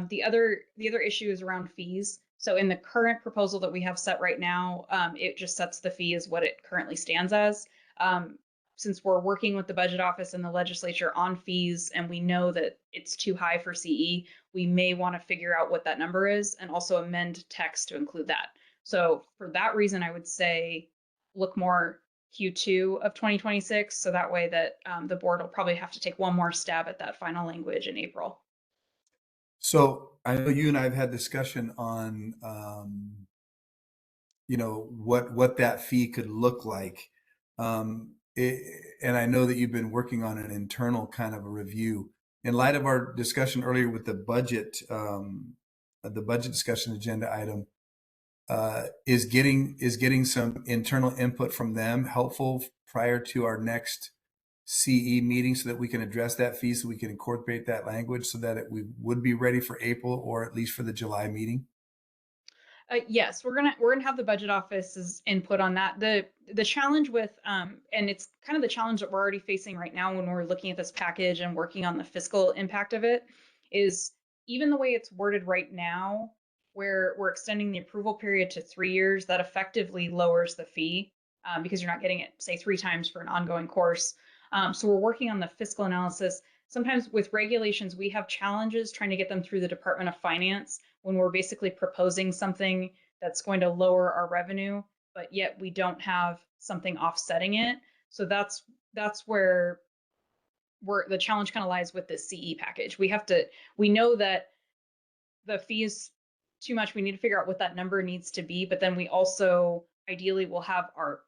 The other issue is around fees. So in the current proposal that we have set right now, it just sets the fee as what it currently stands as. Since we're working with the budget office and the legislature on fees, and we know that it's too high for CE, we may want to figure out what that number is and also amend text to include that. So for that reason, I would say look more Q2 of 2026. So that way that the board will probably have to take one more stab at that final language in April. So I know you and I have had discussion on, what that fee could look like. And I know that you've been working on an internal kind of a review. In light of our discussion earlier with the budget discussion agenda item, is getting some internal input from them helpful prior to our next CE meeting so that we can address that fee, so we can incorporate that language so that we would be ready for April or at least for the July meeting? Yes, we're gonna have the budget office's input on that. The challenge with and it's kind of the challenge that we're already facing right now when we're looking at this package and working on the fiscal impact of it, is even the way it's worded right now, where we're extending the approval period to 3 years, that effectively lowers the fee because you're not getting it, say, 3 times for an ongoing course. So we're working on the fiscal analysis. Sometimes with regulations, we have challenges trying to get them through the Department of Finance when we're basically proposing something that's going to lower our revenue, but yet we don't have something offsetting it. So that's where the challenge kind of lies with the CE package. We know that the fee is too much. We need to figure out what that number needs to be, but then we also ideally will have our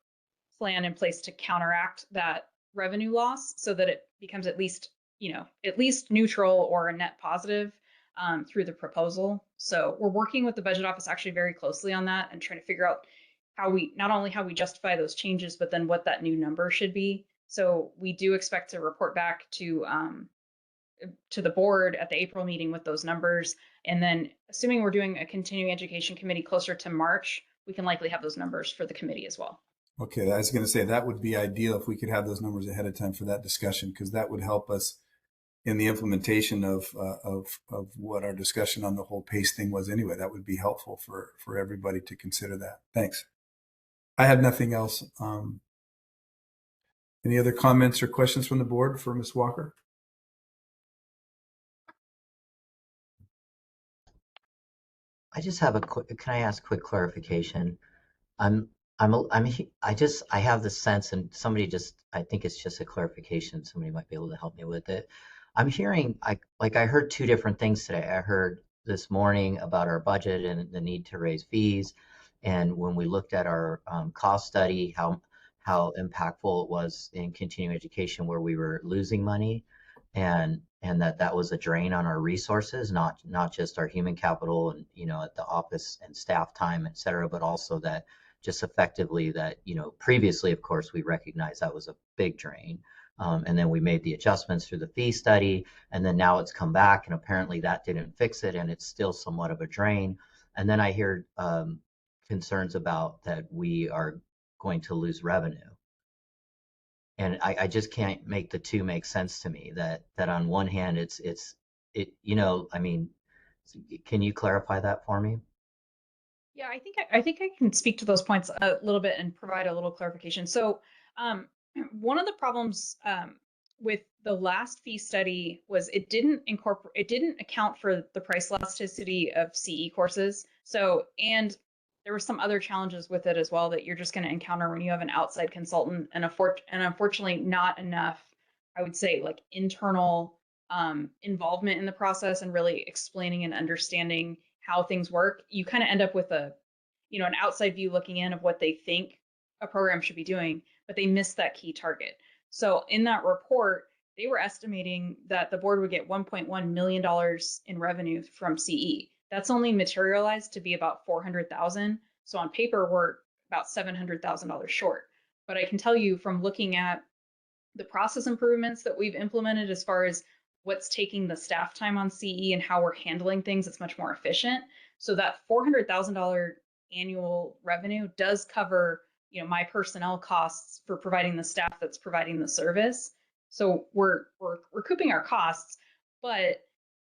plan in place to counteract that revenue loss so that it becomes at least neutral or a net positive through the proposal. So we're working with the budget office actually very closely on that and trying to figure out not only how we justify those changes, but then what that new number should be. So we do expect to report back to the board at the April meeting with those numbers. And then assuming we're doing a continuing education committee closer to March, we can likely have those numbers for the committee as well. Okay, I was going to say that would be ideal if we could have those numbers ahead of time for that discussion, because that would help us in the implementation of what our discussion on the whole PACE thing was anyway. That would be helpful for everybody to consider that. Thanks. I have nothing else. Any other comments or questions from the board for Ms. Walker? I just have can I ask quick clarification? I have the sense, and I think it's just a clarification. Somebody might be able to help me with it. I'm hearing, I heard 2 different things today. I heard this morning about our budget and the need to raise fees. And when we looked at our cost study, how impactful it was in continuing education where we were losing money, and that was a drain on our resources, not just our human capital and, at the office and staff time, et cetera, but also that just effectively that, previously, of course, we recognized that was a big drain. And then we made the adjustments through the fee study, and then now it's come back, and apparently that didn't fix it, and it's still somewhat of a drain. And then I hear concerns about that we are going to lose revenue. And I just can't make the two make sense to me. That on one hand, I mean, can you clarify that for me? Yeah, I think I can speak to those points a little bit and provide a little clarification. So, one of the problems with the last fee study was it didn't account for the price elasticity of CE courses. So, and there were some other challenges with it as well that you're just going to encounter when you have an outside consultant, and unfortunately not enough, I would say, like internal involvement in the process and really explaining and understanding how things work. You kind of end up with an outside view looking in of what they think a program should be doing, but they missed that key target. So in that report, they were estimating that the board would get $1.1 million in revenue from CE. That's only materialized to be about 400,000. So on paper, we're about $700,000 short. But I can tell you from looking at the process improvements that we've implemented as far as what's taking the staff time on CE and how we're handling things, it's much more efficient. So that $400,000 annual revenue does cover, my personnel costs for providing the staff that's providing the service. So we're recouping our costs, but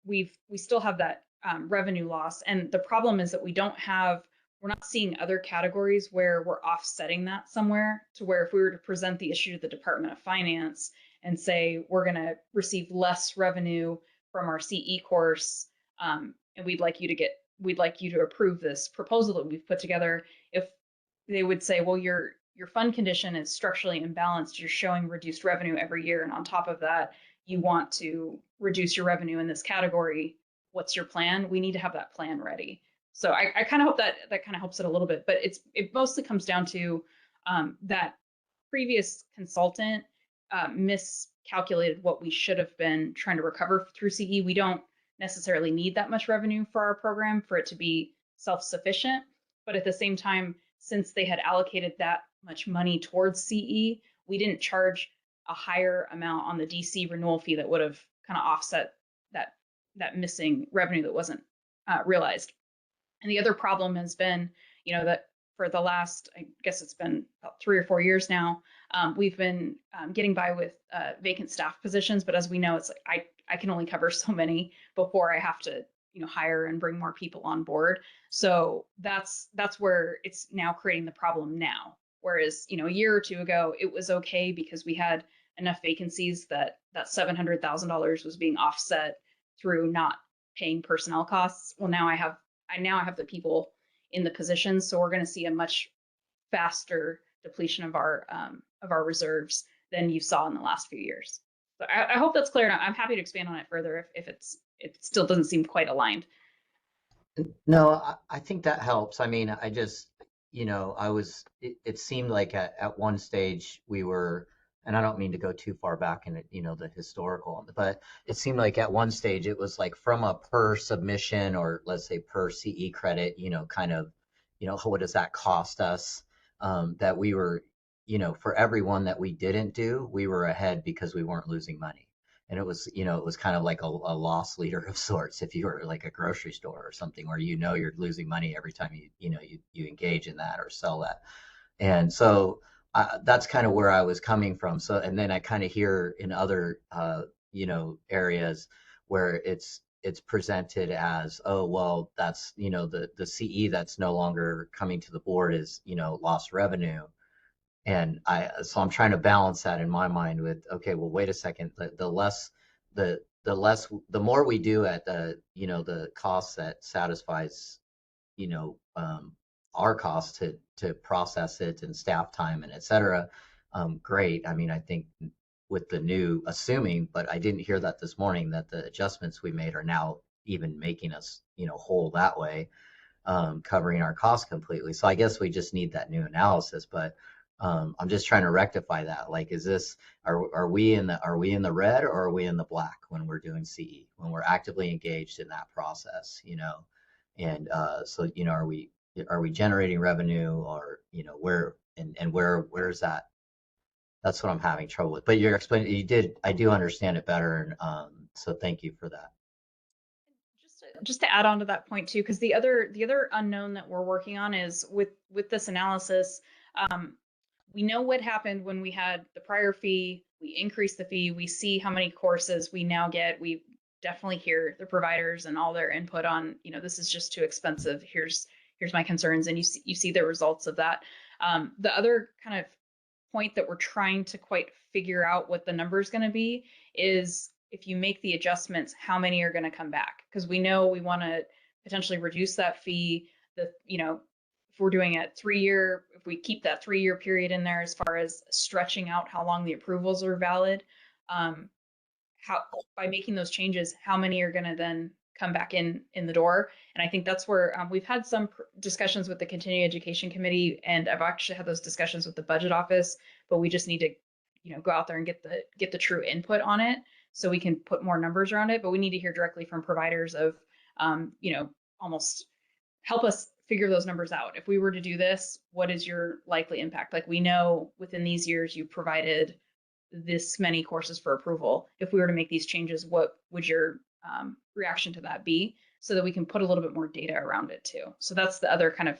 we still have that revenue loss. And the problem is that we're not seeing other categories where we're offsetting that somewhere, to where if we were to present the issue to the Department of Finance and say we're going to receive less revenue from our CE course, and we'd like you to approve this proposal that we've put together, if they would say, well, your fund condition is structurally imbalanced, you're showing reduced revenue every year, and on top of that, you want to reduce your revenue in this category, what's your plan? We need to have that plan ready. So I kind of hope that kind of helps it a little bit, but it mostly comes down to that previous consultant miscalculated what we should have been trying to recover through CE. We don't necessarily need that much revenue for our program for it to be self-sufficient, but at the same time, since they had allocated that much money towards CE, we didn't charge a higher amount on the DC renewal fee that would have kind of offset that missing revenue that wasn't realized. And the other problem has been, that for the last, I guess it's been about 3 or 4 years now, we've been getting by with vacant staff positions. But as we know, it's like I can only cover so many before I have to, hire and bring more people on board. So that's where it's now creating the problem now. Whereas, a year or two ago, it was okay because we had enough vacancies that $700,000 was being offset through not paying personnel costs. Well, now I have the people in the positions, so we're going to see a much faster depletion of our reserves than you saw in the last few years. So I hope that's clear. I'm happy to expand on it further if it still doesn't seem quite aligned. No, I think that helps. I mean, I just, it seemed like at one stage we were, and I don't mean to go too far back in it, the historical, but it seemed like at one stage it was like from a per submission, or let's say per CE credit, kind of, what does that cost us? That we were, for every one that we didn't do, we were ahead because we weren't losing money. And it was, it was kind of like a loss leader of sorts. If you were like a grocery store or something where you're losing money every time you engage in that or sell that. And so that's kind of where I was coming from. So, and then I kind of hear in other areas where it's presented as, oh well, that's the CE that's no longer coming to the board is lost revenue. And so I'm trying to balance that in my mind with, okay, well, wait a second, the more we do at the cost that satisfies, our costs to process it and staff time and et cetera, great. I mean, I think with the new assuming, but I didn't hear that this morning, that the adjustments we made are now even making us, whole that way, covering our costs completely. So I guess we just need that new analysis, but I'm just trying to rectify that. Like, are we in the red or are we in the black when we're doing CE, when we're actively engaged in that process, and so are we generating revenue, or where's that that's what I'm having trouble with. But you're explaining, I do understand it better. And so thank you for that. Just to add on to that point too, because the other unknown that we're working on is with this analysis, we know what happened when we had the prior fee, we increased the fee, we see how many courses we now get. We definitely hear the providers and all their input on, this is just too expensive. Here's my concerns, and you see the results of that. The other kind of point that we're trying to quite figure out what the number is going to be is if you make the adjustments, how many are going to come back? Because we know we want to potentially reduce that fee. If we're doing a 3-year, if we keep that 3-year period in there as far as stretching out how long the approvals are valid, how by making those changes, how many are going to then come back in the door? And I think that's where we've had some discussions with the continuing education committee, and I've actually had those discussions with the budget office, but we just need to go out there and get the true input on it so we can put more numbers around it. But we need to hear directly from providers of almost help us figure those numbers out. If we were to do this, what is your likely impact? Like, we know within these years you provided this many courses for approval. If we were to make these changes, what would your reaction to that be, so that we can put a little bit more data around it too? So that's the other kind of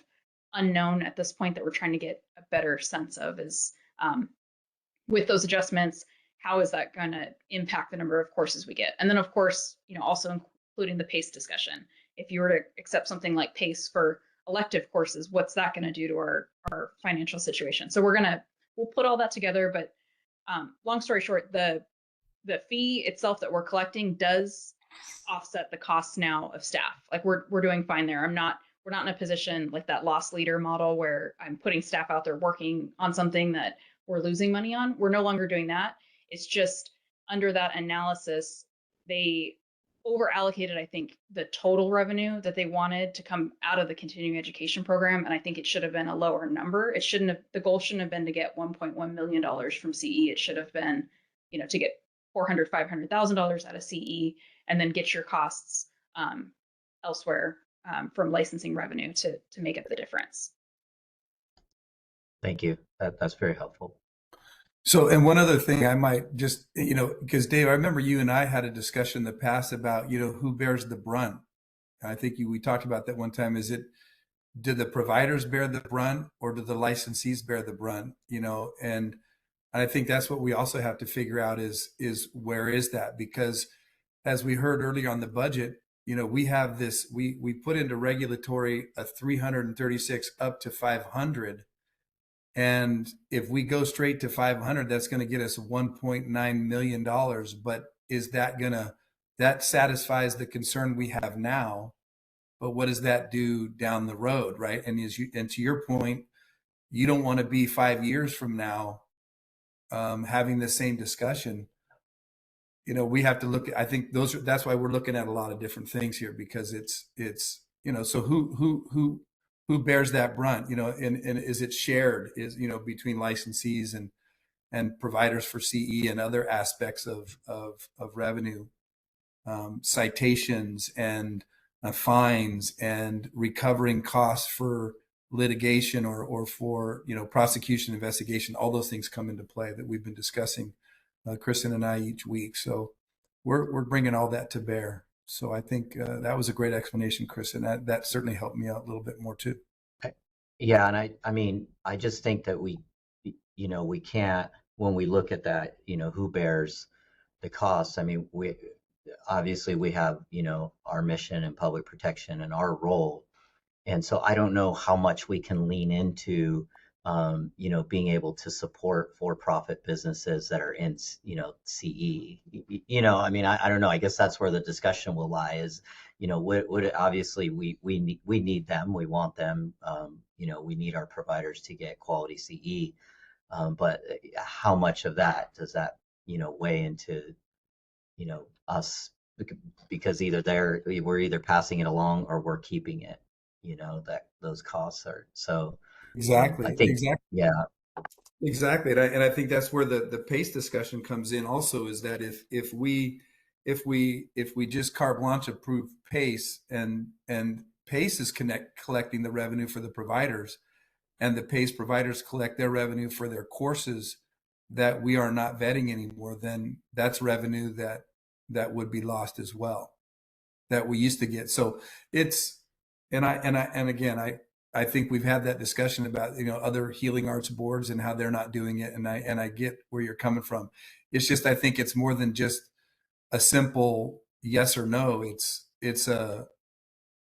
unknown at this point that we're trying to get a better sense of is with those adjustments, how is that going to impact the number of courses we get? And then of course, also including the PACE discussion. If you were to accept something like PACE for elective courses, what's that going to do to our financial situation? So we'll put all that together, but long story short, the fee itself that we're collecting does offset the costs now of staff. Like, we're doing fine there. We're not in a position like that loss leader model where I'm putting staff out there working on something that we're losing money on. We're no longer doing that. It's just under that analysis, they over allocated, I think, the total revenue that they wanted to come out of the continuing education program. And I think it should have been a lower number. The goal shouldn't have been to get $1.1 million from CE. It should have been, to get $400,000, $500,000 out of CE, and then get your costs elsewhere from licensing revenue to make up the difference. Thank you. That's very helpful. So, and one other thing I might just, because Dave, I remember you and I had a discussion in the past about, who bears the brunt. And I think we talked about that one time. Do the providers bear the brunt, or do the licensees bear the brunt? And I think that's what we also have to figure out is where is that? Because as we heard earlier on the budget, we have this, we put into regulatory a 336 up to 500. And if we go straight to 500, that's going to get us $1.9 million. But is that that satisfies the concern we have now? But what does that do down the road, right? And to your point, you don't want to be 5 years from now having the same discussion. We have to look. I think that's why we're looking at a lot of different things here, because it's so who bears that brunt, and is it shared, between licensees and providers for CE and other aspects of revenue, citations and fines and recovering costs for litigation or for, prosecution, investigation. All those things come into play that we've been discussing, Kristen and I, each week. So we're bringing all that to bear. So I think that was a great explanation, Chris, and that certainly helped me out a little bit more too. Yeah, and I just think that we can't, when we look at that, who bears the costs. We obviously we have, our mission and public protection and our role. And so I don't know how much we can lean into, being able to support for-profit businesses that are in, CE. I don't know. I guess that's where the discussion will lie. Is, obviously we need them. We want them. We need our providers to get quality CE. But how much of that does that, weigh into, us? Because we're either passing it along or we're keeping it. That those costs are so. Exactly. I think, exactly. Yeah. Exactly. And I think that's where the PACE discussion comes in also, is that if we just carte blanche approve PACE and PACE is collecting the revenue for the providers, and the PACE providers collect their revenue for their courses, that we are not vetting anymore, then that's revenue that would be lost as well, that we used to get. So it's, and again, I think we've had that discussion about, other healing arts boards and how they're not doing it. And I get where you're coming from. It's just, I think it's more than just a simple yes or no. It's a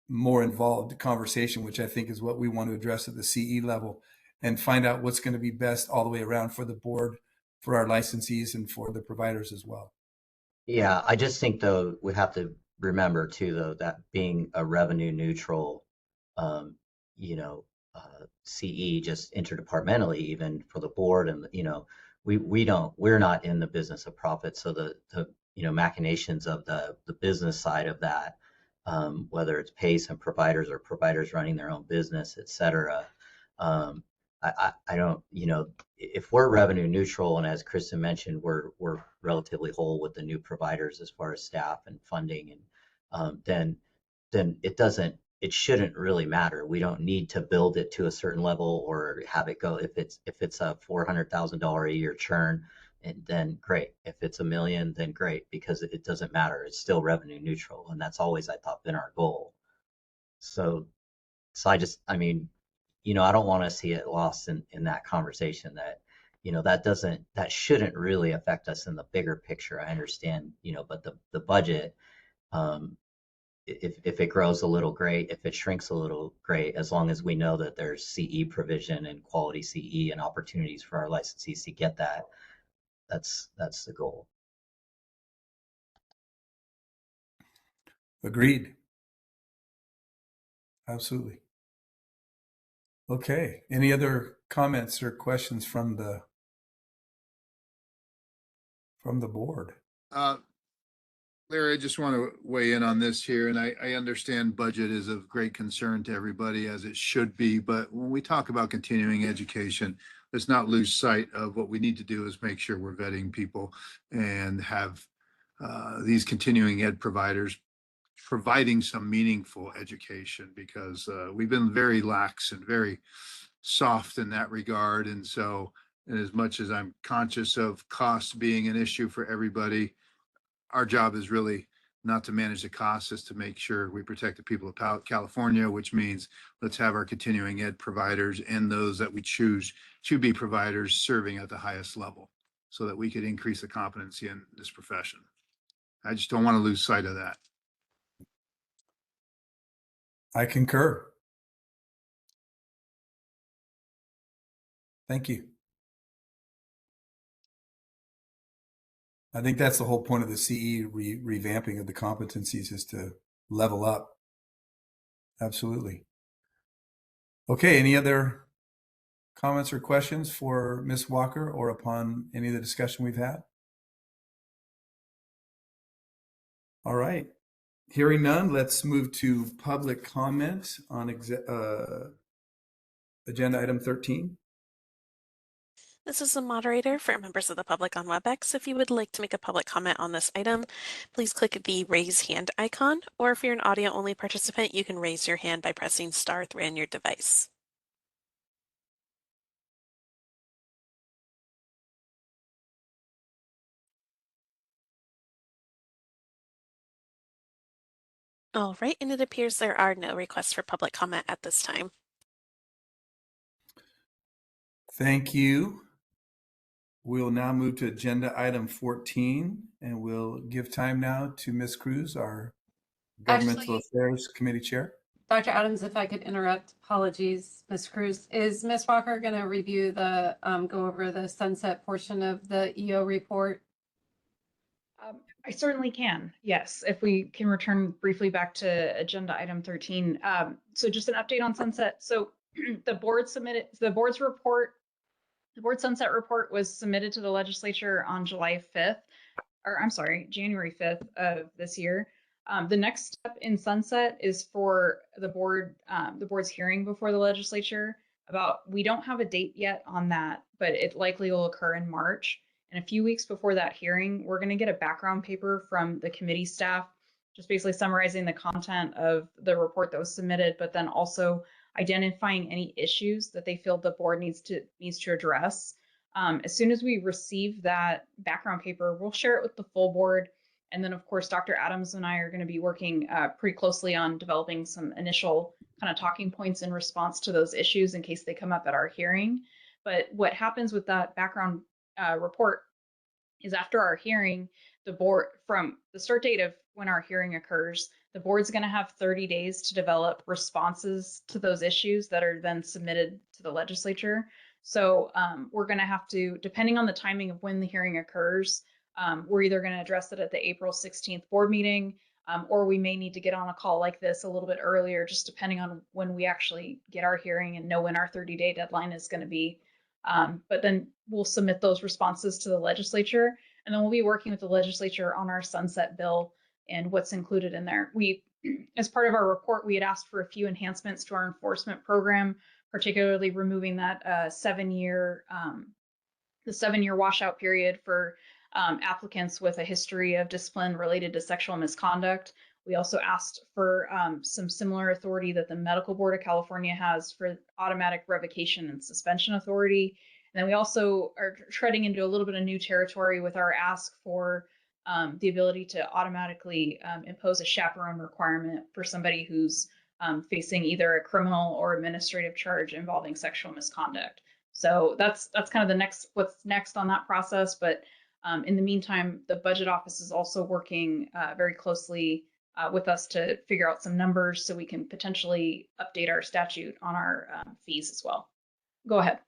more involved conversation, which I think is what we want to address at the CE level, and find out what's going to be best all the way around for the board, for our licensees, and for the providers as well. Yeah, I just think though we have to remember too though that being a revenue neutral, um, you know, CE just interdepartmentally even for the board and we're not in the business of profit, so the machinations of the business side of that, whether it's pay some providers or providers running their own business, et cetera. Um, I don't, if we're revenue neutral, and as Kristen mentioned, we're relatively whole with the new providers as far as staff and funding, and then it shouldn't really matter. We don't need to build it to a certain level or have it go. If it's a $400,000 a year churn, and then great. If it's $1 million, then great, because it doesn't matter. It's still revenue neutral, and that's always, I thought, been our goal. So I mean, I don't want to see it lost in that conversation that, that shouldn't really affect us in the bigger picture. I understand, but the budget, if it grows a little, great. If it shrinks a little, great. As long as we know that there's CE provision and quality CE and opportunities for our licensees to get that, that's the goal. Agreed. Absolutely. Okay. Any other comments or questions from the board? Larry, I just want to weigh in on this here, and I understand budget is of great concern to everybody, as it should be. But when we talk about continuing education, let's not lose sight of what we need to do is make sure we're vetting people and have these continuing ed providers providing some meaningful education, because we've been very lax and very soft in that regard. And so, and as much as I'm conscious of cost being an issue for everybody, our job is really not to manage the costs, is to make sure we protect the people of California, which means let's have our continuing ed providers and those that we choose to be providers serving at the highest level, so that we could increase the competency in this profession. I just don't want to lose sight of that. I concur. Thank you. I think that's the whole point of the CE revamping of the competencies, is to level up. Absolutely. Okay, any other comments or questions for Ms. Walker or upon any of the discussion we've had? All right. Hearing none, let's move to public comment on agenda item 13. This is the moderator for members of the public on WebEx. If you would like to make a public comment on this item, please click the raise hand icon, or if you're an audio only participant, you can raise your hand by pressing *3 on your device. All right, and it appears there are no requests for public comment at this time. Thank you. We'll now move to agenda item 14, and we'll give time now to Ms. Cruz, our Governmental Affairs Committee Chair. Dr. Adams, if I could interrupt, apologies, Ms. Cruz. Is Ms. Walker going to review go over the sunset portion of the EO report? I certainly can. Yes, if we can return briefly back to agenda item 13. So just an update on sunset. So the board sunset report was submitted to the legislature on January 5th of this year. The next step in sunset is for the board's hearing before the legislature. We don't have a date yet on that, but it likely will occur in March. And a few weeks before that hearing, we're going to get a background paper from the committee staff, just basically summarizing the content of the report that was submitted, but then also identifying any issues that they feel the board needs to address. As soon as we receive that background paper, we'll share it with the full board. And then, of course, Dr. Adams and I are going to be working pretty closely on developing some initial kind of talking points in response to those issues in case they come up at our hearing. But what happens with that background report is after our hearing, the board, from the start date of when our hearing occurs, the board's going to have 30 days to develop responses to those issues that are then submitted to the legislature. So we're going to have to, depending on the timing of when the hearing occurs, we're either going to address it at the April 16th board meeting, or we may need to get on a call like this a little bit earlier, just depending on when we actually get our hearing and know when our 30-day deadline is going to be. But then we'll submit those responses to the legislature, and then we'll be working with the legislature on our sunset bill and what's included in there. We, as part of our report, we had asked for a few enhancements to our enforcement program, particularly removing that 7-year the 7-year washout period for applicants with a history of discipline related to sexual misconduct. We also asked for some similar authority that the Medical Board of California has for automatic revocation and suspension authority. And then we also are treading into a little bit of new territory with our ask for the ability to automatically impose a chaperone requirement for somebody who's facing either a criminal or administrative charge involving sexual misconduct. So that's kind of the what's next on that process. But in the meantime, the budget office is also working very closely with us to figure out some numbers so we can potentially update our statute on our fees as well. Go ahead.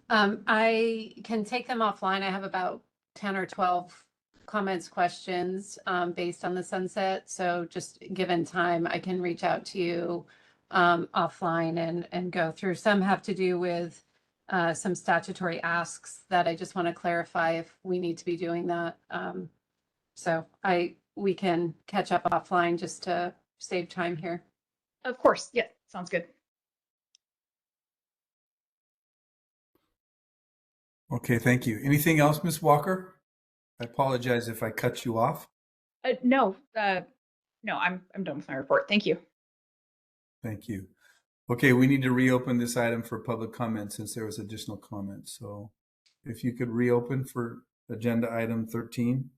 I can take them offline. I have about 10 or 12 comments, questions based on the sunset. So just given time, I can reach out to you offline and go through. Some have to do with some statutory asks that I just want to clarify if we need to be doing that. So we can catch up offline just to save time here. Of course. Yeah, sounds good. Okay, thank you. Anything else, Ms. Walker? I apologize if I cut you off. No, I'm done with my report. Thank you. Thank you. Okay, we need to reopen this item for public comment since there was additional comments. So if you could reopen for agenda item 13.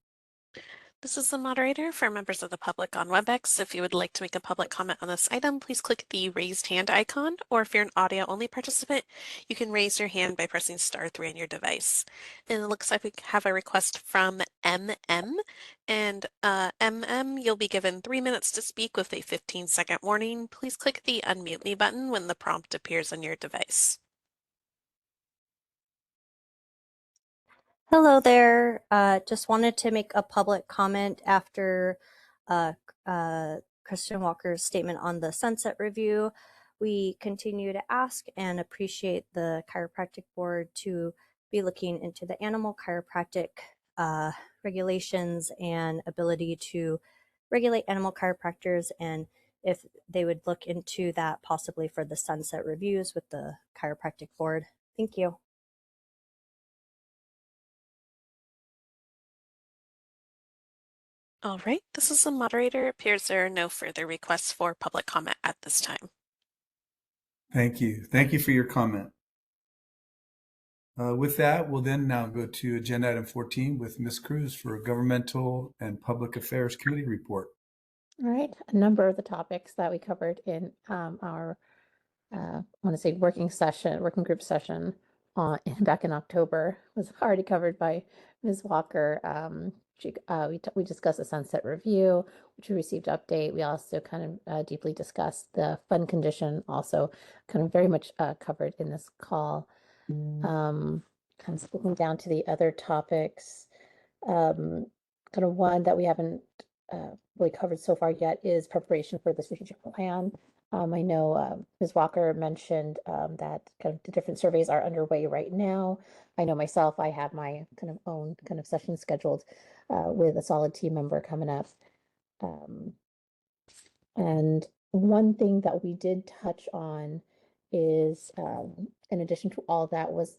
This is the moderator for members of the public on WebEx. If you would like to make a public comment on this item, please click the raised hand icon, or if you're an audio only participant, you can raise your hand by pressing *3 on your device. And it looks like we have a request from MM, and MM, you'll be given 3 minutes to speak with a 15-second warning. Please click the unmute me button when the prompt appears on your device. Hello there. Just wanted to make a public comment after Christian Walker's statement on the sunset review. We continue to ask and appreciate the Chiropractic Board to be looking into the animal chiropractic regulations and ability to regulate animal chiropractors, and if they would look into that possibly for the sunset reviews with the Chiropractic Board. Thank you. All right, this is the moderator. It appears there are no further requests for public comment at this time. Thank you. Thank you for your comment. With that, we'll then now go to agenda item 14 with Ms. Cruz for a Governmental and Public Affairs Committee report. All right, a number of the topics that we covered in our, I want to say working group session back in October was already covered by Ms. Walker. We discussed the sunset review, which we received update. We also kind of deeply discussed the fund condition, also kind of very much covered in this call. Kind of looking down to the other topics, kind of one that we haven't really covered so far yet is preparation for the strategic plan. I know Ms. Walker mentioned that kind of the different surveys are underway right now. I know myself, I have my kind of own kind of session scheduled with a solid team member coming up. And one thing that we did touch on is, in addition to all that, was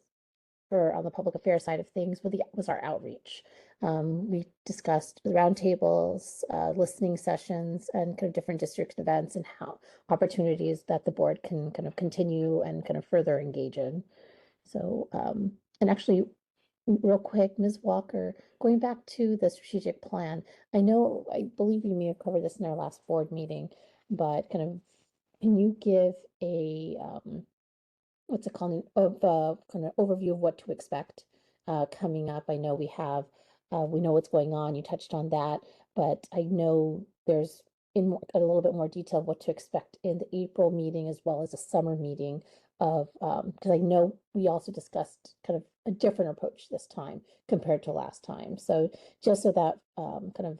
for on the public affairs side of things was our outreach. We discussed roundtables, listening sessions, and kind of different district events and how opportunities that the board can kind of continue and kind of further engage in. So, and actually, real quick, Ms. Walker, going back to the strategic plan, I believe we may have covered this in our last board meeting, but kind of, can you give a, what's it called, of kind of overview of what to expect coming up? I know we know what's going on. You touched on that, but I know there's a little bit more detail of what to expect in the April meeting as well as a summer meeting of because I know we also discussed kind of a different approach this time compared to last time. So just so that kind of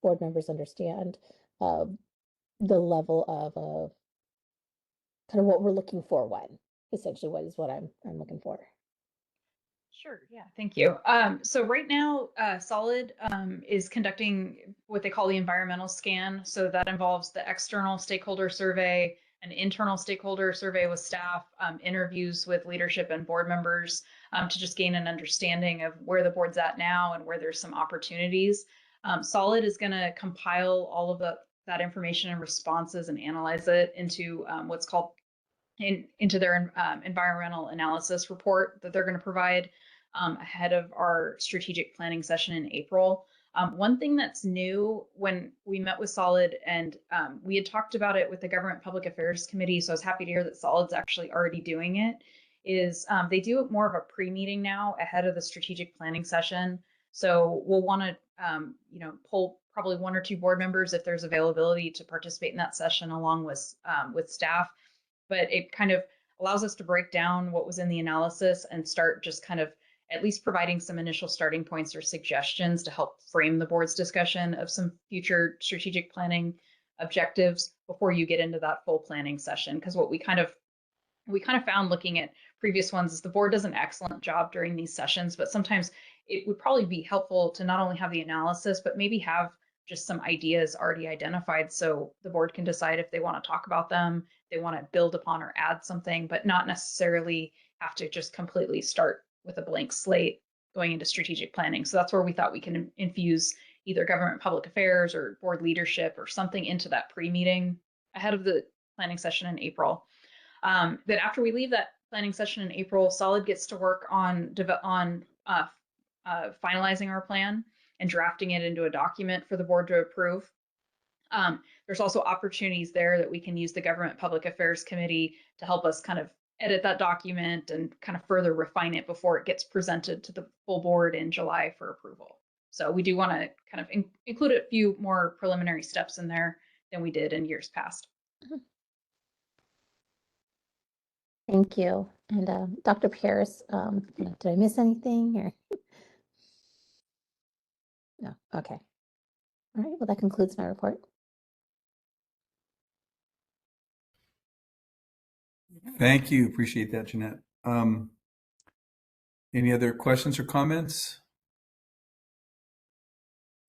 board members understand the level of kind of what we're looking for when. Essentially, what I'm looking for. Sure. Yeah. Thank you. So right now, Solid is conducting what they call the environmental scan. So that involves the external stakeholder survey, an internal stakeholder survey with staff, interviews with leadership and board members to just gain an understanding of where the board's at now and where there's some opportunities. Solid is going to compile all of that information and responses and analyze it into what's called into their environmental analysis report that they're going to provide ahead of our strategic planning session in April. One thing that's new when we met with Solid, and we had talked about it with the Government Public Affairs Committee, so I was happy to hear that Solid's actually already doing it, is they do more of a pre-meeting now ahead of the strategic planning session. So we'll want to, pull probably one or two board members if there's availability to participate in that session along with staff. But it kind of allows us to break down what was in the analysis and start just kind of at least providing some initial starting points or suggestions to help frame the board's discussion of some future strategic planning objectives before you get into that full planning session. Because what we kind of found looking at previous ones is the board does an excellent job during these sessions, but sometimes it would probably be helpful to not only have the analysis, but maybe have just some ideas already identified so the board can decide if they want to talk about them, they want to build upon or add something, but not necessarily have to just completely start with a blank slate going into strategic planning. So that's where we thought we can infuse either government public affairs or board leadership or something into that pre-meeting ahead of the planning session in April. That after we leave that planning session in April, Solid gets to work on finalizing our plan and drafting it into a document for the board to approve. There's also opportunities there that we can use the Government Public Affairs Committee to help us kind of edit that document and kind of further refine it before it gets presented to the full board in July for approval. So we do want to kind of include a few more preliminary steps in there than we did in years past. Thank you. And Dr. Pierce, did I miss anything or? No. Okay. All right. Well, that concludes my report. Thank you. Appreciate that, Jeanette. Any other questions or comments?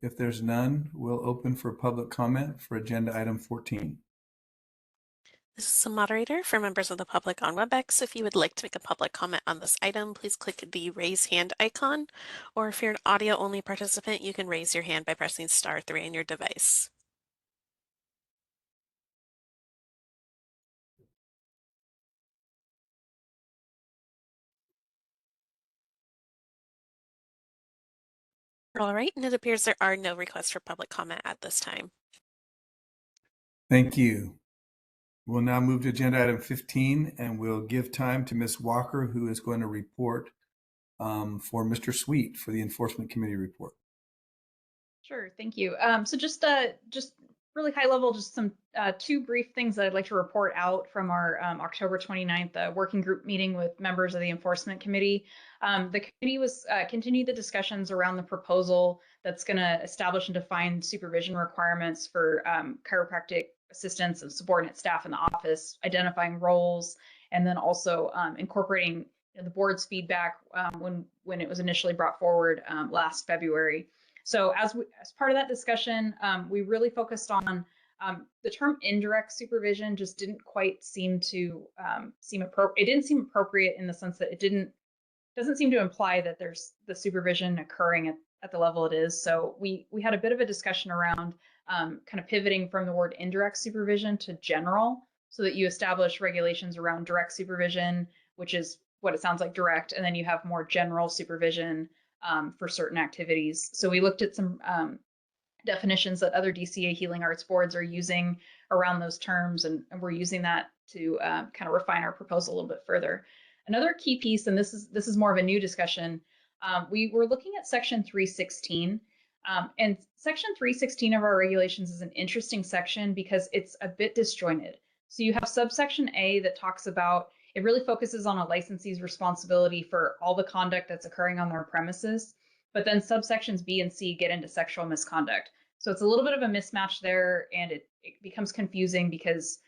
If there's none, we'll open for public comment for agenda item 14. This is a moderator for members of the public on WebEx. If you would like to make a public comment on this item, please click the raise hand icon, or if you're an audio only participant, you can raise your hand by pressing *3 on your device. All right, and it appears there are no requests for public comment at this time. Thank you. We'll now move to agenda item 15, and we'll give time to Ms. Walker, who is going to report for Mr. Sweet for the Enforcement Committee report. Sure, thank you. So just really high level, just some two brief things that I'd like to report out from our October 29th working group meeting with members of the Enforcement Committee. The committee was continued the discussions around the proposal that's going to establish and define supervision requirements for chiropractic assistants and subordinate staff in the office, identifying roles, and then also incorporating the board's feedback when it was initially brought forward last February. So as part of that discussion, we really focused on the term indirect supervision just didn't quite seem to seem appropriate. It didn't seem appropriate in the sense that it didn't doesn't seem to imply that there's the supervision occurring at the level it is. So we had a bit of a discussion around kind of pivoting from the word indirect supervision to general, so that you establish regulations around direct supervision, which is what it sounds like, direct, and then you have more general supervision for certain activities. So we looked at some definitions that other DCA healing arts boards are using around those terms, and we're using that to kind of refine our proposal a little bit further. Another key piece, and this is more of a new discussion, we were looking at section 316, and section 316 of our regulations is an interesting section because it's a bit disjointed. So you have subsection A that talks about, it really focuses on a licensee's responsibility for all the conduct that's occurring on their premises. But then subsections B and C get into sexual misconduct. So it's a little bit of a mismatch there, and it becomes confusing because,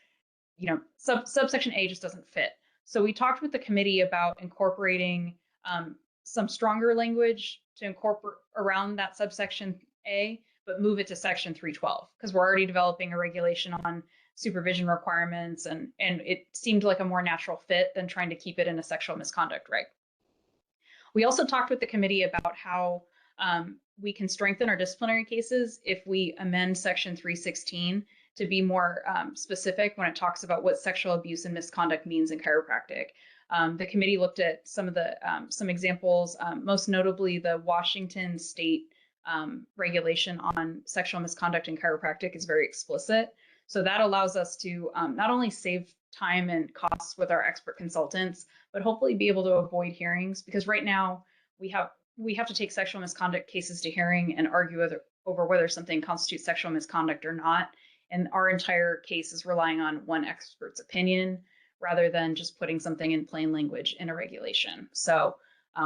you know, subsection A just doesn't fit. So we talked with the committee about incorporating some stronger language to incorporate around that subsection A, but move it to section 312, because we're already developing a regulation on supervision requirements, and it seemed like a more natural fit than trying to keep it in a sexual misconduct reg. We also talked with the committee about how we can strengthen our disciplinary cases if we amend section 316 to be more specific when it talks about what sexual abuse and misconduct means in chiropractic. The committee looked at some of the some examples, most notably the Washington state regulation on sexual misconduct in chiropractic is very explicit. So that allows us to not only save time and costs with our expert consultants, but hopefully be able to avoid hearings, because right now we have to take sexual misconduct cases to hearing and argue over whether something constitutes sexual misconduct or not. And our entire case is relying on one expert's opinion rather than just putting something in plain language in a regulation. So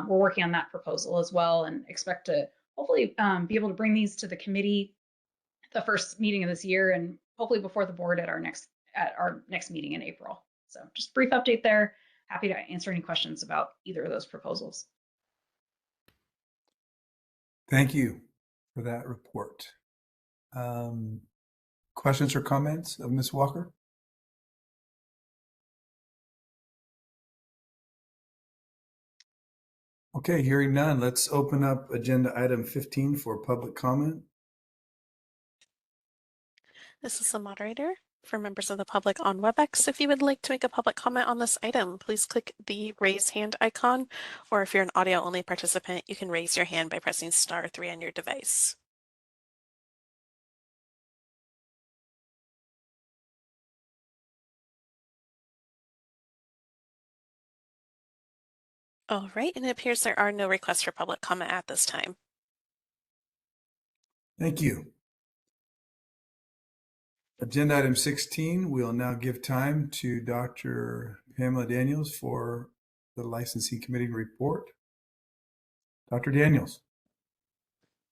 we're working on that proposal as well, and expect to hopefully be able to bring these to the committee the first meeting of this year, and hopefully before the board at our next meeting in April. So just a brief update there. Happy to answer any questions about either of those proposals. Thank you for that report. Questions or comments of Ms. Walker? Okay, hearing none, let's open up agenda item 15 for public comment. This is the moderator. For members of the public on WebEx, if you would like to make a public comment on this item, please click the raise hand icon, or if you're an audio-only participant, you can raise your hand by pressing *3 on your device. All right, and it appears there are no requests for public comment at this time. Thank you. Agenda item 16, we'll now give time to Dr. Pamela Daniels for the licensing committee report. Dr. Daniels.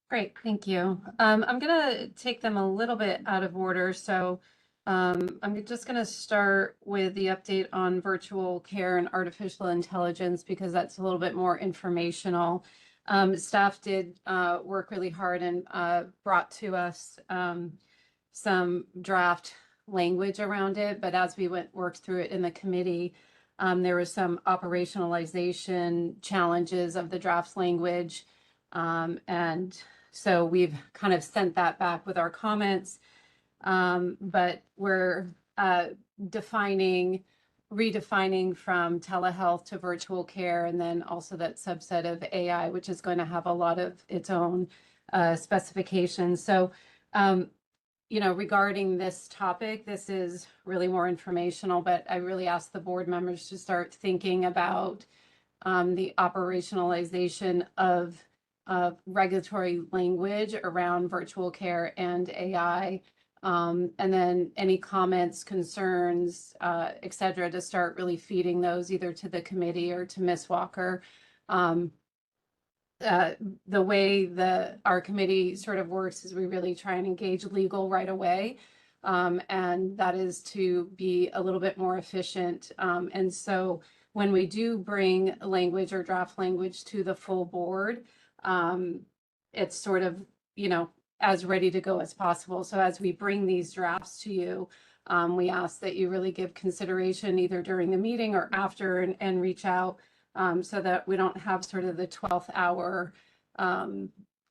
Great, thank you. I'm going to take them a little bit out of order. So I'm just going to start with the update on virtual care and artificial intelligence, because that's a little bit more informational. Staff did work really hard and brought to us some draft language around it. But as we worked through it in the committee, there was some operationalization challenges of the draft language. And so we've kind of sent that back with our comments, but we're redefining from telehealth to virtual care, and then also that subset of AI, which is going to have a lot of its own specifications. So, you know, regarding this topic, this is really more informational, but I really ask the board members to start thinking about the operationalization of regulatory language around virtual care and AI, and then any comments, concerns, et cetera, to start really feeding those either to the committee or to Ms. Walker. The way our committee sort of works is we really try and engage legal right away, and that is to be a little bit more efficient. And so when we do bring language or draft language to the full board, it's sort of, you know, as ready to go as possible. So as we bring these drafts to you, we ask that you really give consideration either during the meeting or after, and reach out so that we don't have sort of the 12th hour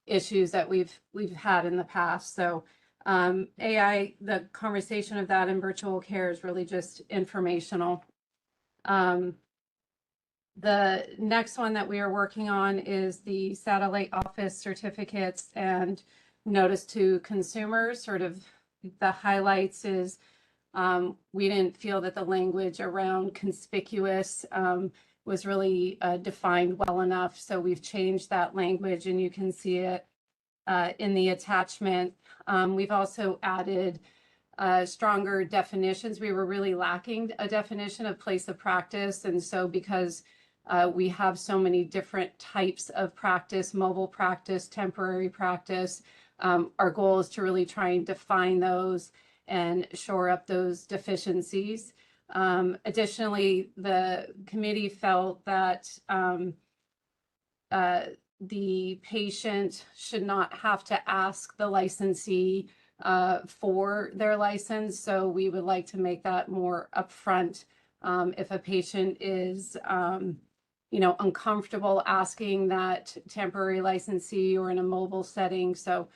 issues that we've had in the past. So AI, the conversation of that in virtual care is really just informational. The next one that we are working on is the satellite office certificates and notice to consumers. Sort of the highlights is we didn't feel that the language around conspicuous was really defined well enough. So we've changed that language, and you can see it in the attachment. We've also added stronger definitions. We were really lacking a definition of place of practice. And so because we have so many different types of practice, mobile practice, temporary practice, our goal is to really try and define those and shore up those deficiencies. Additionally, the committee felt that the patient should not have to ask the licensee for their license. So we would like to make that more upfront. If a patient is, uncomfortable asking that temporary licensee or in a mobile setting. So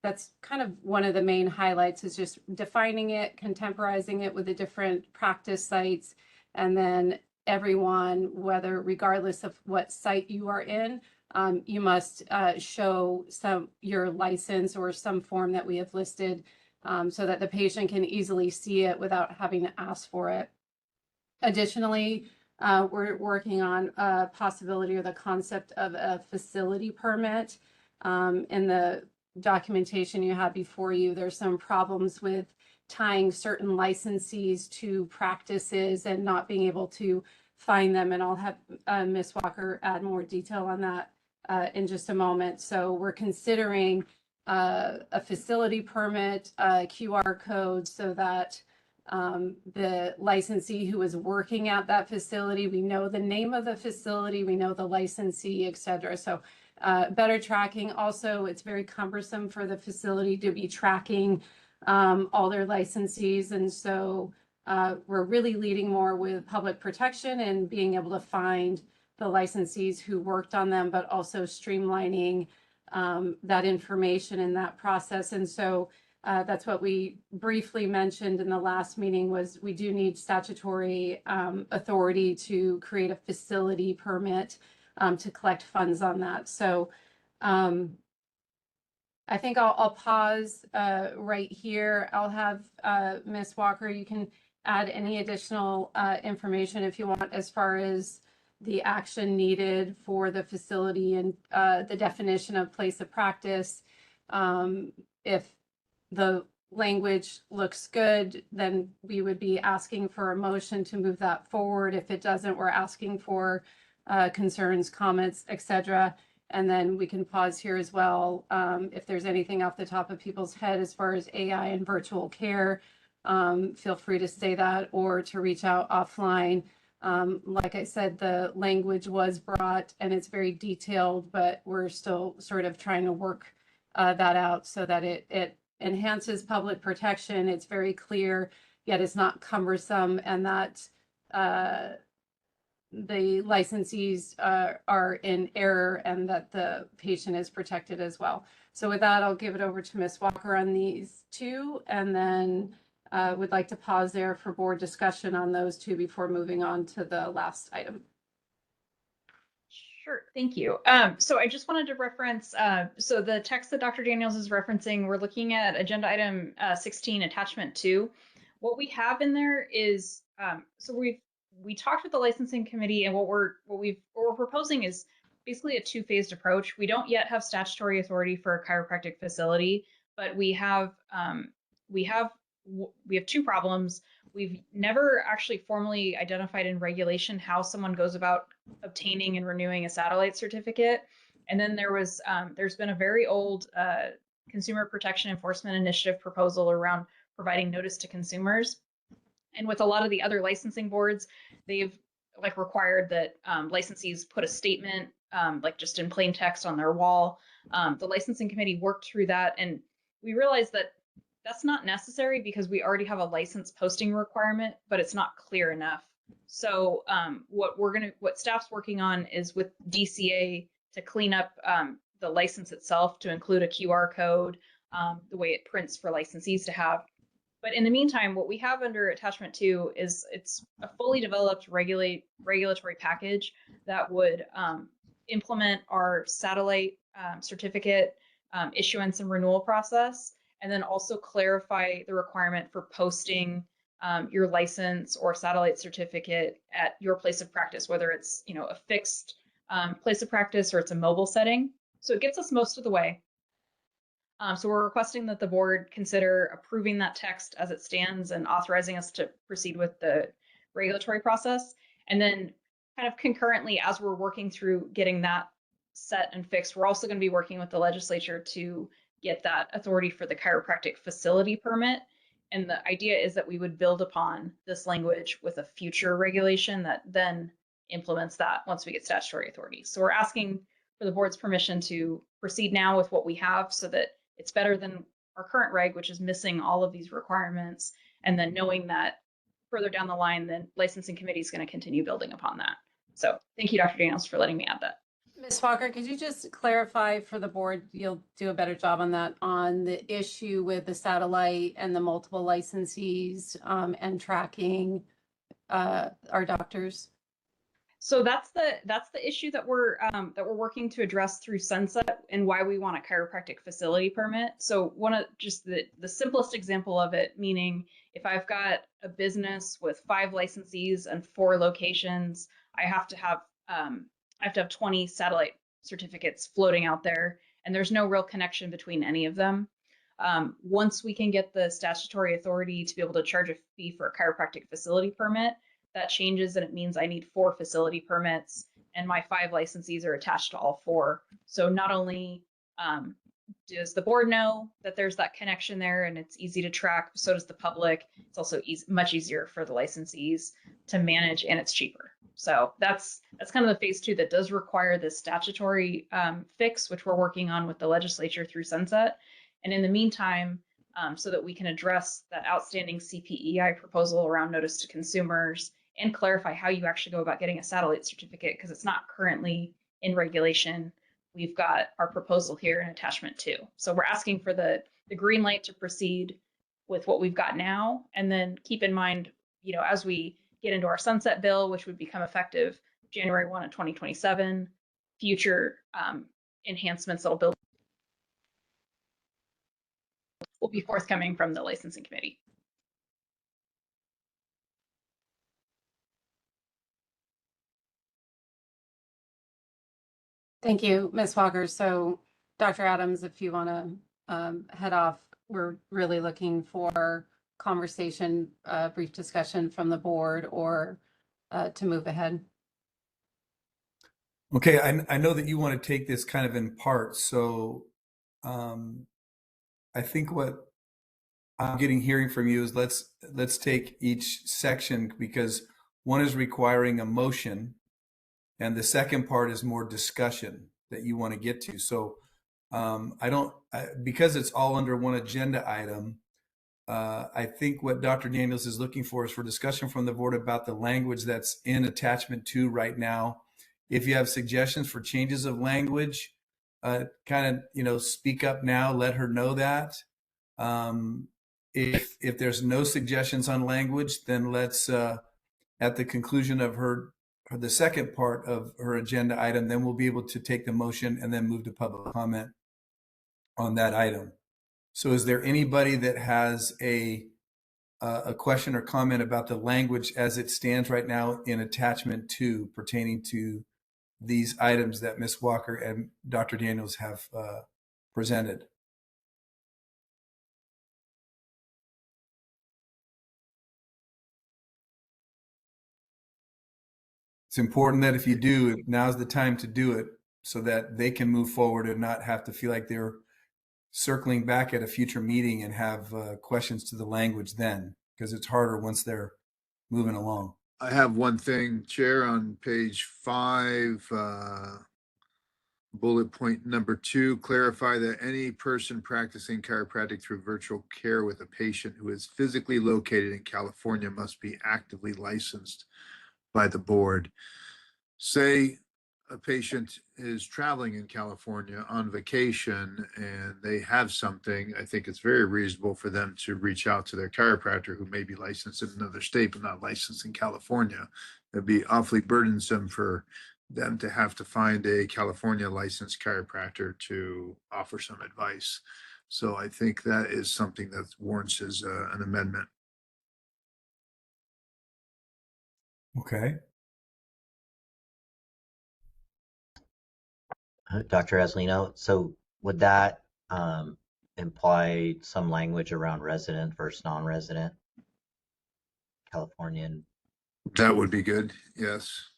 that's kind of one of the main highlights, is just defining it, contemporizing it with the different practice sites, and then everyone, regardless of what site you are in, you must show your license or some form that we have listed, so that the patient can easily see it without having to ask for it. Additionally, we're working on a possibility or the concept of a facility permit. In the documentation you have before you, there's some problems with tying certain licensees to practices and not being able to find them. And I'll have Ms. Walker add more detail on that in just a moment. So we're considering a facility permit, QR code, so that the licensee who is working at that facility, we know the name of the facility, we know the licensee, et cetera. So better tracking. Also, it's very cumbersome for the facility to be tracking all their licensees. And so we're really leading more with public protection and being able to find the licensees who worked on them, but also streamlining that information in that process. And so that's what we briefly mentioned in the last meeting, was we do need statutory authority to create a facility permit to collect funds on that. So I think I'll pause right here. I'll have Ms. Walker, you can add any additional information if you want, as far as the action needed for the facility and the definition of place of practice. If the language looks good, then we would be asking for a motion to move that forward. If it doesn't, we're asking for concerns, comments, etc. And then we can pause here as well. If there's anything off the top of people's head as far as AI and virtual care, feel free to say that or to reach out offline. Like I said, the language was brought and it's very detailed, but we're still sort of trying to work that out so that it enhances public protection. It's very clear, yet it's not cumbersome, and that the licensees are in error and that the patient is protected as well. So with that, I'll give it over to Ms. Walker on these two, and then would like to pause there for board discussion on those two before moving on to the last item. Sure, thank you. So I just wanted to reference, so the text that Dr. Daniels is referencing, we're looking at agenda item 16, attachment 2. What we have in there is, so we talked with the licensing committee, and what we're proposing is basically a two-phased approach. We don't yet have statutory authority for a chiropractic facility, but we have two problems. We've never actually formally identified in regulation how someone goes about obtaining and renewing a satellite certificate. And then there's been a very old Consumer Protection Enforcement Initiative proposal around providing notice to consumers. And with a lot of the other licensing boards, they've required that licensees put a statement just in plain text on their wall. The licensing committee worked through that, and we realized that that's not necessary because we already have a license posting requirement, but it's not clear enough So what staff's working on is with DCA to clean up the license itself to include a QR code, the way it prints for licensees to have. But in the meantime, what we have under attachment 2 is it's a fully developed regulatory package that would implement our satellite certificate issuance and renewal process, and then also clarify the requirement for posting your license or satellite certificate at your place of practice, whether it's a fixed place of practice or it's a mobile setting. So it gets us most of the way. So we're requesting that the board consider approving that text as it stands and authorizing us to proceed with the regulatory process. And then kind of concurrently, as we're working through getting that set and fixed, we're also going to be working with the legislature to get that authority for the chiropractic facility permit. And the idea is that we would build upon this language with a future regulation that then implements that once we get statutory authority. So we're asking for the board's permission to proceed now with what we have so that it's better than our current reg, which is missing all of these requirements. And then knowing that further down the line, the licensing committee is going to continue building upon that. So thank you, Dr. Daniels, for letting me add that. Ms. Walker, could you just clarify for the board, you'll do a better job on that, on the issue with the satellite and the multiple licensees and tracking our doctors? So that's the issue that we're working to address through Sunset and why we want a chiropractic facility permit. So one of just the simplest example of it, meaning if I've got a business with 5 licensees and 4 locations, I have to have 20 satellite certificates floating out there, and there's no real connection between any of them. Once we can get the statutory authority to be able to charge a fee for a chiropractic facility permit, that changes and it means I need 4 facility permits and my 5 licensees are attached to all 4. So not only does the board know that there's that connection there and it's easy to track, so does the public. It's also much easier for the licensees to manage, and it's cheaper. So that's kind of the phase 2 that does require this statutory fix, which we're working on with the legislature through Sunset. And in the meantime, so that we can address that outstanding CPEI proposal around notice to consumers and clarify how you actually go about getting a satellite certificate, because it's not currently in regulation. We've got our proposal here in attachment 2. So we're asking for the green light to proceed with what we've got now. And then keep in mind, as we get into our sunset bill, which would become effective January 1 of 2027, future enhancements that'll build will be forthcoming from the licensing committee. Thank you, Ms. Walker. So Dr. Adams, if you want to head off, we're really looking for conversation, brief discussion from the board, or to move ahead. Okay, I know that you want to take this kind of in parts. So I think what I'm hearing from you is let's take each section, because one is requiring a motion and the second part is more discussion that you want to get to. So because it's all under one agenda item, I think what Dr. Daniels is looking for is for discussion from the board about the language that's in attachment 2 right now. If you have suggestions for changes of language, kind of, speak up now, let her know that. If there's no suggestions on language, then let's, at the conclusion of the second part of her agenda item, then we'll be able to take the motion and then move to public comment on that item. So is there anybody that has a question or comment about the language as it stands right now in attachment 2 pertaining to these items that Ms. Walker and Dr. Daniels have presented? It's important that if you do, now's the time to do it so that they can move forward and not have to feel like they're circling back at a future meeting and have questions to the language then, because it's harder once they're moving along. I have one thing, Chair, on page 5, bullet point number 2, clarify that any person practicing chiropractic through virtual care with a patient who is physically located in California must be actively licensed by the board. Say a patient is traveling in California on vacation and they have something, I think it's very reasonable for them to reach out to their chiropractor who may be licensed in another state but not licensed in California. It'd be awfully burdensome for them to have to find a California licensed chiropractor to offer some advice. So I think that is something that warrants as an amendment. Okay. Dr. Aslino, so would that imply some language around resident versus non-resident Californian? That would be good, yes.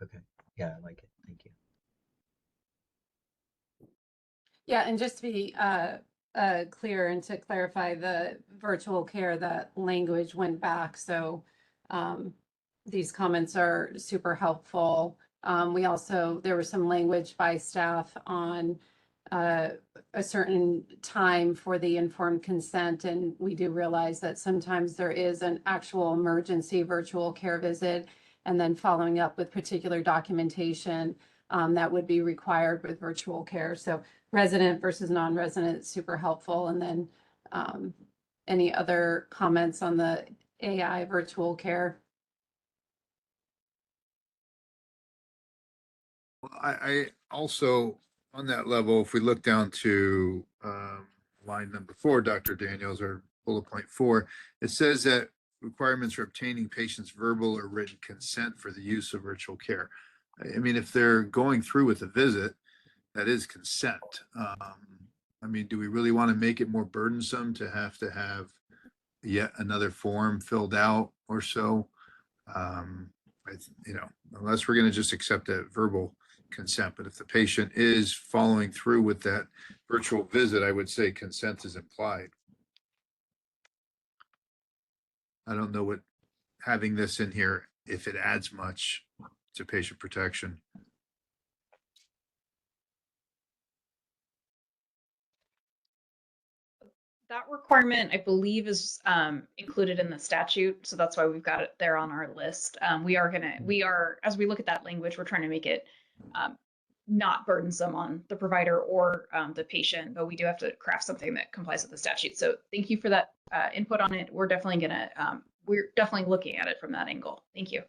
Okay, yeah, I like it. Thank you. Yeah, and just to be clear and to clarify the virtual care, that language went back. So these comments are super helpful. We also, there was some language by staff on a certain time for the informed consent. And we do realize that sometimes there is an actual emergency virtual care visit and then following up with particular documentation that would be required with virtual care. So resident versus non-resident, super helpful. And then any other comments on the AI virtual care? I also, on that level, if we look down to line number 4, Dr. Daniels, or bullet point 4, it says that requirements for obtaining patients' verbal or written consent for the use of virtual care. I mean, if they're going through with a visit, that is consent. I mean, do we really want to make it more burdensome to have yet another form filled out or so? Unless we're going to just accept that verbal consent, but if the patient is following through with that virtual visit, I would say consent is implied. I don't know what having this in here, if it adds much to patient protection. That requirement, I believe, is included in the statute, so that's why we've got it there on our list. We are, as we look at that language, we're trying to make it not burdensome on the provider or the patient, but we do have to craft something that complies with the statute. So thank you for that input on it. We're definitely looking at it from that angle. Thank you.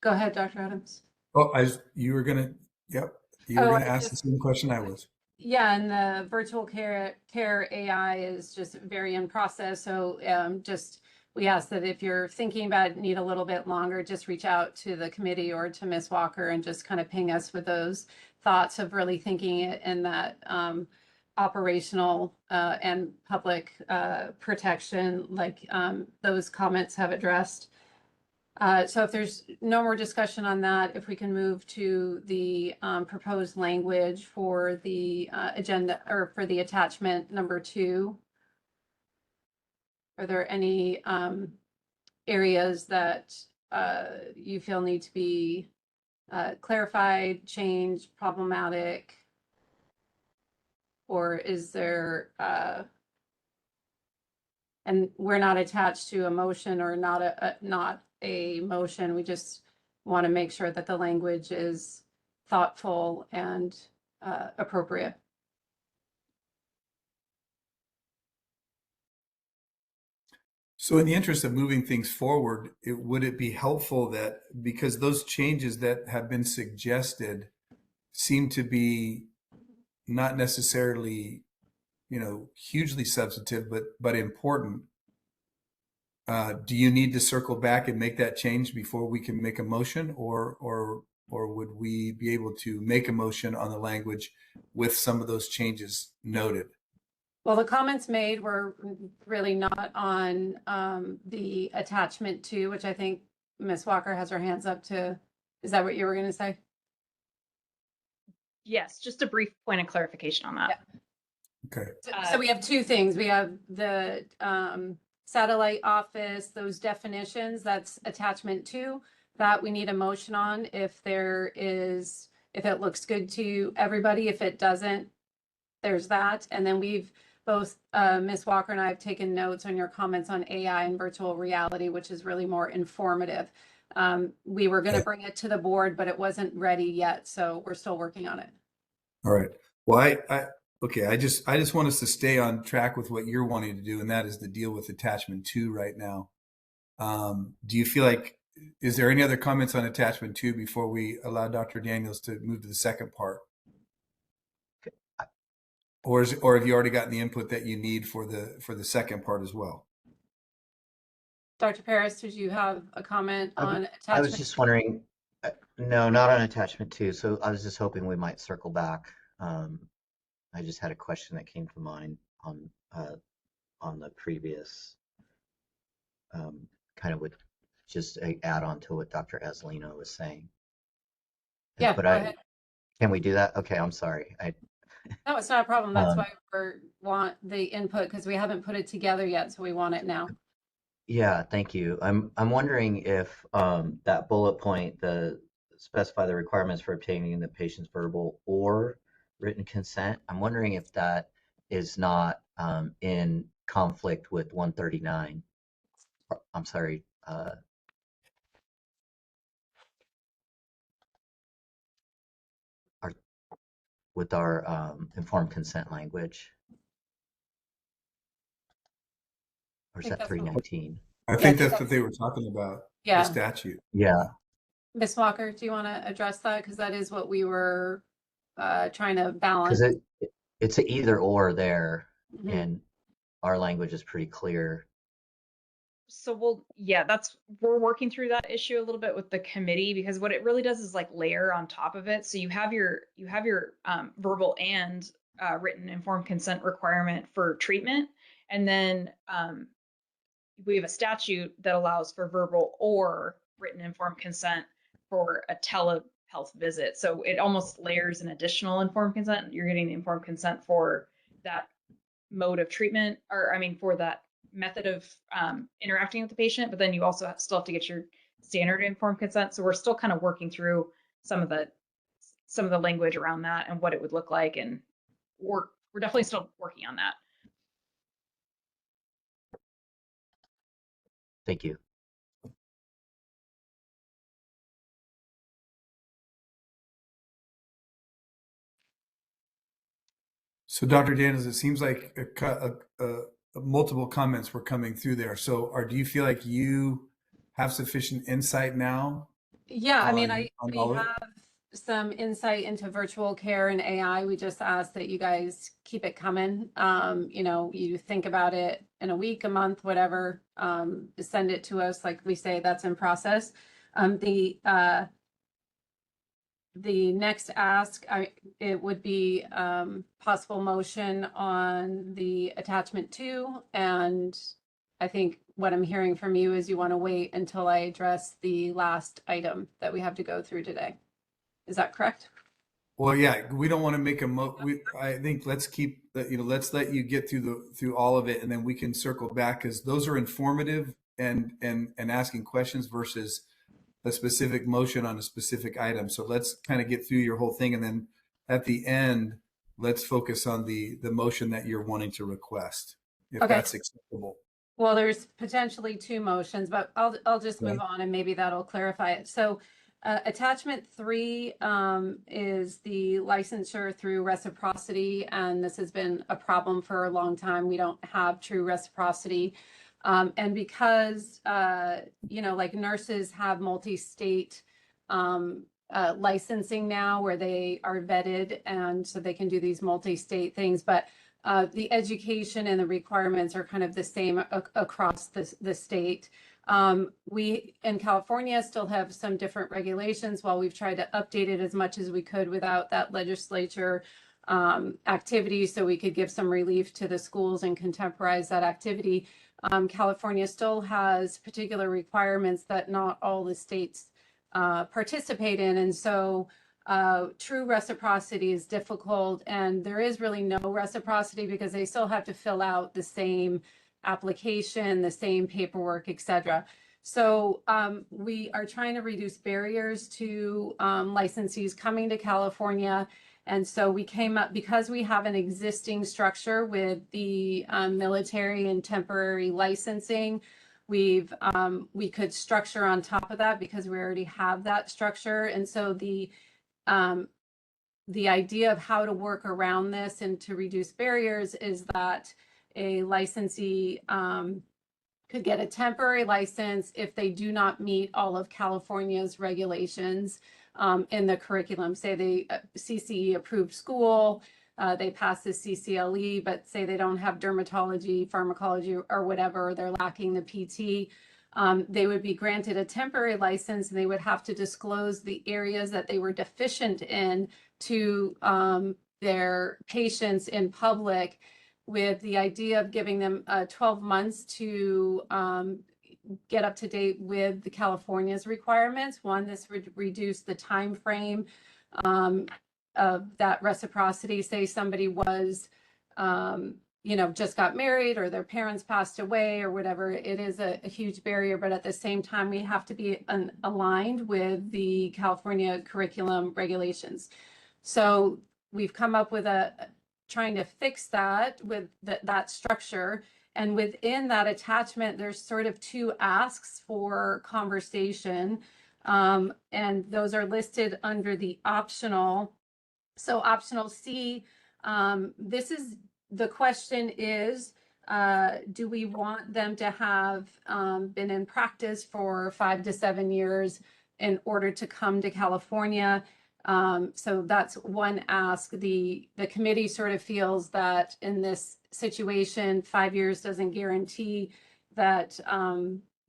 Go ahead, Dr. Adams. Oh, you were gonna, yep, you were gonna ask the same question I was. Yeah, and the virtual care AI is just very in process. So we ask that if you're thinking about it, need a little bit longer, just reach out to the committee or to Ms. Walker and just kind of ping us with those thoughts of really thinking it in that operational and public protection, like those comments have addressed. So if there's no more discussion on that, if we can move to the proposed language for the agenda or for the attachment number 2. Are there any areas that you feel need to be clarified, changed, problematic? Or is there, and we're not attached to a motion or not a motion. We just want to make sure that the language is thoughtful and appropriate. So in the interest of moving things forward, would it be helpful that, because those changes that have been suggested seem to be not necessarily, hugely substantive, but important, do you need to circle back and make that change before we can make a motion, or would we be able to make a motion on the language with some of those changes noted? Well, the comments made were really not on the attachment 2, which I think Ms. Walker has her hands up to. Is that what you were going to say? Yes, just a brief point of clarification on that. Okay. So we have two things. We have the satellite office, those definitions, that's attachment 2, that we need a motion on if it looks good to everybody. If it doesn't, there's that. And then we've both, Ms. Walker and I have taken notes on your comments on AI and virtual reality, which is really more informative. We were going to bring it to the board, but it wasn't ready yet. So we're still working on it. All right. Well, I just want us to stay on track with what you're wanting to do, and that is to deal with attachment 2 right now. Do you feel like, is there any other comments on attachment 2 before we allow Dr. Daniels to move to the second part? Or have you already gotten the input that you need for the second part as well? Dr. Paris, did you have a comment on attachment? I was just wondering, no, not on attachment 2. So I was just hoping we might circle back. I just had a question that came to mind on the previous, kind of would just add on to what Dr. Azzolino was saying. Yeah, but go ahead. Can we do that? Okay, I'm sorry. No, it's not a problem. That's why we want the input, because we haven't put it together yet, so we want it now. Yeah, thank you. I'm wondering if that bullet point, specify the requirements for obtaining the patient's verbal or written consent. I'm wondering if that is not in conflict with 139. I'm sorry. With our informed consent language. Or is that 319? I think that's what they were talking about, the statute. Yeah. Ms. Walker, do you want to address that? Because that is what we were trying to balance. Because it's an either or there, and our language is pretty clear. So we're working through that issue a little bit with the committee, because what it really does is like layer on top of it. So you have your verbal and written informed consent requirement for treatment, and then we have a statute that allows for verbal or written informed consent for a telehealth visit. So it almost layers an additional informed consent. You're getting the informed consent for that mode of treatment, or for that method of interacting with the patient, but then you also still have to get your standard informed consent. So we're still kind of working through some of the language around that and what it would look like, and we're definitely still working on that. Thank you. So, Dr. Daniels, it seems like multiple comments were coming through there. So, do you feel like you have sufficient insight now? Yeah, we have some insight into virtual care and AI. We just ask that you guys keep it coming. You think about it in a week, a month, whatever, send it to us. Like we say, that's in process. The next ask, it would be possible motion on the attachment 2. And I think what I'm hearing from you is you want to wait until I address the last item that we have to go through today. Is that correct? Well, yeah, we don't want to make I think let's keep let's let you get through all of it, and then we can circle back, because those are informative and asking questions versus a specific motion on a specific item. So let's kind of get through your whole thing, and then at the end, let's focus on the motion that you're wanting to request, if that's acceptable. Well, there's potentially 2 motions, but I'll just move on, and maybe that'll clarify it. So attachment 3 is the licensure through reciprocity, and this has been a problem for a long time. We don't have true reciprocity. And because, like nurses have multi-state licensing now, where they are vetted, and so they can do these multi-state things, but the education and the requirements are kind of the same across the state. We in California still have some different regulations. While we've tried to update it as much as we could without that legislature activity, so we could give some relief to the schools and contemporize that activity. California still has particular requirements that not all the states participate in. And so true reciprocity is difficult, and there is really no reciprocity because they still have to fill out the same application, the same paperwork, etc. So we are trying to reduce barriers to licensees coming to California. And so we came up, because we have an existing structure with the military and temporary licensing, we could structure on top of that because we already have that structure. And so the idea of how to work around this and to reduce barriers is that a licensee could get a temporary license if they do not meet all of California's regulations in the curriculum. Say they CCE approved school, they pass the CCLE, but say they don't have dermatology, pharmacology, or whatever, they're lacking the PT. They would be granted a temporary license, and they would have to disclose the areas that they were deficient in to their patients in public, with the idea of giving them 12 months to get up to date with the California's requirements. One, this would reduce the time frame of that reciprocity. Say somebody was just got married, or their parents passed away, or whatever. It is a huge barrier, but at the same time, we have to be aligned with the California curriculum regulations. So we've come up with trying to fix that with that structure. And within that attachment, there's sort of two asks for conversation. And those are listed under the optional. So optional C, the question is, do we want them to have been in practice for 5 to 7 years in order to come to California? So that's one ask. The committee sort of feels that in this situation, 5 years doesn't guarantee that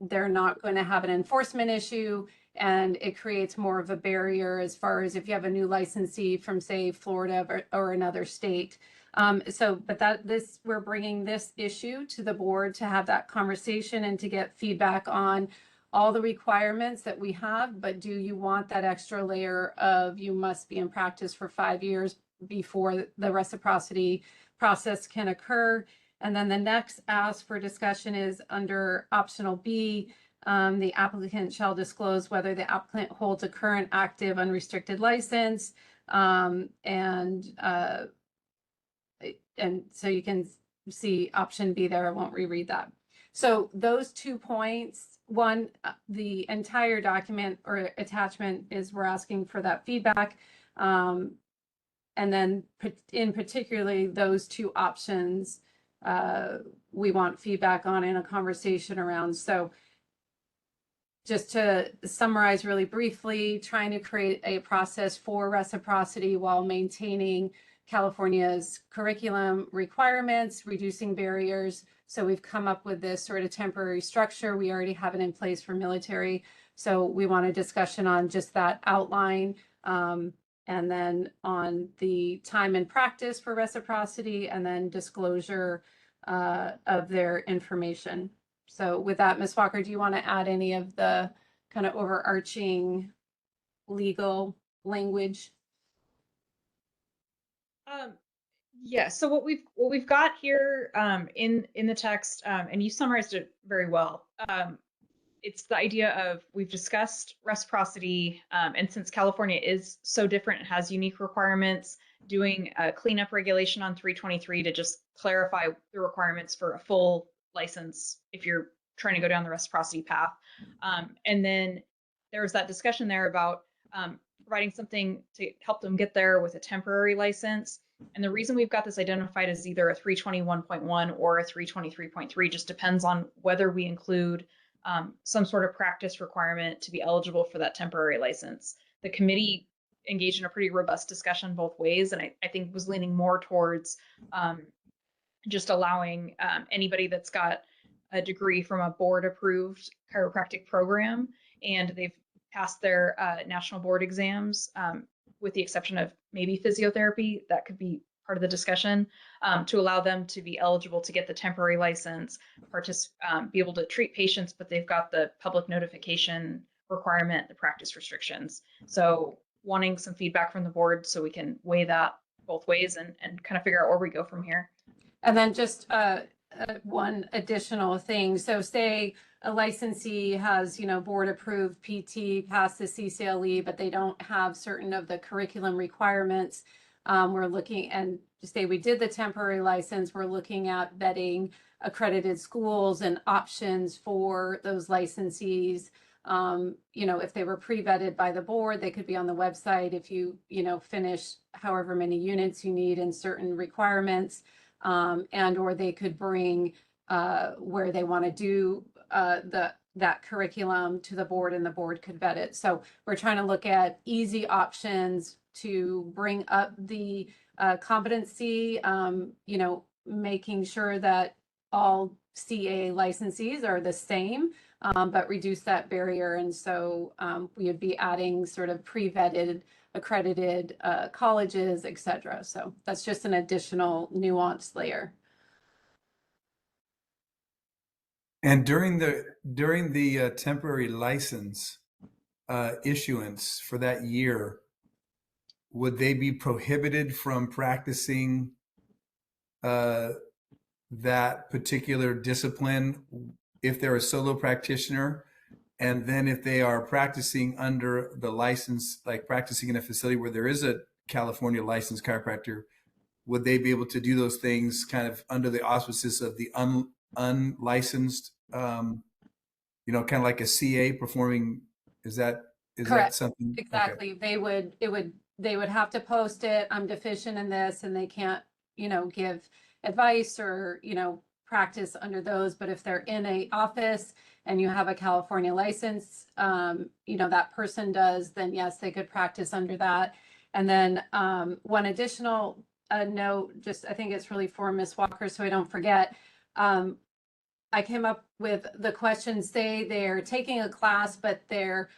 they're not going to have an enforcement issue, and it creates more of a barrier as far as if you have a new licensee from, say, Florida or another state. We're bringing this issue to the board to have that conversation and to get feedback on all the requirements that we have, but do you want that extra layer of you must be in practice for 5 years before the reciprocity process can occur? And then the next ask for discussion is under optional B. The applicant shall disclose whether the applicant holds a current active unrestricted license. And so you can see option B there. I won't reread that. So those 2 points, one, the entire document or attachment is we're asking for that feedback. And then in particularly those 2 options, we want feedback on in a conversation around. So just to summarize really briefly, trying to create a process for reciprocity while maintaining California's curriculum requirements, reducing barriers. So we've come up with this sort of temporary structure. We already have it in place for military. So we want a discussion on just that outline. And then on the time and practice for reciprocity, and then disclosure of their information. So with that, Ms. Walker, do you want to add any of the kind of overarching legal language? Yeah, so what we've got here in the text, and you summarized it very well. It's the idea of, we've discussed reciprocity, and since California is so different, it has unique requirements, doing a cleanup regulation on 323 to just clarify the requirements for a full license if you're trying to go down the reciprocity path. And then there was that discussion there about providing something to help them get there with a temporary license. And the reason we've got this identified as either a 321.1 or a 323.3 just depends on whether we include some sort of practice requirement to be eligible for that temporary license. The committee engaged in a pretty robust discussion both ways, and I think was leaning more towards just allowing anybody that's got a degree from a board approved chiropractic program and they've passed their national board exams, with the exception of maybe physiotherapy, that could be part of the discussion, to allow them to be eligible to get the temporary license, be able to treat patients, but they've got the public notification requirement, the practice restrictions. So wanting some feedback from the board so we can weigh that both ways and kind of figure out where we go from here. And then just one additional thing. So say a licensee has, board approved PT, passed the CCLE, but they don't have certain of the curriculum requirements. We're looking, and say we did the temporary license, we're looking at vetting accredited schools and options for those licensees. If they were pre-vetted by the board, they could be on the website if you, finish however many units you need and certain requirements. And or they could bring where they want to do that curriculum to the board, and the board could vet it. So we're trying to look at easy options to bring up the competency, making sure that all CA licensees are the same, but reduce that barrier. And so we would be adding sort of pre-vetted accredited colleges, et cetera. So that's just an additional nuance layer. And during the temporary license issuance for that year, would they be prohibited from practicing that particular discipline if they're a solo practitioner? And then if they are practicing under the license, like practicing in a facility where there is a California licensed chiropractor, would they be able to do those things kind of under the auspices of the unlicensed, kind of like a CA performing? Is that Correct. something? Exactly. Okay. They would have to post it. I'm deficient in this, and they can't, give advice or, practice under those. But if they're in a office and you have a California license, that person does, then yes, they could practice under that. And then one additional note, just I think it's really for Ms. Walker, so I don't forget. I came up with the question, say they're taking a class, but they're,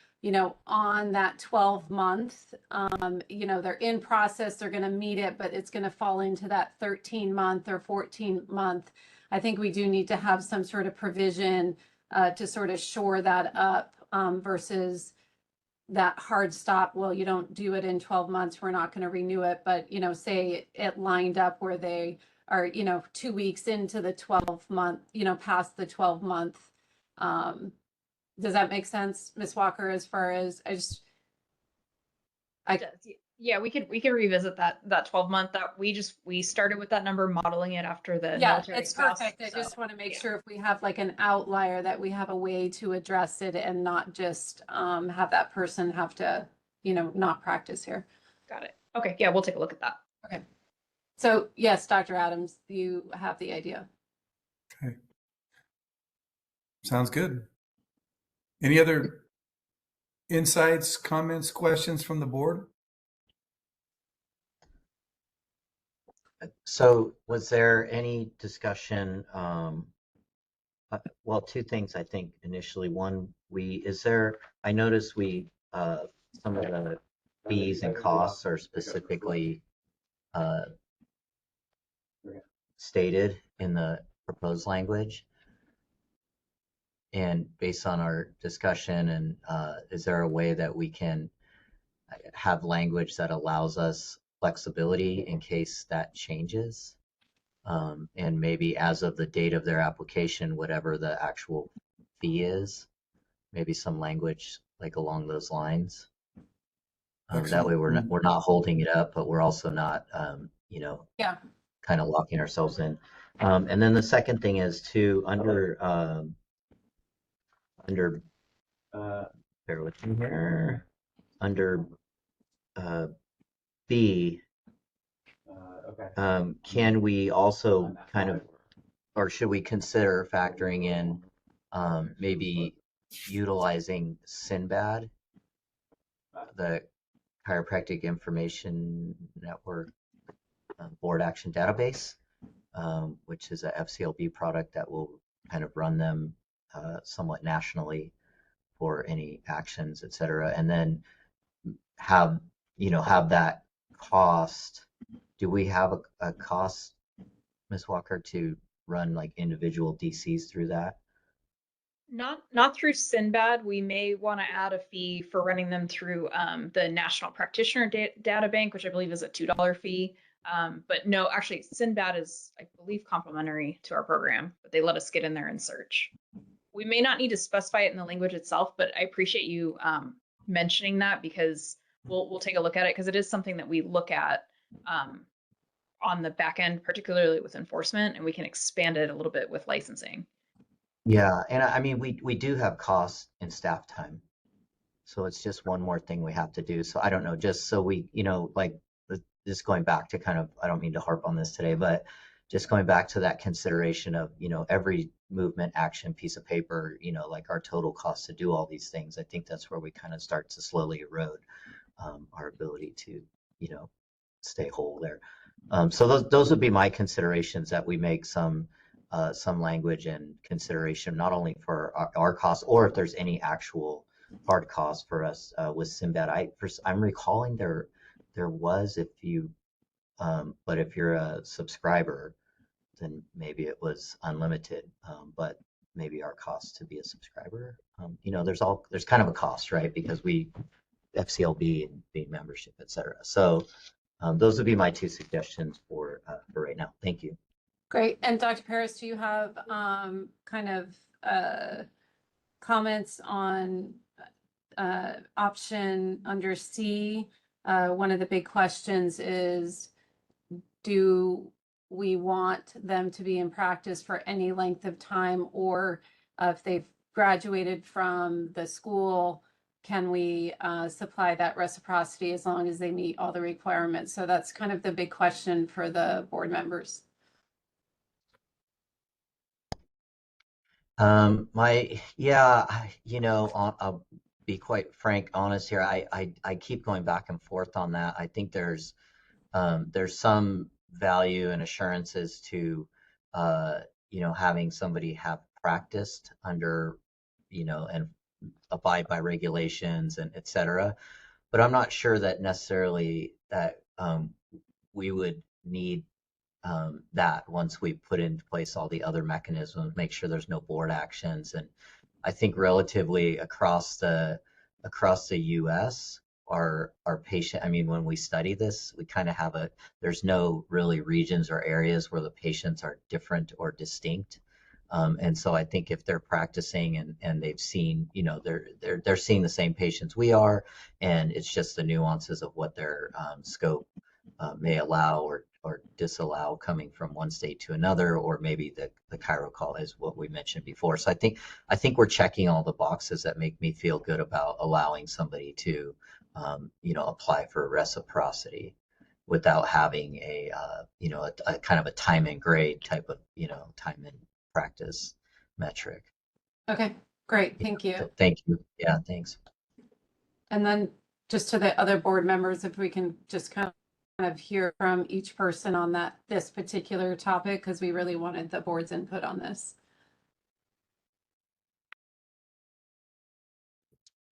on that 12-month, they're in process, they're going to meet it, but it's going to fall into that 13-month or 14-month. I think we do need to have some sort of provision to sort of shore that up versus that hard stop. Well, you don't do it in 12 months, we're not going to renew it. But, say it lined up where they are, 2 weeks into the 12-month, past the 12-month. Does that make sense, Ms. Walker, as far as Yeah, we could revisit that 12-month that we started with that number, modeling it after the military it's spouse. perfect. I just want to make sure if we have like an outlier that we have a way to address it and not just have that person have to, not practice here. Got it. Okay. Yeah, we'll take a look at that. Okay. So yes, Dr. Adams, you have the idea. Okay. Sounds good. Any other insights, comments, questions from the board? So was there any discussion, well, two things I think initially. One, I noticed some of the fees and costs are specifically stated in the proposed language. And based on our discussion, and is there a way that we can have language that allows us flexibility in case that changes? And maybe as of the date of their application, whatever the actual fee is, maybe some language like along those lines. That way we're not holding it up, but we're also not, kind of locking ourselves in. And then the second thing is bear with me here, under B, can we also kind of, or should we consider factoring in maybe utilizing SINBAD, the Chiropractic Information Network Board Action Database, which is a FCLB product that will kind of run them somewhat nationally for any actions, et cetera, and then have that cost. Do we have a cost, Ms. Walker, to run like individual DCs through that? Not through Sinbad. We may want to add a fee for running them through the National Practitioner Data Bank, which I believe is a $2 fee. But no, actually, Sinbad is, I believe, complimentary to our program, but they let us get in there and search. We may not need to specify it in the language itself, but I appreciate you mentioning that, because we'll take a look at it, because it is something that we look at on the back end, particularly with enforcement, and we can expand it a little bit with licensing. Yeah, and I mean, we do have costs in staff time. So it's just one more thing we have to do. So I don't know, just so we, like just going back to kind of, I don't mean to harp on this today, but just going back to that consideration of, every movement, action, piece of paper, like our total cost to do all these things. I think that's where we kind of start to slowly erode our ability to, stay whole there. So those would be my considerations, that we make some language and consideration, not only for our costs, or if there's any actual hard cost for us with Sinbad. I'm recalling there was, but if you're a subscriber, then maybe it was unlimited. But maybe our cost to be a subscriber, there's kind of a cost, right? Because we FCLB and being membership, etc. So those would be my two suggestions for right now. Thank you. Great. And Dr. Paris, do you have kind of comments on option under C? One of the big questions is, do we want them to be in practice for any length of time, or if they've graduated from the school, can we supply that reciprocity as long as they meet all the requirements? So that's kind of the big question for the board members. I'll be quite frank, honest here. I keep going back and forth on that. I think there's some value and assurances to, having somebody have practiced under, and abide by regulations and et cetera. But I'm not sure that necessarily that we would need that once we put into place all the other mechanisms, make sure there's no board actions. And I think relatively across the US, our patient, I mean, when we study this, we kind of have there's no really regions or areas where the patients are different or distinct. And so I think if they're practicing and they've seen, they're seeing the same patients we are, and it's just the nuances of what their scope may allow or disallow coming from one state to another, or maybe the Chiro call is what we mentioned before. So I think we're checking all the boxes that make me feel good about allowing somebody to, apply for reciprocity without having a kind of a time and grade type of, time and practice metric. Okay, great. Thank you. Thank you. Yeah, thanks. And then just to the other board members, if we can just kind of hear from each person on this particular topic, because we really wanted the board's input on this.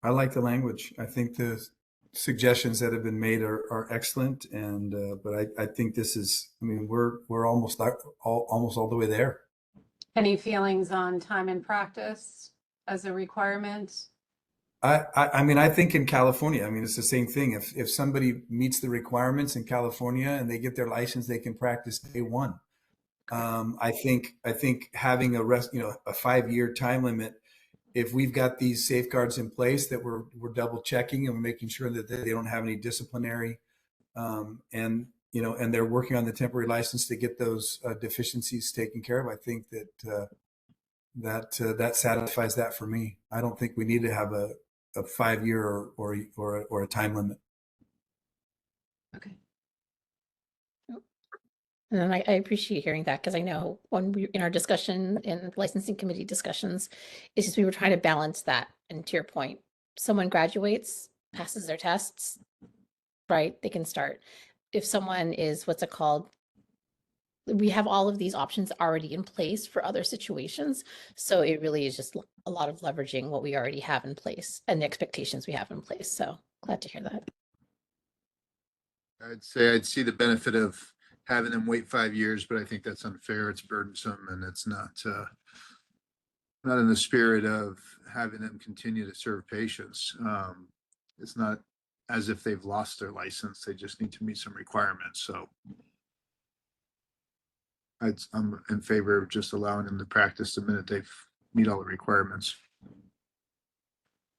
I like the language. I think the suggestions that have been made are excellent, and but I think this is. I mean, we're almost all the way there. Any feelings on time and practice as a requirement? I mean, I think in California, I mean, it's the same thing. If somebody meets the requirements in California and they get their license, they can practice day one. I think having a 5-year time limit, if we've got these safeguards in place that we're double checking and we're making sure that they don't have any disciplinary, and they're working on the temporary license to get those deficiencies taken care of, I think that satisfies that for me. I don't think we need to have a 5-year or a time limit. Okay. And then I appreciate hearing that, because I know when we in our discussion in licensing committee discussions, it's just we were trying to balance that. And to your point, someone graduates, passes their tests, right? They can start. If someone is, what's it called? We have all of these options already in place for other situations. So it really is just a lot of leveraging what we already have in place and the expectations we have in place. So glad to hear that. I'd say I'd see the benefit of having them wait 5 years, but I think that's unfair. It's burdensome, and it's not not in the spirit of having them continue to serve patients. It's not as if they've lost their license. They just need to meet some requirements. So I'm in favor of just allowing them to practice the minute they've meet all the requirements.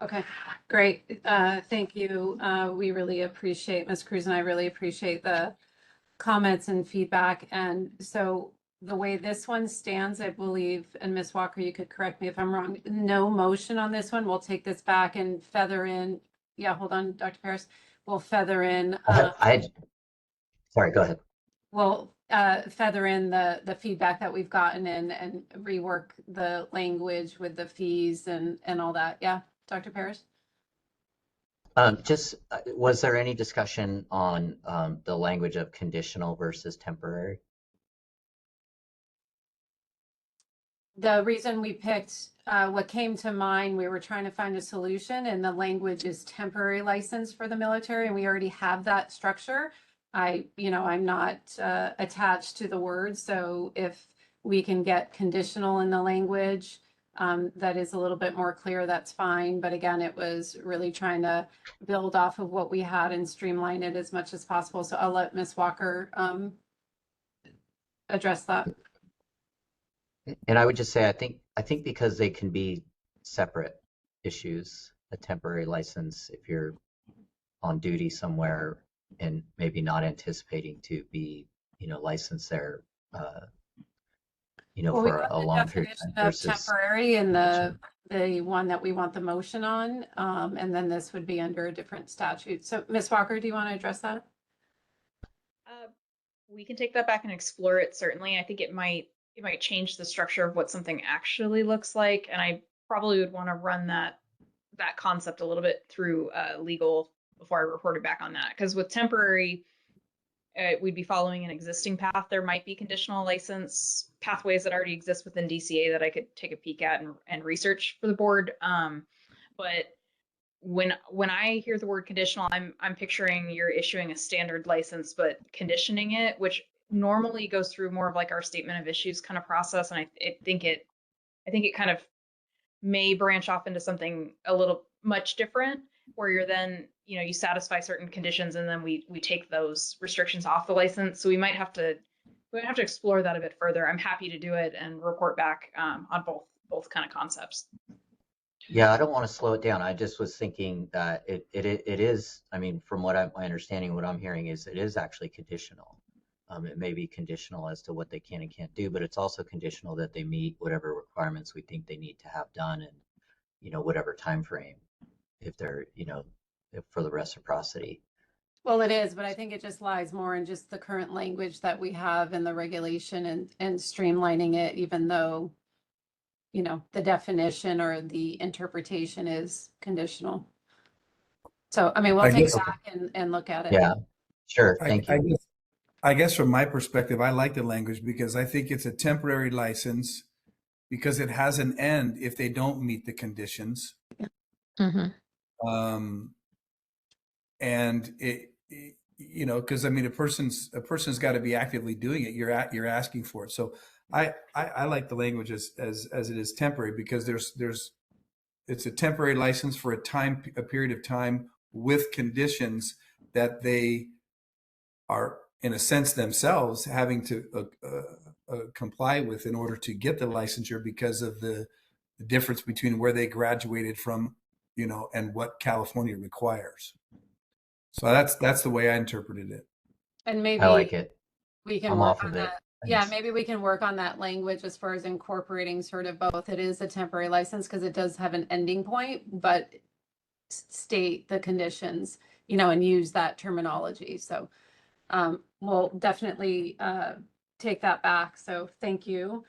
Okay, great. Thank you. We really appreciate, Ms. Cruz and I really appreciate the comments and feedback. And so the way this one stands, I believe, and Ms. Walker, you could correct me if I'm wrong, no motion on this one. We'll take this back and feather in. Yeah, hold on, Dr. Paris. We'll feather in. Sorry, go ahead. We'll feather in the feedback that we've gotten and rework the language with the fees and all that. Yeah, Dr. Paris? Was there any discussion on the language of conditional versus temporary? The reason we picked what came to mind, we were trying to find a solution, and the language is temporary license for the military, and we already have that structure. I'm not attached to the word, so if we can get conditional in the language, that is a little bit more clear, that's fine. But again, it was really trying to build off of what we had and streamline it as much as possible. So I'll let Ms. Walker address that. And I would just say, I think because they can be separate issues, a temporary license, if you're on duty somewhere and maybe not anticipating to be, licensed there, Well, for a long period of time versus temporary and the one that we want the motion on, and then this would be under a different statute. So Ms. Walker, do you want to address that? We can take that back and explore it. Certainly, I think it might change the structure of what something actually looks like, and I probably would want to run that concept a little bit through legal before I reported back on that. Because with temporary, we'd be following an existing path. There might be conditional license pathways that already exist within DCA that I could take a peek at and research for the board. But when I hear the word conditional, I'm picturing you're issuing a standard license but conditioning it, which normally goes through more of like our statement of issues kind of process. And I think it kind of may branch off into something a little much different, where you're then, you satisfy certain conditions and then we take those restrictions off the license. So we might have to explore that a bit further. I'm happy to do it and report back on both kind of concepts. Yeah, I don't want to slow it down. I just was thinking that it is, I mean, from my understanding, what I'm hearing is it is actually conditional. It may be conditional as to what they can and can't do, but it's also conditional that they meet whatever requirements we think they need to have done in, whatever time frame, if they're, if for the reciprocity. Well, it is, but I think it just lies more in just the current language that we have in the regulation and streamlining it, even though, the definition or the interpretation is conditional. So, I mean, we'll take it back and look at it. Yeah, sure. Thank you. I guess from my perspective, I like the language because I think it's a temporary license because it has an end if they don't meet the conditions. Mm-hmm. And because I mean, a person's got to be actively doing it. You're asking for it. So I like the language as it is temporary because it's a temporary license for a period of time with conditions that they are, in a sense, themselves having to comply with in order to get the licensure because of the difference between where they graduated from, and what California requires. So that's the way I interpreted it. And maybe I like it. we can I'm work off on of it. that. Yeah, maybe we can work on that language as far as incorporating sort of both. It is a temporary license because it does have an ending point, but state the conditions, and use that terminology. So we'll definitely take that back. So thank you.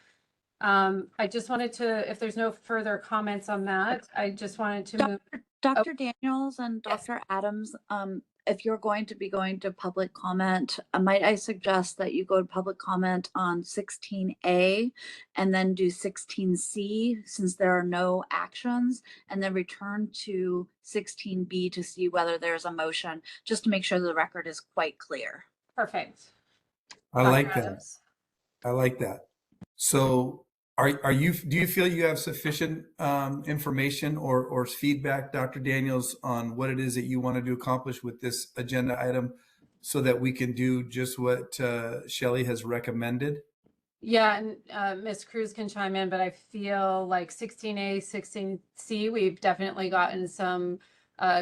I just wanted to, if there's no further comments on that, I just wanted to move. Dr. Daniels and Dr. Adams, if you're going to be going to public comment, might I suggest that you go to public comment on 16A and then do 16C since there are no actions, and then return to 16B to see whether there's a motion, just to make sure the record is quite clear. Perfect. I like that. So Are you, do you feel you have sufficient information or feedback, Dr. Daniels, on what it is that you wanted to accomplish with this agenda item so that we can do just what Shelley has recommended? Yeah, and Ms. Cruz can chime in, but I feel like 16A, 16C, we've definitely gotten some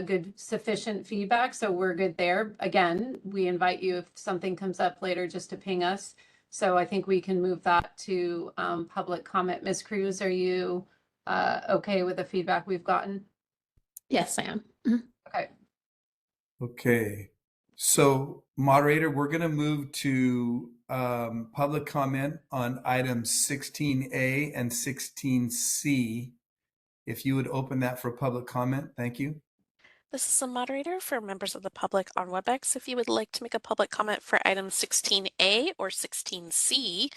good, sufficient feedback, so we're good there. Again, we invite you, if something comes up later, just to ping us. So I think we can move that to public comment. Ms. Cruz, are you okay with the feedback we've gotten? Yes, I am. Mhm. Okay. Okay. So, moderator, we're going to move to public comment on items 16A and 16C. If you would open that for public comment, thank you. This is a moderator for members of the public on WebEx. If you would like to make a public comment for item 16A or 16C,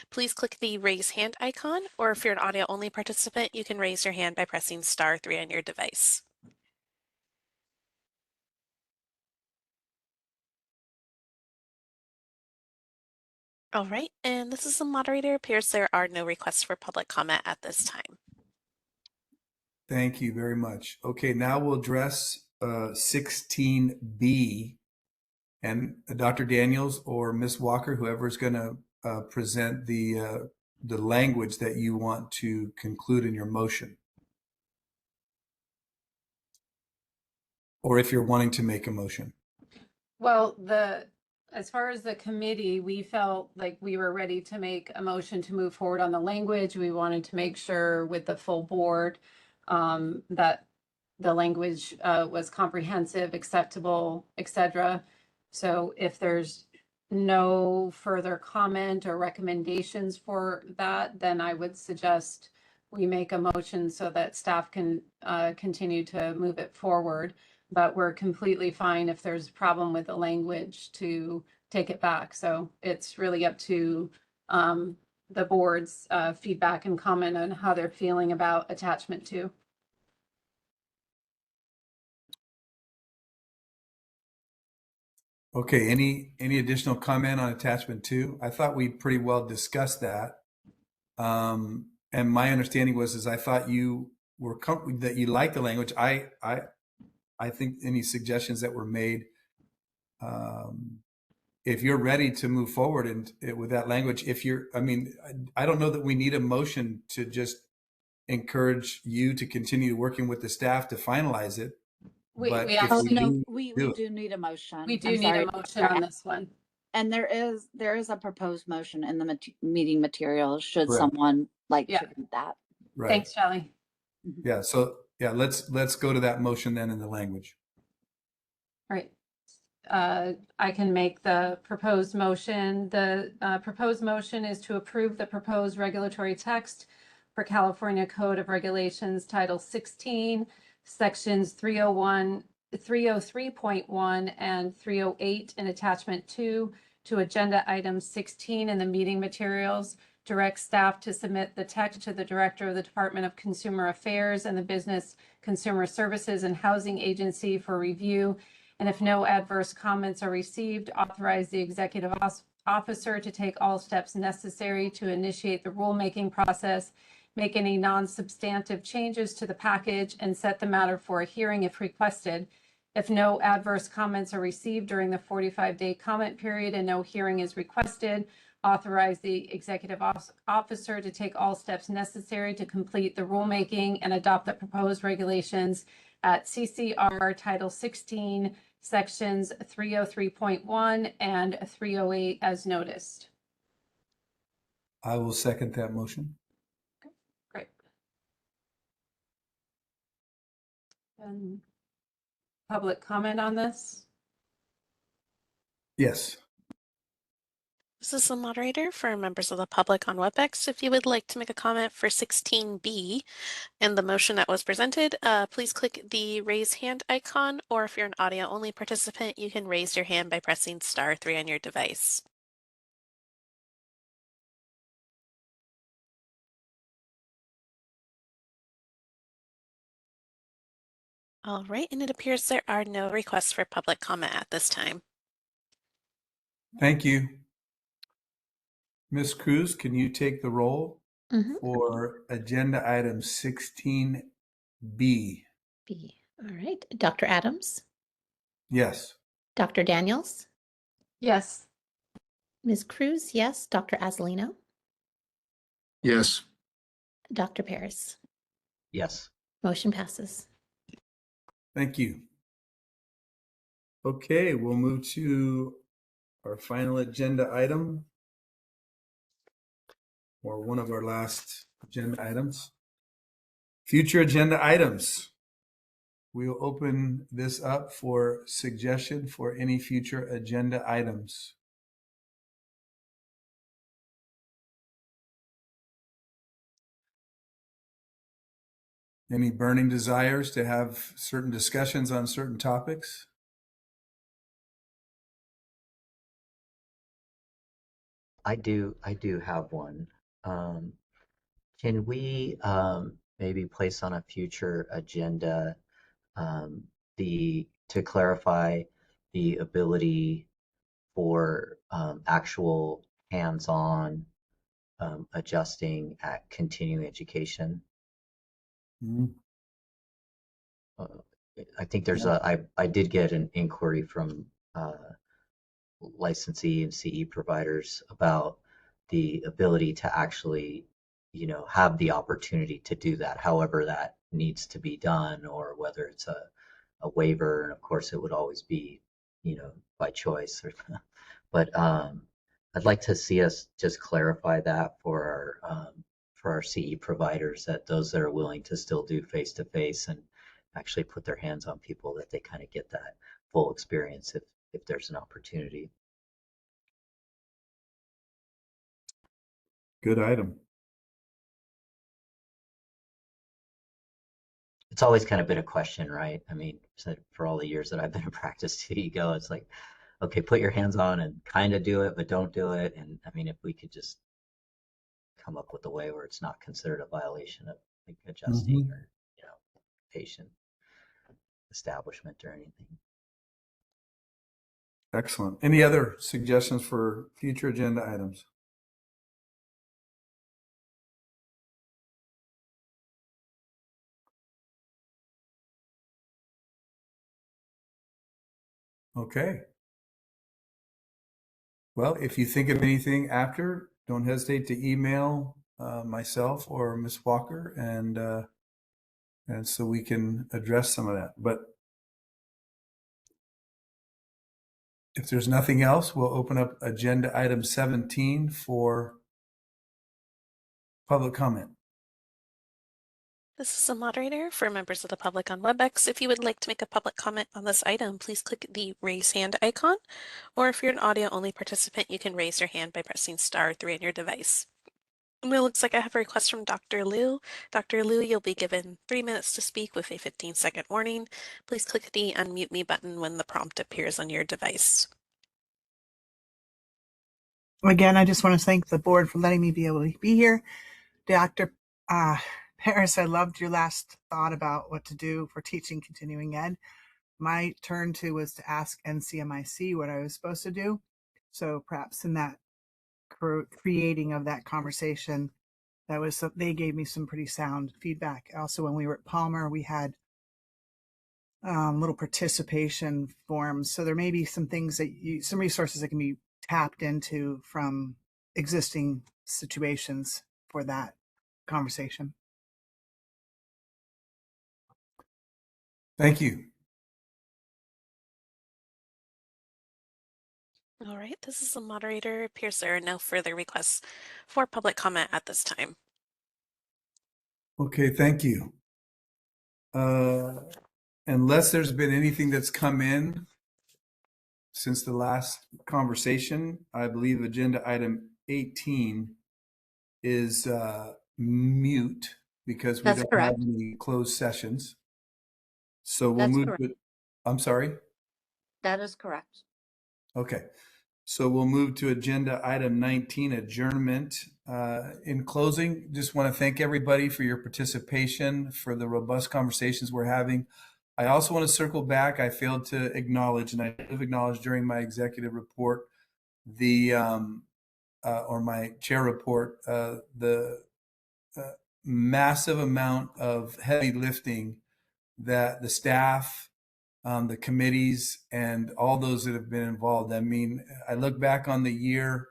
please click the raise hand icon, or if you're an audio only participant, you can raise your hand by pressing *3 on your device. All right, and this is a moderator. Appears there are no requests for public comment at this time. Thank you very much. Okay, now we'll address 16B. And Dr. Daniels or Ms. Walker, whoever is going to present the language that you want to conclude in your motion. Or if you're wanting to make a motion. Well, as far as the committee, we felt like we were ready to make a motion to move forward on the language. We wanted to make sure with the full board that the language was comprehensive, acceptable, etc. So if there's no further comment or recommendations for that, then I would suggest we make a motion so that staff can continue to move it forward. But we're completely fine if there's a problem with the language to take it back. So it's really up to the board's feedback and comment on how they're feeling about attachment 2. Okay, any additional comment on attachment 2? I thought we pretty well discussed that. And my understanding was I thought you were that you liked the language. I think any suggestions that were made, if you're ready to move forward and with that language, I don't know that we need a motion to just encourage you to continue working with the staff to finalize it. We But if actually We do need a motion. We do I'm need sorry, a motion on this one. And there is a proposed motion in the meeting materials, should Correct. someone like Yeah. to read that. Right. Thanks, Shelley. Yeah. So yeah, let's go to that motion then in the language. All right. I can make the proposed motion. The proposed motion is to approve the proposed regulatory text for California Code of Regulations, Title 16, Sections 301, 303.1, and 308 in Attachment 2 to Agenda Item 16 in the meeting materials. Direct staff to submit the text to the Director of the Department of Consumer Affairs and the Business Consumer Services and Housing Agency for review. And if no adverse comments are received, authorize the executive officer to take all steps necessary to initiate the rulemaking process, make any non-substantive changes to the package, and set the matter for a hearing if requested. If no adverse comments are received during the 45-day comment period and no hearing is requested, authorize the executive officer to take all steps necessary to complete the rulemaking and adopt the proposed regulations at CCR Title 16, Sections 303.1 and 308 as noticed. I will second that motion. Great. And public comment on this? Yes. This is the moderator for members of the public on WebEx. If you would like to make a comment for 16B and the motion that was presented, please click the raise hand icon, or if you're an audio only participant, you can raise your hand by pressing *3 on your device. All right, and it appears there are no requests for public comment at this time. Thank you. Ms. Cruz, can you take the roll for agenda item 16B. B. All right. Dr. Adams, Yes. Dr. Daniels, Yes. Ms. Cruz, yes. Dr. Azalino, Yes. Dr. Paris. Yes. Motion passes. Thank you. Okay, we'll move to our final agenda item, or one of our last agenda items. Future agenda items. We will open this up for suggestion for any future agenda items. Any burning desires to have certain discussions on certain topics? I do have one. Can we maybe place on a future agenda to clarify the ability for actual hands-on adjusting at continuing education? I think there's I did get an inquiry from licensee and CE providers about the ability to actually, have the opportunity to do that, however that needs to be done, or whether it's a waiver. And of course, it would always be, by choice. But I'd like to see us just clarify that for our CE providers, that those that are willing to still do face-to-face and actually put their hands on people, that they kind of get that full experience if there's an opportunity. Good item. It's always kind of been a question, right? I mean, for all the years that I've been in practice, too, you go, it's like, okay, put your hands on and kind of do it, but don't do it. And I mean, if we could just come up with a way where it's not considered a violation of like adjusting or, patient establishment or anything. Excellent. Any other suggestions for future agenda items? Okay. Well, if you think of anything after, don't hesitate to email myself or Ms. Walker, and so we can address some of that. But if there's nothing else, we'll open up agenda item 17 for public comment. This is a moderator for members of the public on WebEx. If you would like to make a public comment on this item, please click the raise hand icon, or if you're an audio-only participant, you can raise your hand by pressing *3 on your device. And it looks like I have a request from Dr. Liu. Dr. Liu, you'll be given 3 minutes to speak with a 15-second warning. Please click the unmute me button when the prompt appears on your device. Again, I just want to thank the board for letting me be able to be here. Dr. Paris, I loved your last thought about what to do for teaching continuing ed. My turn was to ask NCMIC what I was supposed to do. So perhaps in that creating of that conversation, they gave me some pretty sound feedback. Also, when we were at Palmer, we had little participation forms. So there may be some things some resources that can be tapped into from existing situations for that conversation. Thank you. All right, this is the moderator. It appears there are no further requests for public comment at this time. Okay, thank you. Unless there's been anything that's come in since the last conversation, I believe agenda item 18 is mute because we don't have any closed sessions. So we'll move to, I'm sorry? That is correct. Okay. So we'll move to agenda item 19, adjournment. In closing, just want to thank everybody for your participation, for the robust conversations we're having. I also want to circle back. I failed to acknowledge, and I have acknowledged during my executive report, or my chair report, the massive amount of heavy lifting that the staff, the committees, and all those that have been involved. I mean, I look back on the year,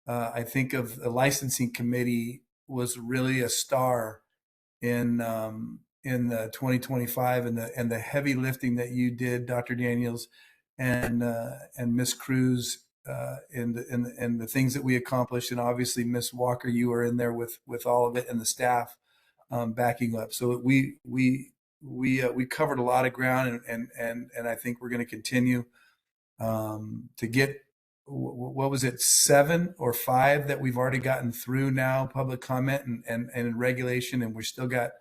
I think of the licensing committee was really a star in the 2025, and the heavy lifting that you did, Dr. Daniels, and Miss Cruz, and the things that we accomplished, and obviously Miss Walker, you were in there with all of it, and the staff backing up. So we covered a lot of ground, and I think we're going to continue to get, what was it, 7 or 5 that we've already gotten through now, public comment and regulation, and we're still got,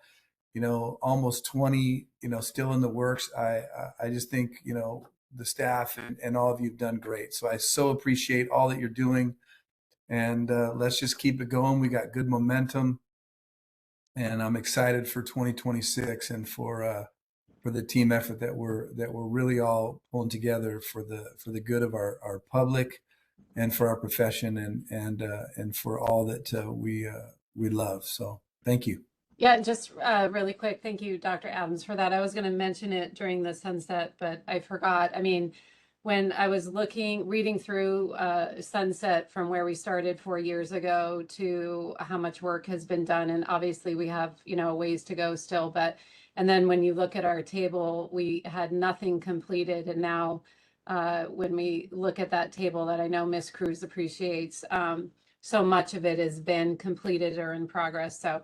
almost 20, still in the works. I just think, the staff and all of you have done great. So I so appreciate all that you're doing, and let's just keep it going. We got good momentum, and I'm excited for 2026 and for the team effort that we're really all pulling together for the good of our public and for our profession and for all that we love. So thank you. Yeah, just really quick, thank you, Dr. Adams, for that. I was going to mention it during the sunset, but I forgot. I mean, when I was reading through Sunset from where we started 4 years ago to how much work has been done, and obviously we have, ways to go still, and then when you look at our table, we had nothing completed, and now when we look at that table that I know Miss Cruz appreciates, so much of it has been completed or in progress. So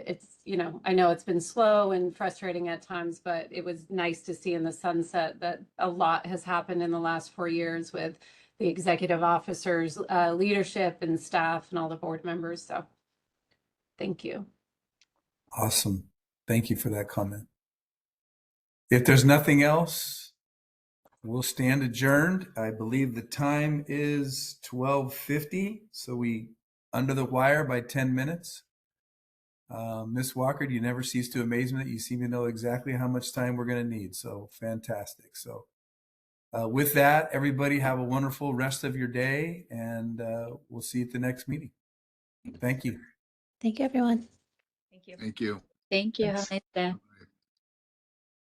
it's, I know it's been slow and frustrating at times, but it was nice to see in the sunset that a lot has happened in the last 4 years with the executive officers, leadership and staff and all the board members. So thank you. Awesome. Thank you for that comment. If there's nothing else, we'll stand adjourned. I believe the time is 12:50, so we under the wire by 10 minutes. Miss Walker, you never cease to amaze me that you seem to know exactly how much time we're going to need. So fantastic. So with that, everybody have a wonderful rest of your day, and we'll see you at the next meeting. Thank you. Thank you, everyone. Thank you. Thank you. Thank you. Thanks. Have a nice day.